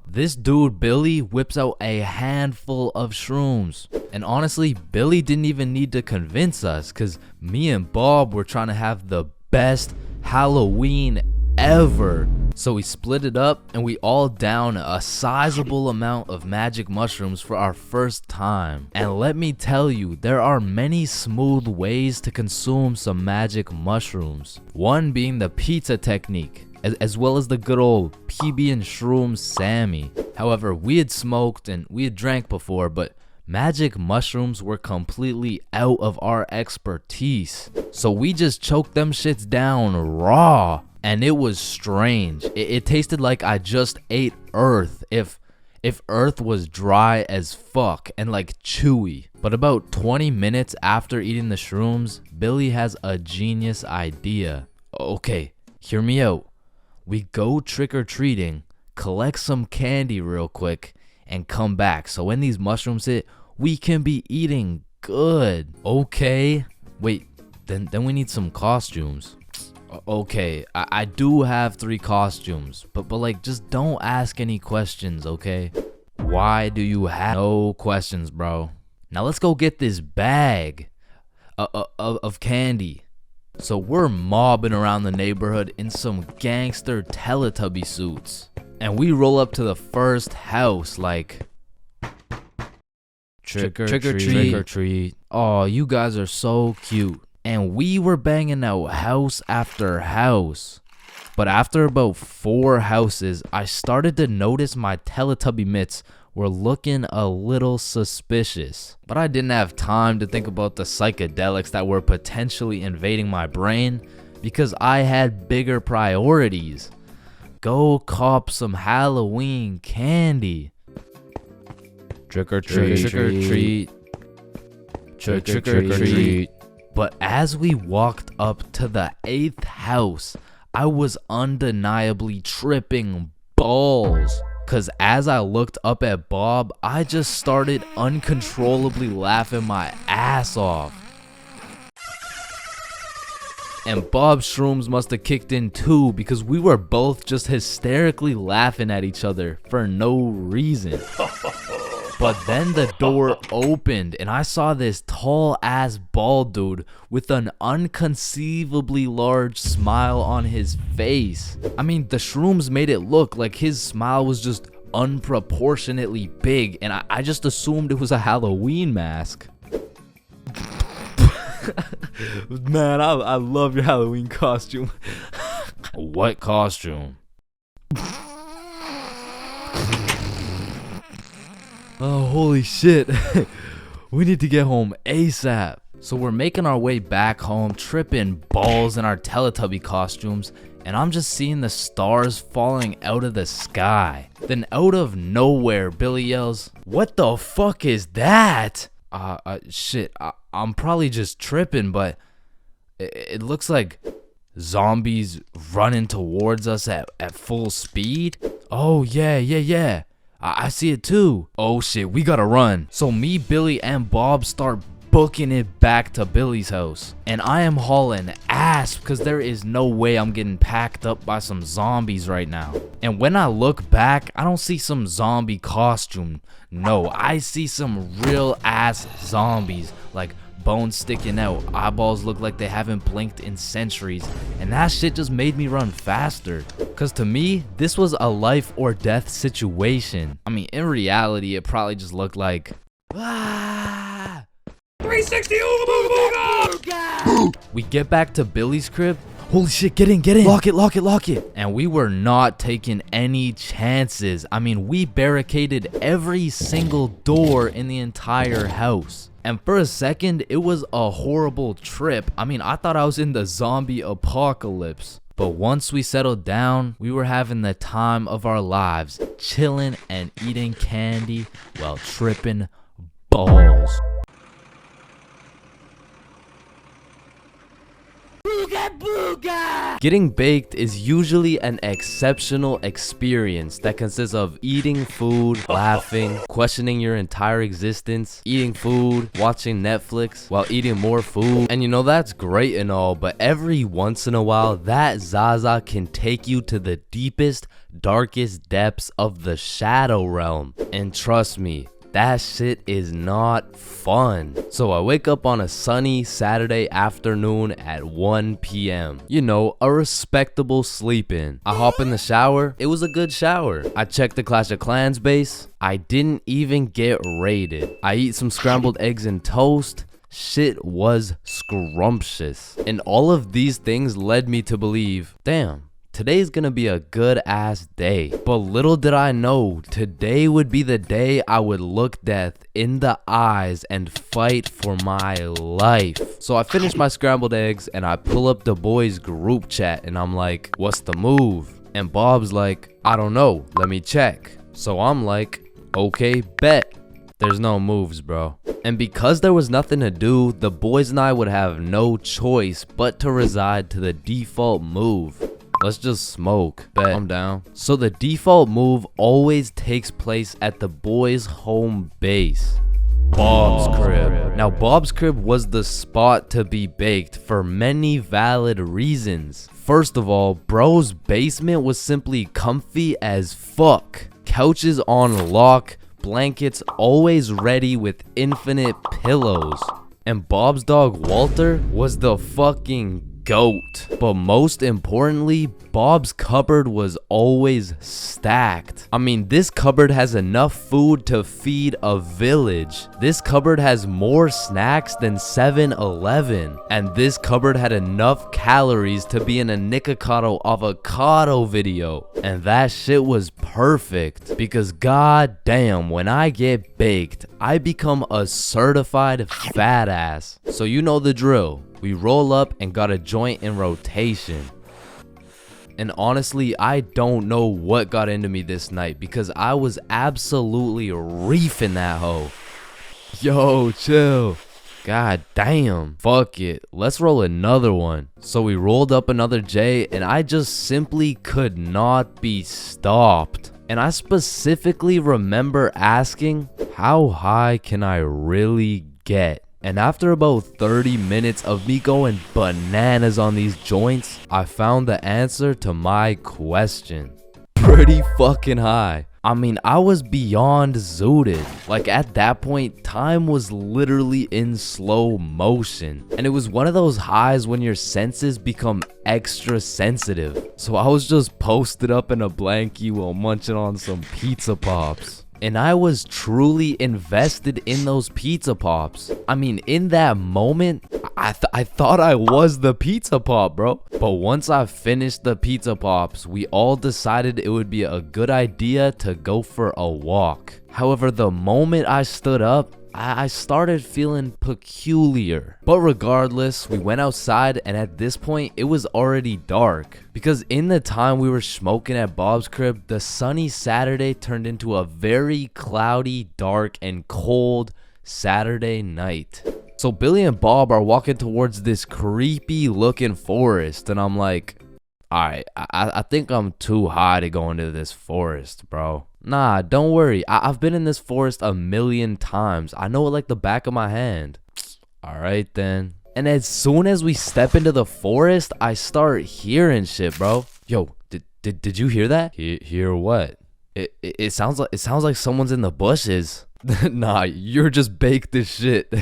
This dude Billy whips out a handful of shrooms. And honestly, Billy didn't even need to convince us, cause me and Bob were trying to have the best Halloween ever. So we split it up and we all down a sizable amount of magic mushrooms for our first time. And let me tell you, there are many smooth ways to consume some magic mushrooms. One being the pizza technique, as well as the good old PB and Shrooms Sammy. However, we had smoked and we had drank before, but magic mushrooms were completely out of our expertise. So we just choked them shits down raw. And it was strange. It tasted like I just ate earth if earth was dry as fuck and like chewy. But about 20 minutes after eating the shrooms, Billy has a genius idea. Okay, hear me out. We go trick-or-treating, collect some candy real quick, and come back. So when these mushrooms hit, we can be eating good. Okay. Wait, then we need some costumes. Okay, I do have 3 costumes, but like just don't ask any questions, okay? Why do you have no questions, bro? Now let's go get this bag of candy. So we're mobbing around the neighborhood in some gangster Teletubby suits. And we roll up to the first house like, trick or treat. Oh, you guys are so cute. And we were banging out house after house. But after about 4 houses, I started to notice my Teletubby mitts were looking a little suspicious. But I didn't have time to think about the psychedelics that were potentially invading my brain because I had bigger priorities. Go cop some Halloween candy. Trick or treat. Trick or treat. Trick or treat. But as we walked up to the 8th house, I was undeniably tripping balls. Cause as I looked up at Bob, I just started uncontrollably laughing my ass off. And Bob's shrooms must have kicked in too, because we were both just hysterically laughing at each other for no reason. But then the door opened and I saw this tall ass bald dude with an unconceivably large smile on his face. I mean, the shrooms made it look like his smile was just unproportionately big, and I just assumed it was a Halloween mask. Man, I love your Halloween costume. What costume? Oh, holy shit. We need to get home ASAP. So we're making our way back home, tripping balls in our Teletubby costumes, and I'm just seeing the stars falling out of the sky. Then out of nowhere, Billy yells, "What the fuck is that?" Shit, I'm probably just tripping, but it looks like zombies running towards us at full speed. Oh, yeah. I see it too. Oh shit, we gotta run. So me, Billy, and Bob start
booking it back to Billy's house. And I am hauling ass because there is no way I'm getting packed up by some zombies right now. And when I look back, I don't see some zombie costume. No, I see some real ass zombies, like bones sticking out, eyeballs look like they haven't blinked in centuries, and that shit just made me run faster. Cause to me, this was a life or death situation. I mean, in reality, it probably just looked like
360
We get back to Billy's crib. Holy shit, get in, get in. Lock it, lock it, lock it. And we were not taking any chances. I mean, we barricaded every single door in the entire house. And for a second, it was a horrible trip. I mean, I thought I was in the zombie apocalypse. But once we settled down, we were having the time of our lives, chilling and eating candy while tripping balls. Getting baked is usually an exceptional experience that consists of eating food, laughing, questioning your entire existence, eating food, watching Netflix while eating more food. And you know, that's great and all, but every once in a while, that Zaza can take you to the deepest, darkest depths of the shadow realm. And trust me, that shit is not fun. So I wake up on a sunny Saturday afternoon at 1 p.m. You know, a respectable sleep in. I hop in the shower. It was a good shower. I check the Clash of Clans base. I didn't even get raided. I eat some scrambled eggs and toast. Shit was scrumptious. And all of these things led me to believe, damn, today's gonna be a good ass day. But little did I know, today would be the day I would look death in the eyes and fight for my life. So I finish my scrambled eggs and I pull up the boys group chat and I'm like, what's the move? And Bob's like, I don't know, let me check. So I'm like, okay, bet. There's no moves, bro. And because there was nothing to do, the boys and I would have no choice but to reside to the default move. Let's just smoke. Bet. I'm down. So the default move always takes place at the boys' home base, Bob's crib. Now, Bob's crib was the spot to be baked for many valid reasons. First of all, bro's basement was simply comfy as fuck. Couches on lock, blankets always ready with infinite pillows. And Bob's dog Walter was the fucking GOAT. But most importantly, Bob's cupboard was always stacked. I mean, this cupboard has enough food to feed a village. This cupboard has more snacks than 7-Eleven. And this cupboard had enough calories to be in a Nikocado avocado video. And that shit was perfect. Because god damn, when I get baked, I become a certified fat ass. So you know the drill. We roll up and got a joint in rotation. And honestly, I don't know what got into me this night because I was absolutely reefing that hoe. Yo, chill. God damn. Fuck it. Let's roll another one. So we rolled up another J and I just simply could not be stopped. And I specifically remember asking, how high can I really get? And after about 30 minutes of me going bananas on these joints, I found the answer to my question. Pretty fucking high. I mean, I was beyond zooted. Like at that point, time was literally in slow motion. And it was one of those highs when your senses become extra sensitive. So I was just posted up in a blankie while munching on some pizza pops. And I was truly invested in those pizza pops. I mean, in that moment, I thought I was the pizza pop, bro. But once I finished the pizza pops, we all decided it would be a good idea to go for a walk. However, the moment I stood up, I started feeling peculiar. But regardless, we went outside and at this point, it was already dark. Because in the time we were smoking at Bob's crib, the sunny Saturday turned into a very cloudy, dark, and cold Saturday night. So Billy and Bob are walking towards this creepy looking forest and I'm like, alright, I think I'm too high to go into this forest, bro. Nah, don't worry. I've been in this forest a million times. I know it like the back of my hand.
All right then. And as soon as we step into the forest, I start hearing shit, bro. Yo, did you hear that?
Hear what?
It sounds like someone's in the bushes. Nah, you're just baked as shit.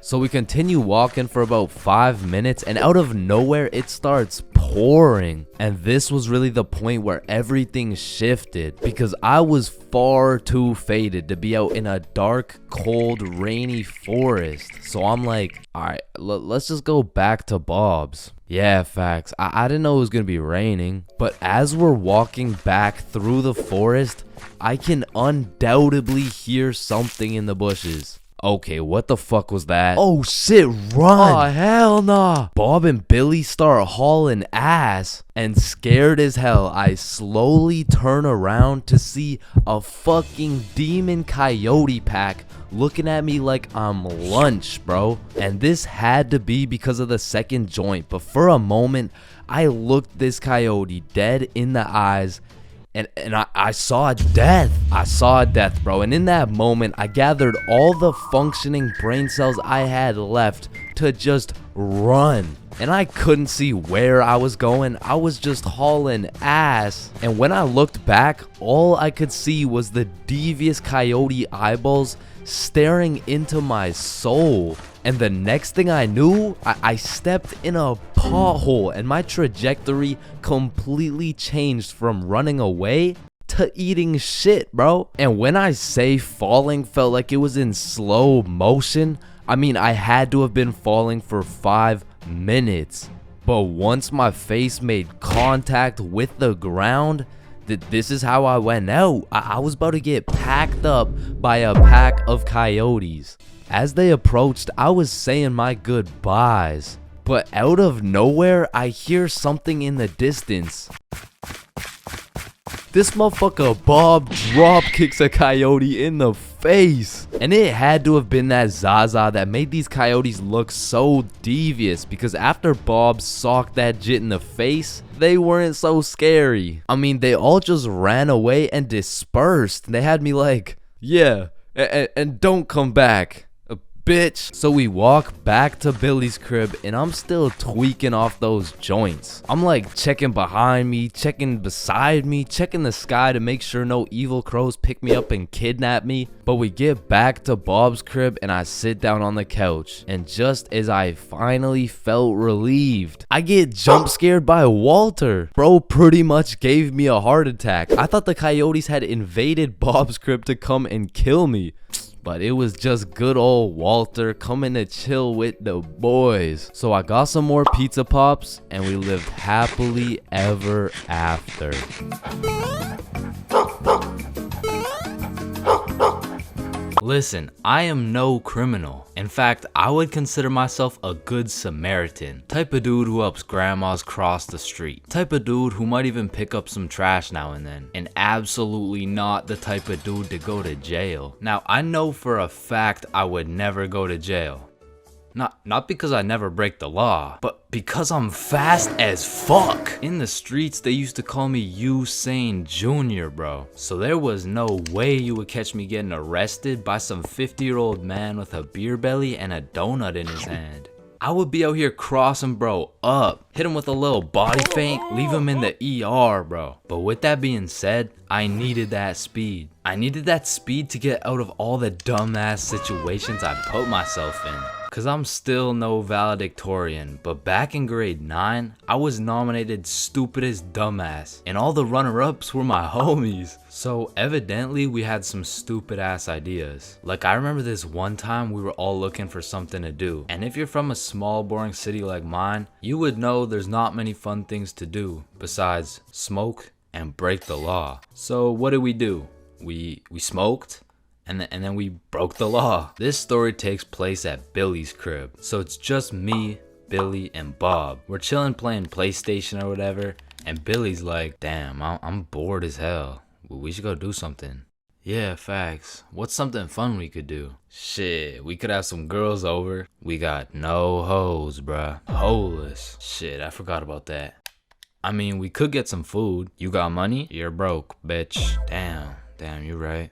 So we continue walking for about 5 minutes, and out of nowhere it starts pouring. And this was really the point where everything shifted, because I was far too faded to be out in a dark, cold, rainy forest. So I'm like, alright, let's just go back to Bob's. Yeah, facts. I didn't know it was gonna be raining, but as we're walking back through the forest, I can undoubtedly hear something in the bushes. Okay, what the fuck was that?
Oh shit, run!
Oh hell nah. Bob and Billy start hauling ass, and scared as hell, I slowly turn around to see a fucking demon coyote pack looking at me like I'm lunch, bro. And this had to be because of the second joint, but for a moment, I looked this coyote dead in the eyes, and I saw death. I saw death, bro. And in that moment, I gathered all the functioning brain cells I had left to just run. And I couldn't see where I was going. I was just hauling ass. And when I looked back, all I could see was the devious coyote eyeballs staring into my soul. And the next thing I knew, I stepped in a pothole, and my trajectory completely changed from running away to eating shit, bro. And when I say falling felt like it was in slow motion, I mean I had to have been falling for 5 minutes. But once my face made contact with the ground, this is how I went out. I was about to get packed up by a pack of coyotes. As they approached, I was saying my goodbyes, but out of nowhere, I hear something in the distance. This motherfucker Bob drop kicks a coyote in the face. And it had to have been that Zaza that made these coyotes look so devious, because after Bob socked that jit in the face, they weren't so scary. I mean, they all just ran away and dispersed. They had me like, yeah, and don't come back, bitch. So we walk back to Billy's crib, and I'm still tweaking off those joints. I'm like checking behind me, checking beside me, checking the sky to make sure no evil crows pick me up and kidnap me. But we get back to Bob's crib, and I sit down on the couch, and just as I finally felt relieved, I get jump scared by Walter. Bro pretty much gave me a heart attack. I thought the coyotes had invaded Bob's crib to come and kill me, but it was just good old Walter coming to chill with the boys. So I got some more pizza pops, and we lived happily ever after.
Listen, I am no criminal. In fact, I would consider myself a good Samaritan. Type of dude who helps grandmas cross the street. Type of dude who might even pick up some trash now and then. And absolutely not the type of dude to go to jail. Now, I know for a fact I would never go to jail. Not because I never break the law, but because I'm fast as fuck. In the streets, they used to call me Usain Jr., bro. So there was no way you would catch me getting arrested by some 50-year-old man with a beer belly and a donut in his hand. I would be out here crossing bro up, hit him with a little body feint, leave him in the ER, bro. But with that being said, I needed that speed. I needed that speed to get out of all the dumbass situations I put myself in. Cause I'm still no valedictorian, but back in grade 9, I was nominated stupidest dumbass, and all the runner-ups were my homies. So evidently we had some stupid ass ideas. Like I remember this one time we were all looking for something to do, and if you're from a small boring city like mine, you would know there's not many fun things to do besides smoke and break the law. So what did we do? We smoked, and then we broke the law. This story takes place at Billy's crib. So it's just me, Billy, and Bob. We're chilling playing PlayStation or whatever, and Billy's like, damn, I'm bored as hell. We should go do something. Yeah, facts. What's something fun we could do? Shit, we could have some girls over. We got no hoes, bruh. Holeless. Shit, I forgot about that. I mean, we could get some food. You got money? You're broke, bitch. Damn, you're right.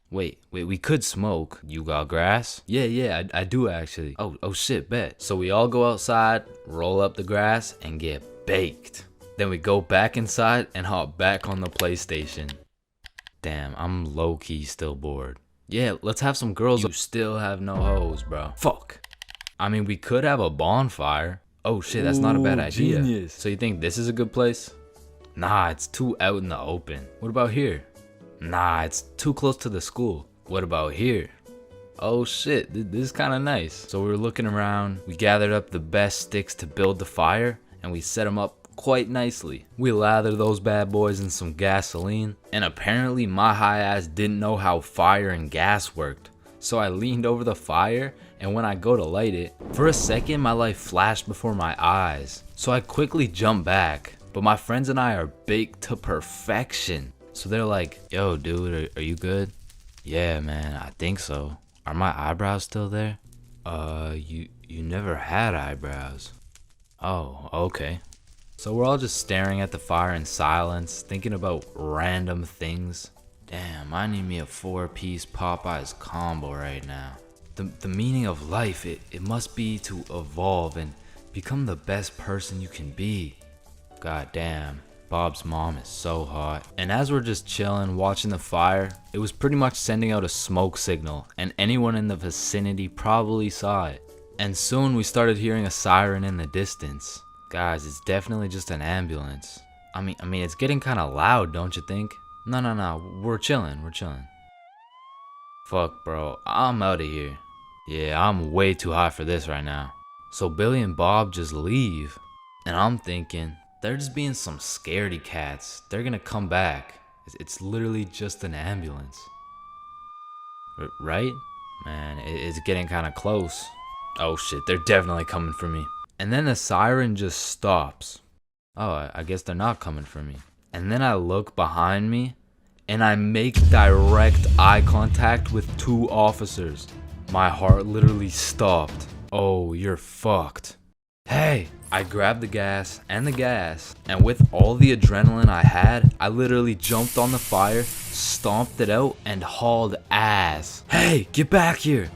Wait, we could smoke. You got grass? Yeah, I do actually. Oh shit, bet. So we all go outside, roll up the grass, and get baked. Then we go back inside and hop back on the PlayStation. Damn, I'm low-key still bored. Yeah, let's have some girls. You still have no hoes, bro. Fuck. I mean, we could have a bonfire. Oh shit, that's not a bad idea. Genius. So you think this is a good place? Nah, it's too out in the open. What about here? Nah, it's too close to the school. What about here? Oh shit, this is kind of nice. So we were looking around, we gathered up the best sticks to build the fire, and we set them up quite nicely. We lathered those bad boys in some gasoline, and apparently my high ass didn't know how fire and gas worked. So I leaned over the fire, and when I go to light it, for a second my life flashed before my eyes. So I quickly jumped back, but my friends and I are baked to perfection. So they're like, yo dude, are you good? Yeah man, I think so. Are my eyebrows still there? You never had eyebrows. Oh, okay. So we're all just staring at the fire in silence, thinking about random things. Damn, I need me a 4-piece Popeyes combo right now. The meaning of life, it must be to evolve and become the best person you can be. God damn, Bob's mom is so hot. And as we're just chilling, watching the fire, it was pretty much sending out a smoke signal, and anyone in the vicinity probably saw it. And soon we started hearing a siren in the distance. Guys, it's definitely just an ambulance. I mean, it's getting kind of loud, don't you think? No, we're chilling. Fuck, bro, I'm out of here. Yeah, I'm way too hot for this right now. So Billy and Bob just leave, and I'm thinking, they're just being some scaredy cats. They're gonna come back. It's literally just an ambulance. Right? Man, it's getting kind of close. Oh shit, they're definitely coming for me. And then the siren just stops. Oh, I guess they're not coming for me. And then I look behind me, and I make direct eye contact with 2 officers. My heart literally stopped. Oh, you're fucked. Hey! I grabbed the gas, and with all the adrenaline I had, I literally jumped on the fire, stomped it out, and hauled ass. Hey, get back here!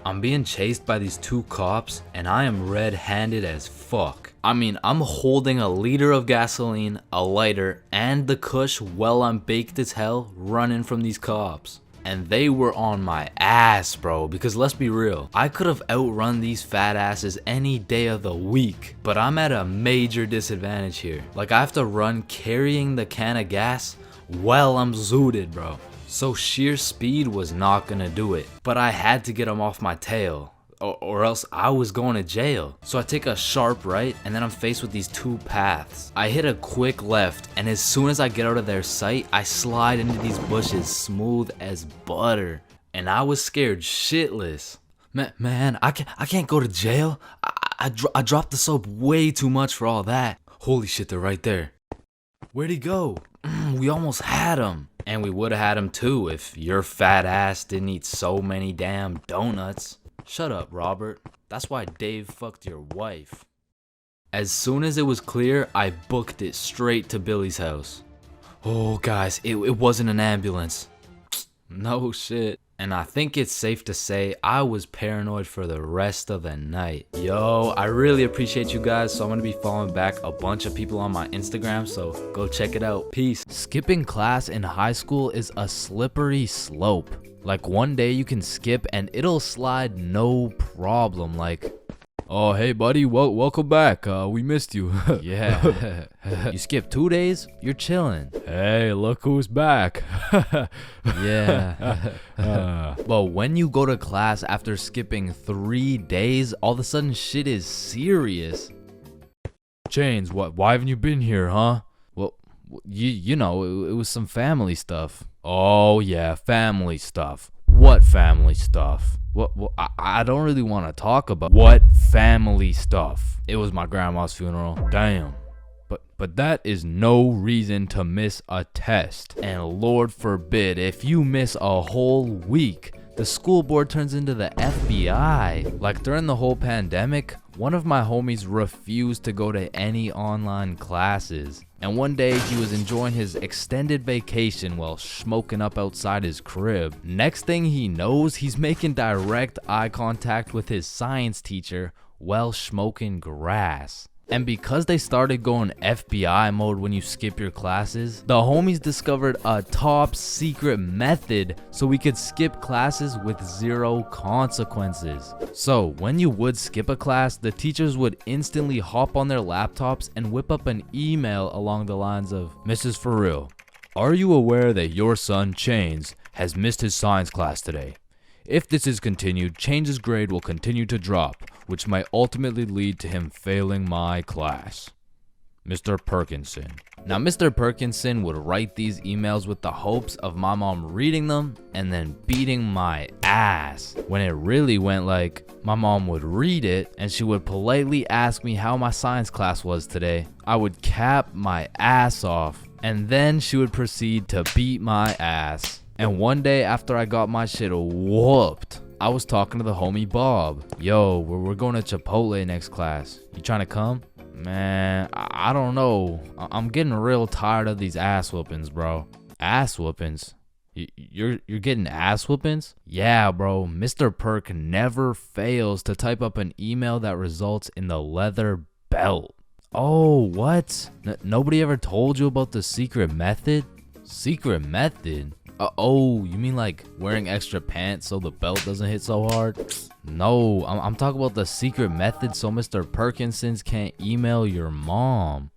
I'm being chased by these 2 cops, and I am red-handed as fuck. I mean, I'm holding a liter of gasoline, a lighter, and the kush while I'm baked as hell running from these cops. And they were on my ass, bro, because let's be real, I could have outrun these fat asses any day of the week, but I'm at a major disadvantage here. Like, I have to run carrying the can of gas while I'm zooted, bro. So sheer speed was not gonna do it, but I had to get them off my tail, or else I was going to jail. So I take a sharp right, and then I'm faced with these 2 paths. I hit a quick left, and as soon as I get out of their sight, I slide into these bushes smooth as butter. And I was scared shitless. Man, I can't go to jail. I dropped the soap way too much for all that. Holy shit, they're right there. Where'd he go? We almost had him. And we would have had him too if your fat ass didn't eat so many damn donuts. Shut up, Robert. That's why Dave fucked your wife. As soon as it was clear, I booked it straight to Billy's house. Oh, guys, it wasn't an ambulance. No shit. And I think it's safe to say I was paranoid for the rest of the night. Yo, I really appreciate you guys, so I'm gonna be following back a bunch of people on my Instagram, so go check it out. Peace.
Skipping class in high school is a slippery slope. Like, one day you can skip and it'll slide no problem. Like,
oh, hey buddy, welcome back. We missed you.
yeah. You skip 2 days, you're chilling.
Hey, look who's back.
Yeah. But when you go to class after skipping 3 days, all of a sudden shit is serious.
Chains, why haven't you been here, huh?
Well, you know, it was some family stuff.
Oh yeah, family stuff. What family stuff?
Well, I don't really want to talk about
what family stuff.
It was my grandma's funeral.
Damn. But that is no reason to miss a test.
And Lord forbid, if you miss a whole week, the school board turns into the FBI. Like, during the whole pandemic, one of my homies refused to go to any online classes.
And one day he was enjoying his extended vacation while smoking up outside his crib. Next thing he knows, he's making direct eye contact with his science teacher while smoking grass. And because they started going FBI mode when you skip your classes, the homies discovered a top secret method so we could skip classes with 0 consequences. So when you would skip a class, the teachers would instantly hop on their laptops and whip up an email along the lines of, "Mrs. For real, are you aware that your son Chains has missed his science class today? If this is continued, Chains' grade will continue to drop, which might ultimately lead to him failing my class. Mr. Perkinson." Now, Mr. Perkinson would write these emails with the hopes of my mom reading them and then beating my ass. When it really went like, my mom would read it and she would politely ask me how my science class was today. I would cap my ass off and then she would proceed to beat my ass. And one day after I got my shit whooped, I was talking to the homie Bob. "Yo, we're going to Chipotle next class. You trying to come?" "Man, I don't know. I'm getting real tired of these ass whoopings, bro." "Ass whoopings? You're getting ass whoopings?" "Yeah, bro. Mr. Perk never fails to type up an email that results in the leather belt." "Oh, what? Nobody ever told you about the secret method?" "Secret method? Oh, you mean like wearing extra pants so the belt doesn't hit so hard?" "No, I'm talking about the secret method so Mr. Perkinsons can't email your mom."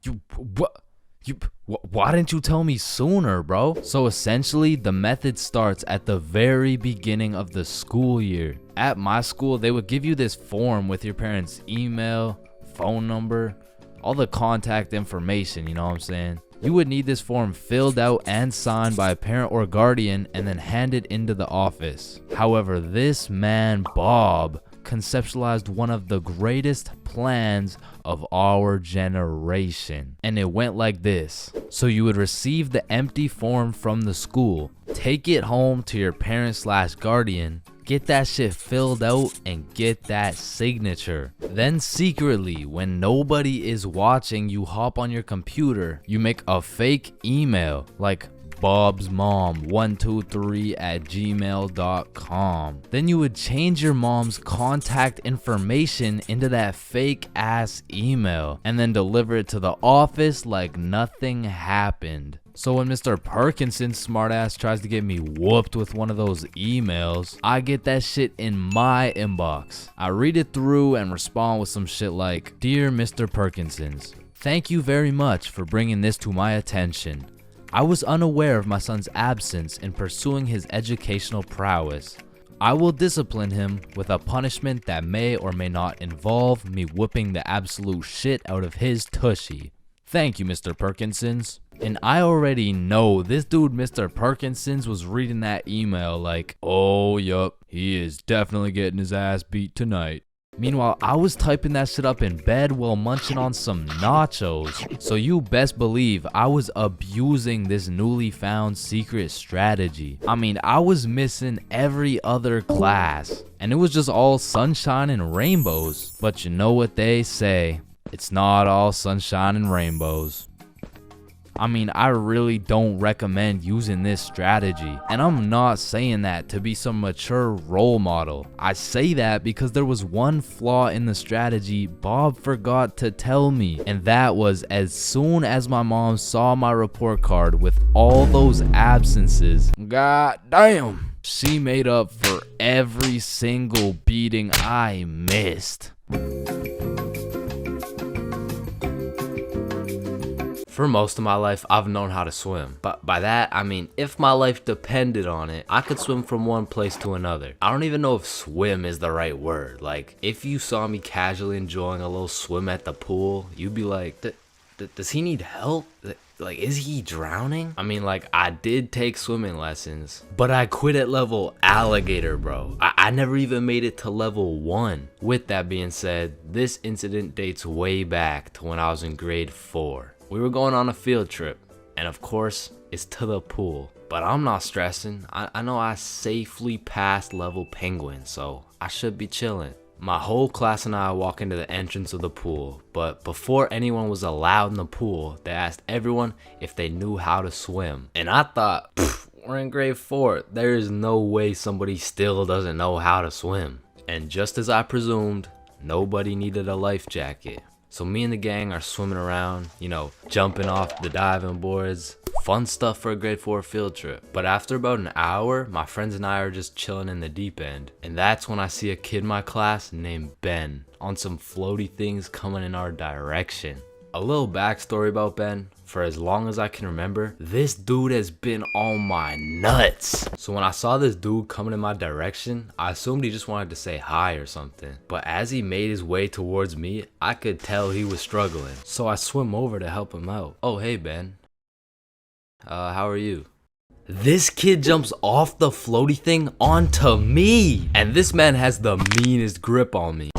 Why didn't you tell me sooner, bro?" So essentially, the method starts at the very beginning of the school year. At my school, they would give you this form with your parents' email, phone number, all the contact information, you know what I'm saying? You would need this form filled out and signed by a parent or guardian and then handed into the office. However, this man, Bob, conceptualized one of the greatest plans of our generation. And it went like this. So you would receive the empty form from the school, take it home to your parent/guardian, get that shit filled out and get that signature. Then secretly, when nobody is watching, you hop on your computer, you make a fake email like bobsmom123@gmail.com. Then you would change your mom's contact information into that fake ass email and then deliver it to the office like nothing happened. So when Mr. Perkinson's smartass tries to get me whooped with one of those emails, I get that shit in my inbox. I read it through and respond with some shit like, "Dear Mr. Perkinsons, thank you very much for bringing this to my attention. I was unaware of my son's absence in pursuing his educational prowess. I will discipline him with a punishment that may or may not involve me whipping the absolute shit out of his tushy. Thank you, Mr. Perkinsons." And I already know this dude, Mr. Perkinsons, was reading that email like, "Oh, yup, he is definitely getting his ass beat tonight." Meanwhile, I was typing that shit up in bed while munching on some nachos. So you best believe I was abusing this newly found secret strategy. I mean, I was missing every other class, and it was just all sunshine and rainbows. But you know what they say, it's not all sunshine and rainbows. I mean, I really don't recommend using this strategy. And I'm not saying that to be some mature role model. I say that because there was one flaw in the strategy Bob forgot to tell me. And that was, as soon as my mom saw my report card with all those absences, god damn, she made up for every single beating I missed. For most of my life, I've known how to swim. But by that, I mean, if my life depended on it, I could swim from one place to another. I don't even know if swim is the right word. Like, if you saw me casually enjoying a little swim at the pool, you'd be like, does he need help? Like, is he drowning? I mean, like, I did take swimming lessons, but I quit at level alligator, bro. I never even made it to level 1. With that being said, this incident dates way back to when I was in grade 4. We were going on a field trip, and of course, it's to the pool. But I'm not stressing. I know I safely passed level penguin, so I should be chilling. My whole class and I walk into the entrance of the pool, but before anyone was allowed in the pool, they asked everyone if they knew how to swim. And I thought, we're in grade 4, there is no way somebody still doesn't know how to swim. And just as I presumed, nobody needed a life jacket. So me and the gang are swimming around, you know, jumping off the diving boards. Fun stuff for a grade 4 field trip. But after about an hour, my friends and I are just chilling in the deep end. And that's when I see a kid in my class named Ben on some floaty things coming in our direction. A little backstory about Ben. For as long as I can remember, this dude has been on my nuts. So when I saw this dude coming in my direction, I assumed he just wanted to say hi or something. But as he made his way towards me, I could tell he was struggling. So I swim over to help him out. Oh, hey Ben. How are you? This kid jumps off the floaty thing onto me. And this man has the meanest grip on me.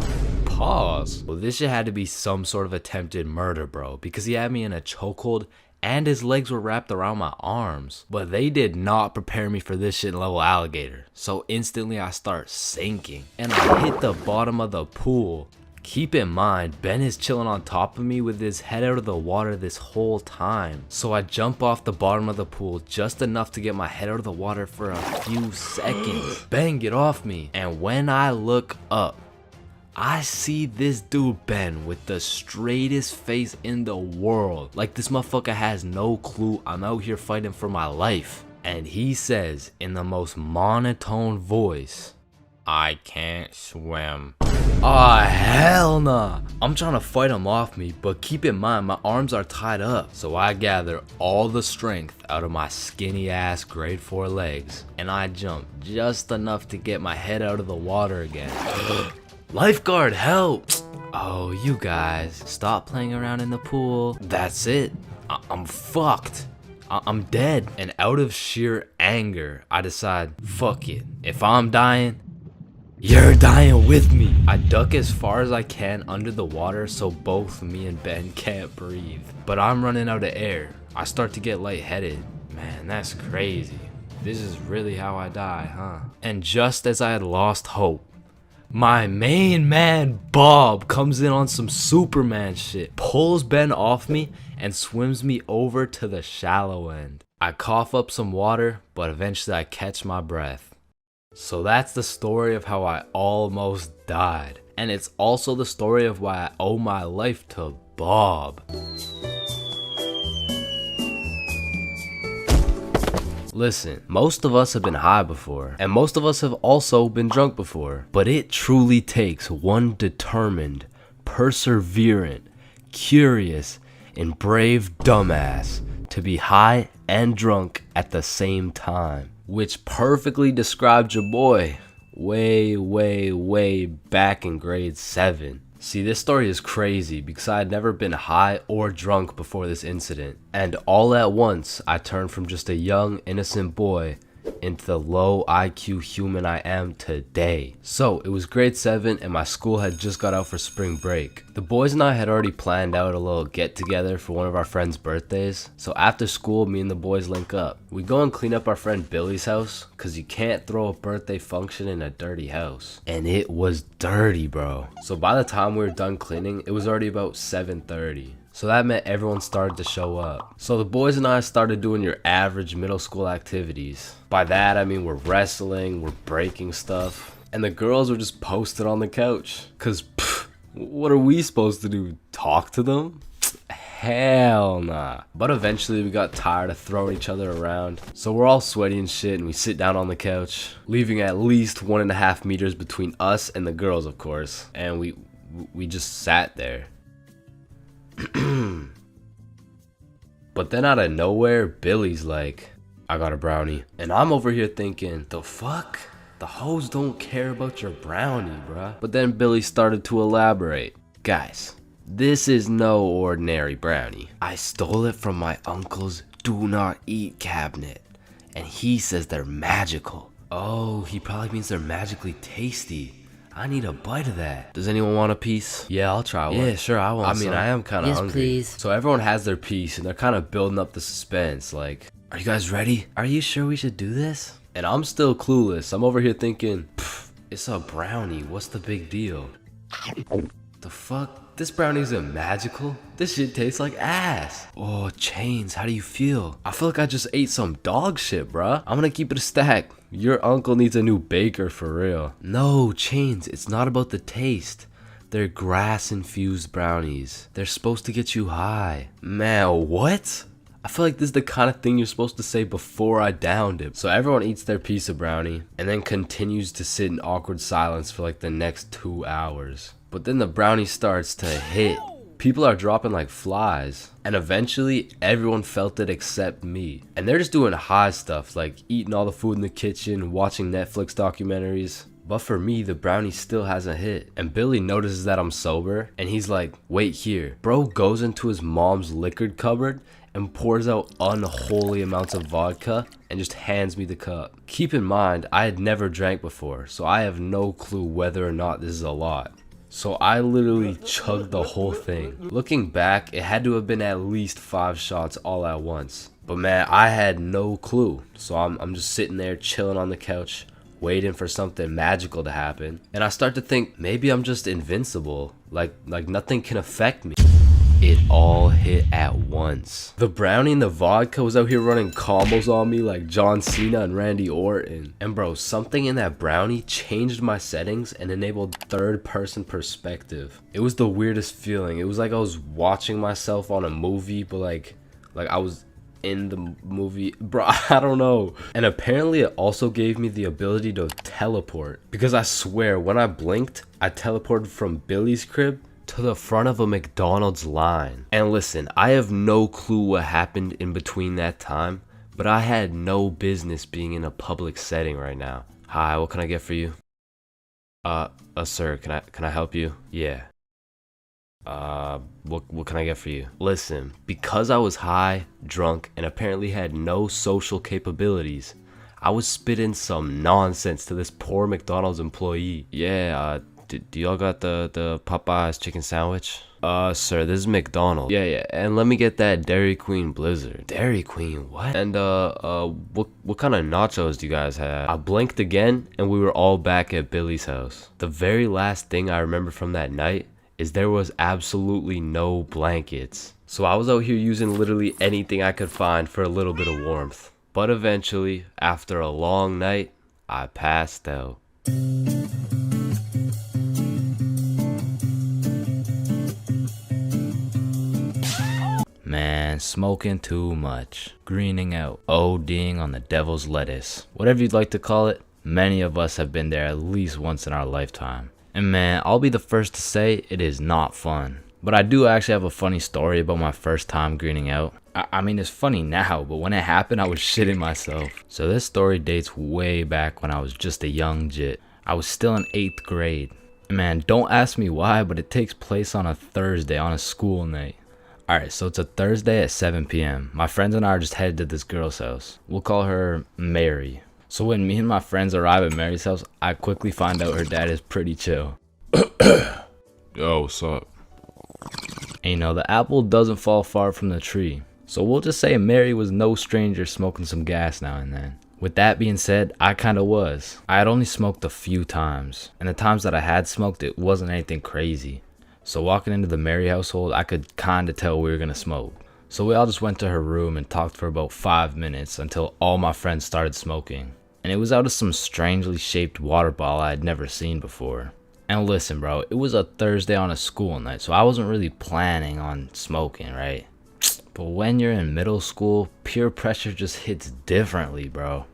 Pause. Well, this shit had to be some sort of attempted murder, bro, because he had me in a chokehold and his legs were wrapped around my arms. But they did not prepare me for this shit level alligator. So instantly I start sinking and I hit the bottom of the pool. Keep in mind, Ben is chilling on top of me with his head out of the water this whole time. So I jump off the bottom of the pool just enough to get my head out of the water for a few seconds. Ben, get off me. And when I look up, I see this dude Ben with the straightest face in the world. Like this motherfucker has no clue I'm out here fighting for my life. And he says in the most monotone voice, "I can't swim." Ah, hell nah. I'm trying to fight him off me, but keep in mind my arms are tied up. So I gather all the strength out of my skinny ass grade 4 legs and I jump just enough to get my head out of the water again. Lifeguard, help! Oh, you guys, stop playing around in the pool. That's it. I'm fucked. I'm dead. And out of sheer anger, I decide, fuck it. If I'm dying, you're dying with me. I duck as far as I can under the water so both me and Ben can't breathe. But I'm running out of air. I start to get lightheaded. Man, that's crazy. This is really how I die, huh? And just as I had lost hope, my main man Bob comes in on some Superman shit, pulls Ben off me and swims me over to the shallow end. I cough up some water, but eventually I catch my breath. So that's the story of how I almost died. And it's also the story of why I owe my life to Bob. Listen, most of us have been high before, and most of us have also been drunk before, but it truly takes one determined, perseverant, curious, and brave dumbass to be high and drunk at the same time, which perfectly describes your boy way back in grade 7. See, this story is crazy because I had never been high or drunk before this incident. And all at once, I turned from just a young, innocent boy into the low IQ human I am today. So, it was grade 7 and my school had just got out for spring break. The boys and I had already planned out a little get together for one of our friends' birthdays. So after school, me and the boys link up. We go and clean up our friend Billy's house, cause you can't throw a birthday function in a dirty house. And it was dirty, bro. So by the time we were done cleaning, it was already about 7:30. So that meant everyone started to show up. So the boys and I started doing your average middle school activities. By that I mean we're wrestling, we're breaking stuff, and the girls were just posted on the couch. Cause what are we supposed to do? Talk to them? Hell nah. But eventually we got tired of throwing each other around. So we're all sweaty and shit and we sit down on the couch, leaving at least 1.5 meters between us and the girls, of course. And we just sat there. But then out of nowhere, Billy's like, "I got a brownie." And I'm over here thinking, the fuck? The hoes don't care about your brownie, bruh. But then Billy started to elaborate. "Guys, this is no ordinary brownie. I stole it from my uncle's do not eat cabinet. And he says they're magical." Oh, he probably means they're magically tasty. I need a bite of that. Does anyone want a piece? Yeah, I'll try one. Yeah, sure, I want some. I mean, I am kind of hungry. Please. So everyone has their piece and they're kind of building up the suspense. Like, "Are you guys ready? Are you sure we should do this?" And I'm still clueless. I'm over here thinking,
It's a brownie. What's the big deal? The fuck? This brownie isn't magical. This shit tastes like ass. Oh, Chains, how do you feel? I feel like I just ate some dog shit, bruh. I'm gonna keep it a stack. Your uncle needs a new baker for real. No, Chains, it's not about the taste. They're grass-infused brownies. They're supposed to get you high. Man, what? I feel like this is the kind of thing you're supposed to say before I downed it. So everyone eats their piece of brownie and then continues to sit in awkward silence for like the next 2 hours. But then the brownie starts to hit. People are dropping like flies. And eventually everyone felt it except me. And they're just doing high stuff like eating all the food in the kitchen, watching Netflix documentaries. But for me, the brownie still hasn't hit. And Billy notices that I'm sober and he's like, wait here. Bro goes into his mom's liquor cupboard and pours out unholy amounts of vodka and just hands me the cup. Keep in mind, I had never drank before, so I have no clue whether or not this is a lot. So I literally chugged the whole thing. Looking back, it had to have been at least 5 shots all at once. But man, I had no clue. So I'm just sitting there chilling on the couch, waiting for something magical to happen. And I start to think, maybe I'm just invincible. Like nothing can affect me. It all hit at once. The brownie and the vodka was out here running combos on me like John Cena and Randy Orton. And bro, something in that brownie changed my settings and enabled third-person perspective. It was the weirdest feeling. It was like I was watching myself on a movie, but like I was in the movie. Bro, I don't know. And apparently it also gave me the ability to teleport. Because I swear, when I blinked, I teleported from Billy's crib to the front of a McDonald's line. And listen, I have no clue what happened in between that time, but I had no business being in a public setting right now. Hi, what can I get for you? Sir, can I help you? Yeah. What can I get for you? Listen, because I was high, drunk, and apparently had no social capabilities, I was spitting some nonsense to this poor McDonald's employee. Yeah, do y'all got the Popeyes chicken sandwich? Sir, this is McDonald's. Yeah, and let me get that Dairy Queen Blizzard. Dairy Queen, what? And what kind of nachos do you guys have? I blinked again, and we were all back at Billy's house. The very last thing I remember from that night is there was absolutely no blankets. So I was out here using literally anything I could find for a little bit of warmth. But eventually, after a long night, I passed out. Man, smoking too much, greening out, ODing on the devil's lettuce. Whatever you'd like to call it, many of us have been there at least once in our lifetime. And man, I'll be the first to say it is not fun. But I do actually have a funny story about my first time greening out. I mean, it's funny now, but when it happened, I was shitting myself. So this story dates way back when I was just a young jit. I was still in 8th grade. And man, don't ask me why, but it takes place on a Thursday on a school night. Alright, so it's a Thursday at 7 p.m. My friends and I are just headed to this girl's house. We'll call her Mary. So when me and my friends arrive at Mary's house, I quickly find out her dad is pretty chill.
Yo, what's up?
And you know, the apple doesn't fall far from the tree. So we'll just say Mary was no stranger smoking some gas now and then. With that being said, I kinda was. I had only smoked a few times. And the times that I had smoked, it wasn't anything crazy. So walking into the Mary household, I could kinda tell we were gonna smoke. So we all just went to her room and talked for about 5 minutes until all my friends started smoking. And it was out of some strangely shaped water bottle I had never seen before. And listen bro, it was a Thursday on a school night, so I wasn't really planning on smoking, right? But when you're in middle school, peer pressure just hits differently, bro.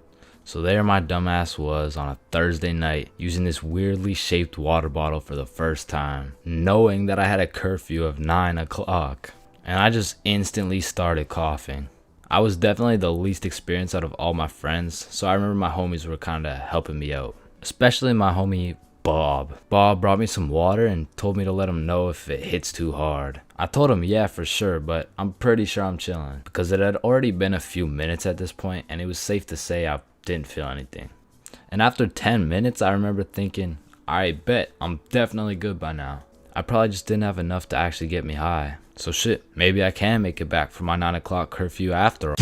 So there my dumbass was on a Thursday night using this weirdly shaped water bottle for the first time, knowing that I had a curfew of 9 o'clock. And I just instantly started coughing. I was definitely the least experienced out of all my friends, so I remember my homies were kinda helping me out. Especially my homie Bob. Bob brought me some water and told me to let him know if it hits too hard. I told him yeah for sure, but I'm pretty sure I'm chilling. Because it had already been a few minutes at this point and it was safe to say I didn't feel anything. And after 10 minutes I remember thinking, alright bet, I'm definitely good by now. I probably just didn't have enough to actually get me high. So shit, maybe I can make it back for my 9 o'clock curfew after all.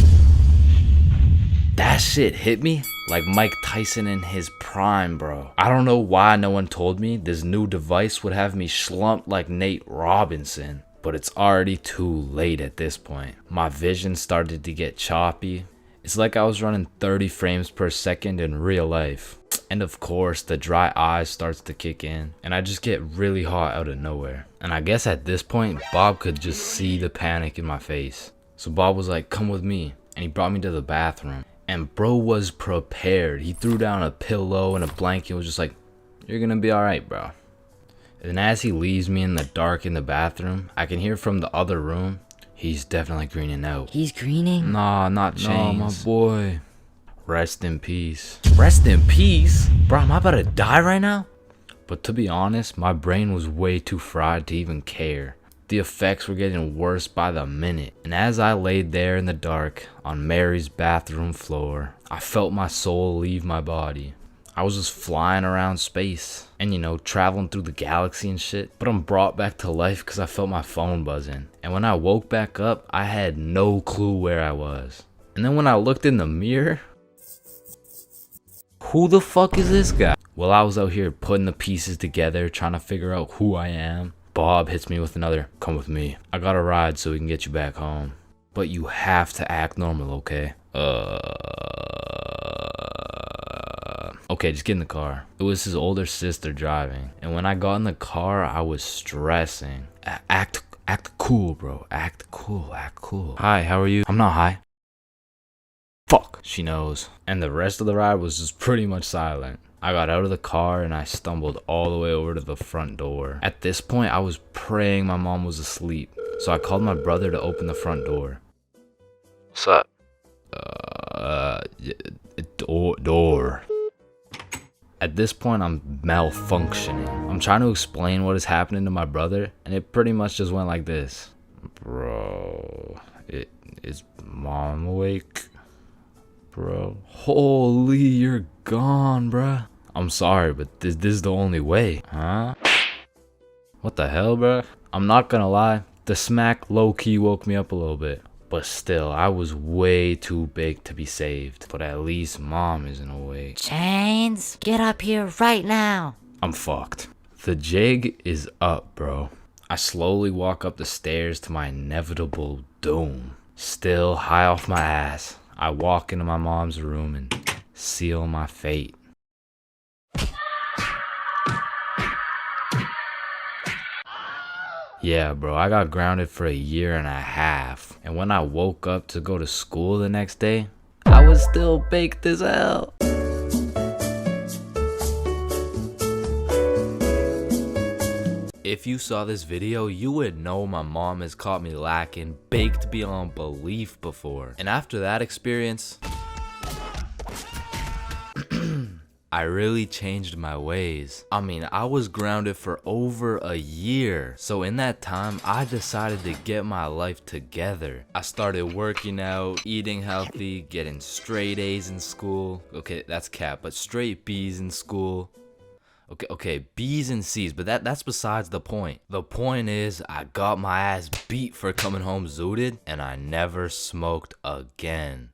That shit hit me like Mike Tyson in his prime, bro. I don't know why no one told me this new device would have me slumped like Nate Robinson, but it's already too late at this point. My vision started to get choppy. It's like I was running 30 frames per second in real life. And of course, the dry eyes starts to kick in, and I just get really hot out of nowhere. And I guess at this point, Bob could just see the panic in my face. So Bob was like, come with me, and he brought me to the bathroom. And bro was prepared. He threw down a pillow and a blanket and was just like, you're gonna be alright, bro. And as he leaves me in the dark in the bathroom, I can hear from the other room, he's definitely greening out.
He's greening?
Nah, not Chains.
No, my boy.
Rest in peace. Rest in peace? Bro, am I about to die right now? But to be honest, my brain was way too fried to even care. The effects were getting worse by the minute. And as I laid there in the dark on Mary's bathroom floor, I felt my soul leave my body. I was just flying around space and, you know, traveling through the galaxy and shit. But I'm brought back to life because I felt my phone buzzing. And when I woke back up, I had no clue where I was. And then when I looked in the mirror, who the fuck is this guy? Well, I was out here putting the pieces together, trying to figure out who I am. Bob hits me with another, come with me. I got a ride so we can get you back home. But you have to act normal, okay? Okay, just get in the car. It was his older sister driving. And when I got in the car, I was stressing. Act cool, bro. Act cool. Hi, how are you? I'm not high. Fuck, she knows. And the rest of the ride was just pretty much silent. I got out of the car and I stumbled all the way over to the front door. At this point, I was praying my mom was asleep. So I called my brother to open the front door. What's up? Door. At this point, I'm malfunctioning. I'm trying to explain what is happening to my brother, and it pretty much just went like this. Bro, is mom awake? Bro, holy, you're gone, bruh. I'm sorry, but this is the only way, huh? What the hell, bruh? I'm not gonna lie, the smack low-key woke me up a little bit. But still, I was way too big to be saved. But at least mom isn't awake.
Chains, get up here right now.
I'm fucked. The jig is up, bro. I slowly walk up the stairs to my inevitable doom. Still high off my ass, I walk into my mom's room and seal my fate. Yeah, bro, I got grounded for 1.5 years. And when I woke up to go to school the next day, I was still baked as hell. If you saw this video, you would know my mom has caught me lacking baked beyond belief before. And after that experience, I really changed my ways. I mean, I was grounded for over 1 year. So in that time, I decided to get my life together. I started working out, eating healthy, getting straight A's in school. Okay, that's cap, but straight B's in school. Okay, B's and C's, but that's besides the point. The point is, I got my ass beat for coming home zooted, and I never smoked again.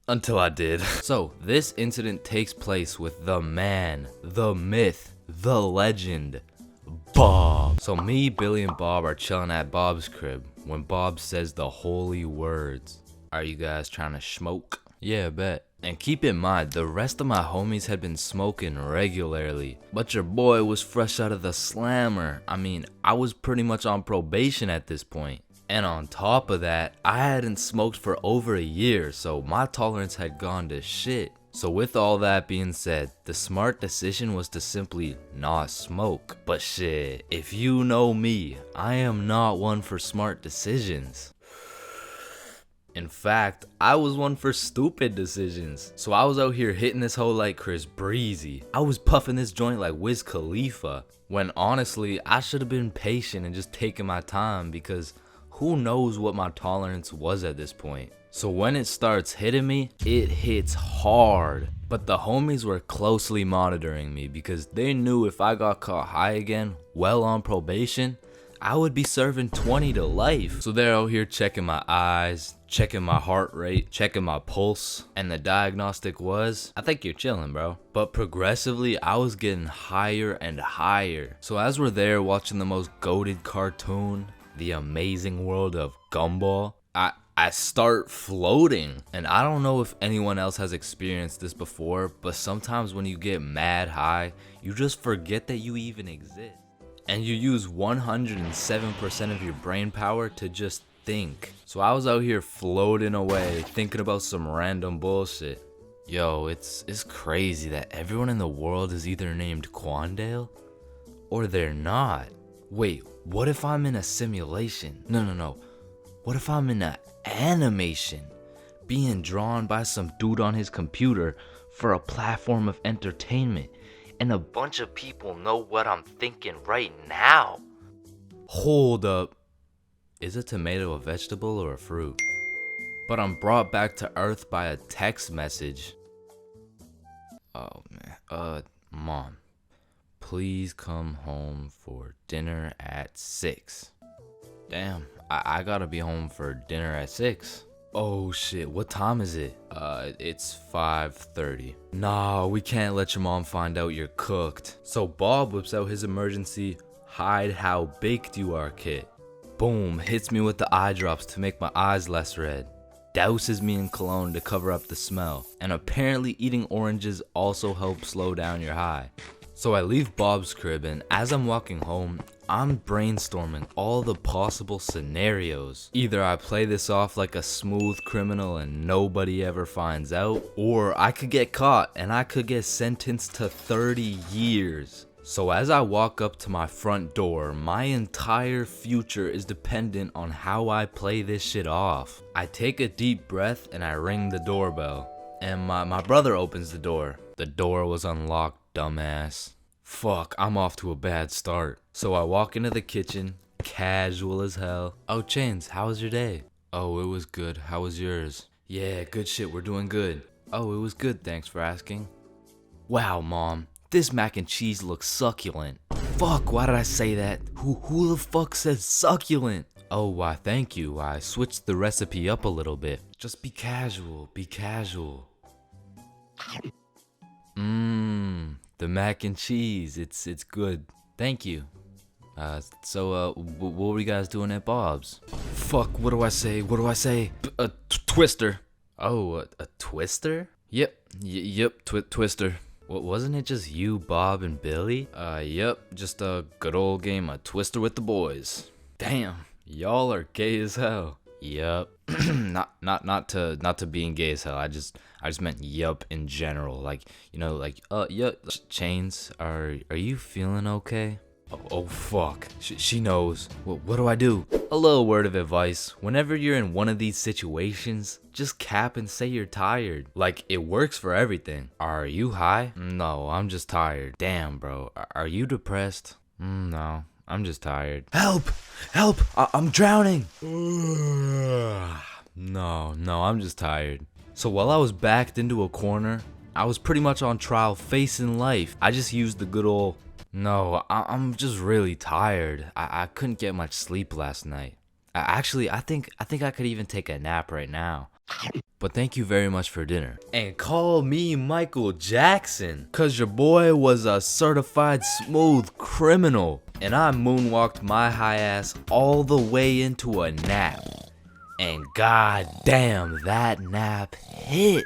Until I did. So, this incident takes place with the man, the myth, the legend, Bob. So me, Billy, and Bob are chilling at Bob's crib when Bob says the holy words. Are you guys trying to smoke? Yeah, bet. And keep in mind, the rest of my homies had been smoking regularly, but your boy was fresh out of the slammer. I mean, I was pretty much on probation at this point. And on top of that, I hadn't smoked for over 1 year, so my tolerance had gone to shit. So with all that being said, the smart decision was to simply not smoke. But shit, if you know me, I am not one for smart decisions. In fact, I was one for stupid decisions. So I was out here hitting this hoe like Chris Breezy. I was puffing this joint like Wiz Khalifa. When honestly, I should have been patient and just taken my time because who knows what my tolerance was at this point. So when it starts hitting me, it hits hard. But the homies were closely monitoring me because they knew if I got caught high again, well on probation, I would be serving 20 to life. So they're out here checking my eyes, checking my heart rate, checking my pulse, and the diagnostic was, I think you're chilling, bro. But progressively, I was getting higher and higher. So as we're there watching the most goated cartoon, The Amazing World of Gumball, I start floating. And I don't know if anyone else has experienced this before, but sometimes when you get mad high, you just forget that you even exist. And you use 107% of your brain power to just think. So I was out here floating away, thinking about some random bullshit. Yo, it's crazy that everyone in the world is either named Quandale or they're not. Wait, what if I'm in a simulation? No. What if I'm in an animation being drawn by some dude on his computer for a platform of entertainment, and a bunch of people know what I'm thinking right now? Hold up. Is a tomato a vegetable or a fruit? But I'm brought back to Earth by a text message. Oh man. Mom, please come home for dinner at 6. Damn, I gotta be home for dinner at 6. Oh shit, what time is it? It's 5:30. Nah, we can't let your mom find out you're cooked. So Bob whips out his emergency hide how baked you are kit. Boom, hits me with the eye drops to make my eyes less red. Douses me in cologne to cover up the smell. And apparently eating oranges also helps slow down your high. So I leave Bob's crib, and as I'm walking home, I'm brainstorming all the possible scenarios. Either I play this off like a smooth criminal and nobody ever finds out, or I could get caught and I could get sentenced to 30 years. So as I walk up to my front door, my entire future is dependent on how I play this shit off. I take a deep breath and I ring the doorbell. And my brother opens the door. The door was unlocked, dumbass. Fuck, I'm off to a bad start. So I walk into the kitchen, casual as hell. Oh, Chains, how was your day? Oh, it was good. How was yours? Yeah, good shit, we're doing good. Oh, it was good, thanks for asking. Wow, Mom, this mac and cheese looks succulent. Fuck, why did I say that? Who the fuck says succulent? Oh, why, thank you. I switched the recipe up a little bit. Just be casual, be casual. The mac and cheese, it's good. Thank you. So what were you guys doing at Bob's? Fuck, what do I say? A twister. Oh, a twister? Yep, twister. What, wasn't it just you, Bob, and Billy? Yep, just a good old game of Twister with the boys. Damn, y'all are gay as hell. Yup. not to being gay as hell. I just meant yup in general. Like, you know, like yup. Chains, are you feeling okay? Oh fuck. She knows. What do I do? A little word of advice. Whenever you're in one of these situations, just cap and say you're tired. Like, it works for everything. Are you high? No, I'm just tired. Damn, bro. Are you depressed? No. I'm just tired. Help! I'm drowning! No, I'm just tired. So while I was backed into a corner, I was pretty much on trial facing life. I just used the good old, no, I'm just really tired. I couldn't get much sleep last night. Actually, I think I could even take a nap right now. But thank you very much for dinner. And call me Michael Jackson, cause your boy was a certified smooth criminal. And I moonwalked my high ass all the way into a nap. And god damn, that nap hit.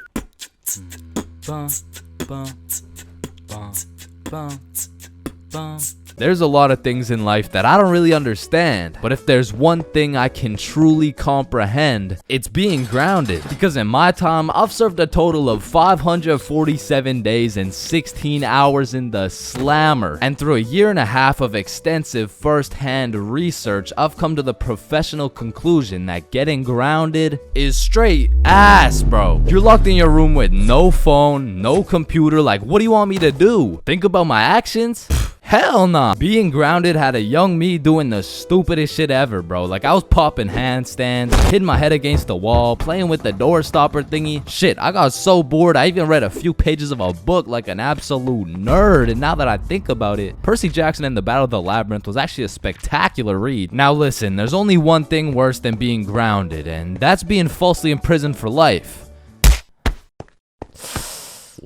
There's a lot of things in life that I don't really understand, but if there's one thing I can truly comprehend, it's being grounded. Because in my time, I've served a total of 547 days and 16 hours in the slammer. And through a year and a half of extensive first-hand research, I've come to the professional conclusion that getting grounded is straight ass, bro. You're locked in your room with no phone, no computer. Like, what do you want me to do? Think about my actions? Hell nah. Being grounded had a young me doing the stupidest shit ever, bro. Like, I was popping handstands, hitting my head against the wall, playing with the door stopper thingy. Shit, I got so bored, I even read a few pages of a book like an absolute nerd. And now that I think about it, Percy Jackson and the Battle of the Labyrinth was actually a spectacular read. Now listen, there's only one thing worse than being grounded, and that's being falsely imprisoned for life.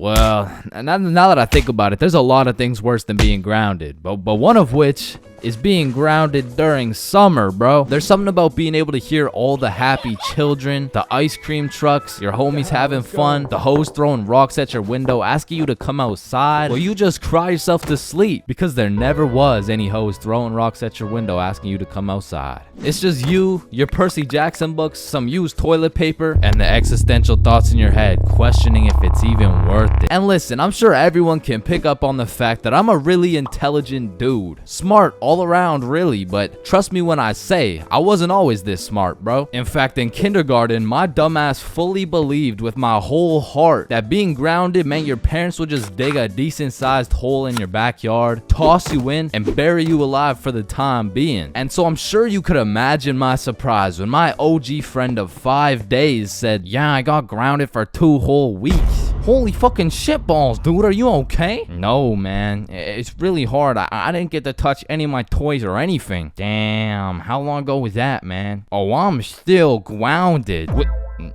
Well, now that I think about it, there's a lot of things worse than being grounded, but one of which is being grounded during summer, bro. There's something about being able to hear all the happy children, the ice cream trucks, your homies having fun, the hoes throwing rocks at your window, asking you to come outside, or you just cry yourself to sleep because there never was any hoes throwing rocks at your window asking you to come outside. It's just you, your Percy Jackson books, some used toilet paper, and the existential thoughts in your head questioning if it's even worth it. And listen, I'm sure everyone can pick up on the fact that I'm a really intelligent dude. Smart all around, really, but trust me when I say I wasn't always this smart, bro. In fact, in kindergarten, my dumbass fully believed with my whole heart that being grounded meant your parents would just dig a decent sized hole in your backyard, toss you in, and bury you alive for the time being. And so I'm sure you could imagine my surprise when my OG friend of 5 days said, yeah, I got grounded for 2 whole weeks. Holy fucking shitballs, dude, are you okay? No, man, it's really hard. I didn't get to touch any of my toys or anything. Damn, how long ago was that, man? Oh, I'm still grounded. What?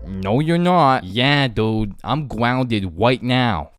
No, you're not. Yeah, dude, I'm grounded right now.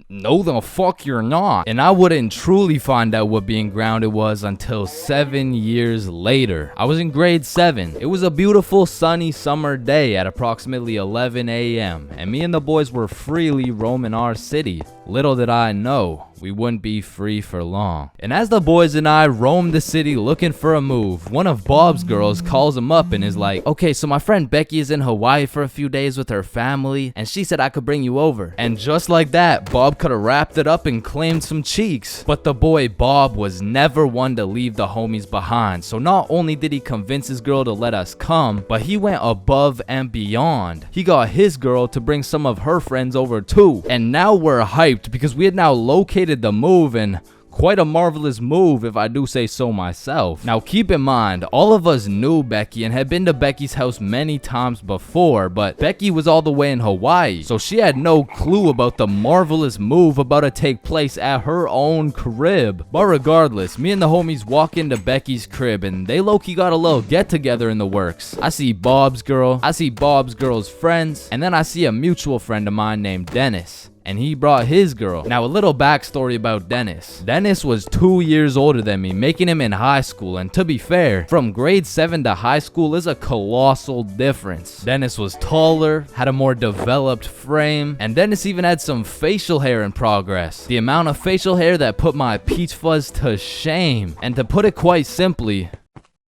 No, the fuck you're not. And I wouldn't truly find out what being grounded was until 7 years later. I was in grade 7. It was a beautiful sunny summer day at approximately 11 a.m. and me and the boys were freely roaming our city. Little did I know, we wouldn't be free for long. And as the boys and I roamed the city looking for a move, one of Bob's girls calls him up and is like, okay, so my friend Becky is in Hawaii for a few days with her family, and she said I could bring you over. And just like that, Bob could have wrapped it up and claimed some cheeks. But the boy Bob was never one to leave the homies behind, so not only did he convince his girl to let us come, but he went above and beyond. He got his girl to bring some of her friends over too. And now we're hyped because we had now located the move, and quite a marvelous move if I do say so myself. Now keep in mind, all of us knew Becky and had been to Becky's house many times before, but Becky was all the way in Hawaii, so she had no clue about the marvelous move about to take place at her own crib. But regardless, me and the homies walk into Becky's crib and they low-key got a little get together in the works. I see Bob's girl, I see Bob's girl's friends, and then I see a mutual friend of mine named Dennis. And he brought his girl. Now, a little backstory about Dennis. Dennis was 2 years older than me, making him in high school. And to be fair, from grade 7 to high school is a colossal difference. Dennis was taller, had a more developed frame, and Dennis even had some facial hair in progress. The amount of facial hair that put my peach fuzz to shame. And to put it quite simply,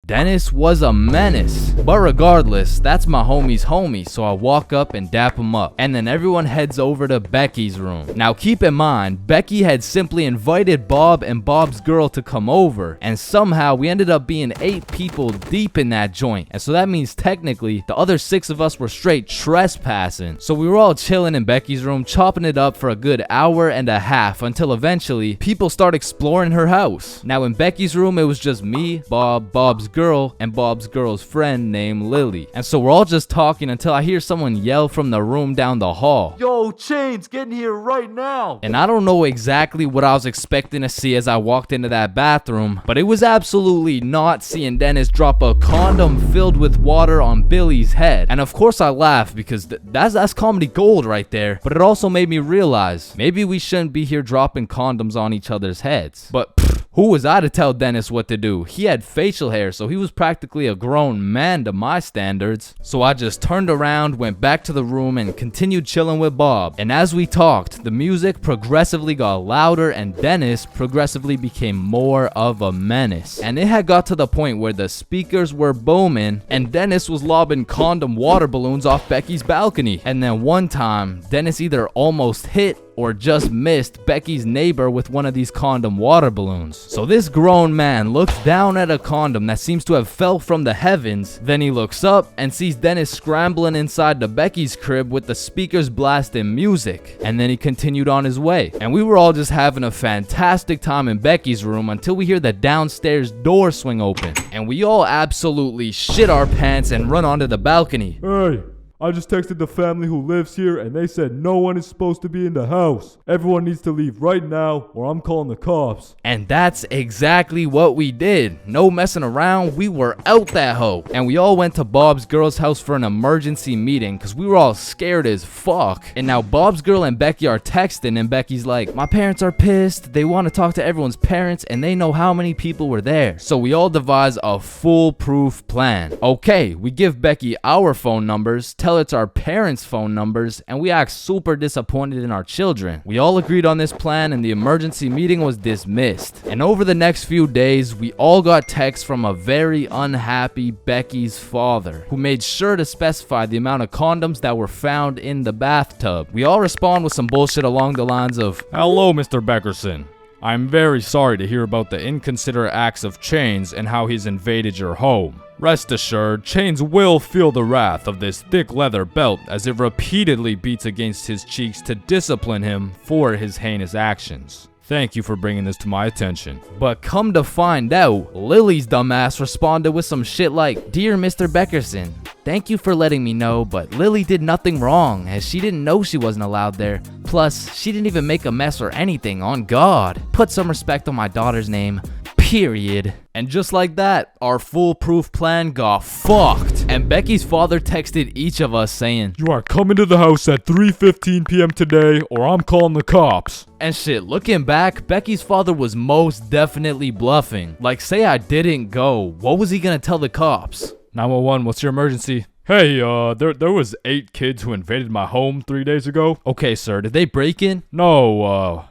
Dennis was a menace. But regardless, that's my homie's homie, so I walk up and dap him up. And then everyone heads over to Becky's room. Now keep in mind, Becky had simply invited Bob and Bob's girl to come over, and somehow we ended up being 8 people deep in that joint. And so that means technically the other 6 of us were straight trespassing. So we were all chilling in Becky's room, chopping it up for a good hour and a half until eventually people start exploring her house. Now in Becky's room, it was just me, Bob, Bob's girl, and Bob's girl's friend named Lily. And so we're all just talking until I hear someone yell from the room down the hall, "Yo, Chains, get in here right now!" And I don't know exactly what I was expecting to see as I walked into that bathroom, but it was absolutely not seeing Dennis drop a condom filled with water on Billy's head. And of course I laughed because that's comedy gold right there, but it also made me realize maybe we shouldn't be here dropping condoms on each other's heads. But who was I to tell Dennis what to do? He had facial hair, so he was practically a grown man to my standards. So I just turned around, went back to the room, and continued chilling with Bob. And as we talked, the music progressively got louder and Dennis progressively became more of a menace. And it had got to the point where the speakers were booming and Dennis was lobbing condom water balloons off Becky's balcony. And then one time, Dennis either almost hit or just missed Becky's neighbor with one of these condom water balloons. So this grown man looks down at a condom that seems to have fell from the heavens. Then he looks up and sees Dennis scrambling inside the Becky's crib with the speakers blasting music. And then he continued on his way. And we were all just having a fantastic time in Becky's room until we hear the downstairs door swing open. And we all absolutely shit our pants and run onto the balcony.
Hey, I just texted the family who lives here and they said no one is supposed to be in the house. Everyone needs to leave right now or I'm calling the cops.
And that's exactly what we did. No messing around, we were out that hoe. And we all went to Bob's girl's house for an emergency meeting because we were all scared as fuck. And now Bob's girl and Becky are texting and Becky's like, my parents are pissed. They want to talk to everyone's parents and they know how many people were there. So we all devise a foolproof plan. Okay, we give Becky our phone numbers, tell it's our parents' phone numbers, and we act super disappointed in our children. We all agreed on this plan and the emergency meeting was dismissed. And over the next few days, we all got texts from a very unhappy Becky's father, who made sure to specify the amount of condoms that were found in the bathtub. We all respond with some bullshit along the lines of,
Hello, Mr. Beckerson. I'm very sorry to hear about the inconsiderate acts of Chains and how he's invaded your home. Rest assured, Chains will feel the wrath of this thick leather belt as it repeatedly beats against his cheeks to discipline him for his heinous actions. Thank you for bringing this to my attention.
But come to find out, Lily's dumbass responded with some shit like, Dear Mr. Beckerson, thank you for letting me know, but Lily did nothing wrong as she didn't know she wasn't allowed there. Plus, she didn't even make a mess or anything, on God. Put some respect on my daughter's name. Period. And just like that, our foolproof plan got fucked. And Becky's father texted each of us saying,
You are coming to the house at 3:15 p.m. today or I'm calling the cops.
And shit, looking back, Becky's father was most definitely bluffing. Like, say I didn't go, what was he gonna tell the cops?
911, what's your emergency? Hey, there was 8 kids who invaded my home 3 days ago.
Okay, sir, did they break in?
No,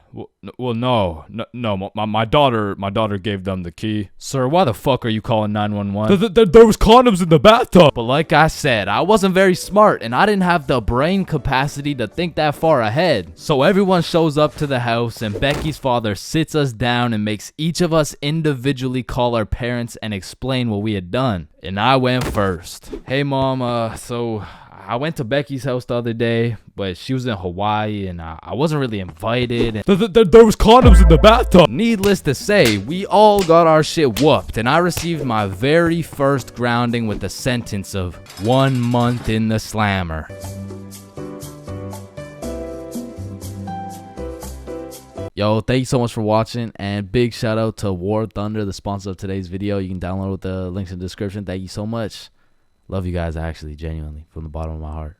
no. My daughter gave them the key.
Sir, why the fuck are you calling 911?
There was condoms in the bathtub.
But like I said, I wasn't very smart and I didn't have the brain capacity to think that far ahead. So everyone shows up to the house and Becky's father sits us down and makes each of us individually call our parents and explain what we had done. And I went first. Hey mom, so I went to Becky's house the other day, but she was in Hawaii and I wasn't really invited. And
there was condoms in the bathtub.
Needless to say, we all got our shit whooped and I received my very first grounding with the sentence of 1 month in the slammer. Yo, thank you so much for watching and big shout out to War Thunder, the sponsor of today's video. You can download with the links in the description. Thank you so much. Love you guys, actually, genuinely, from the bottom of my heart.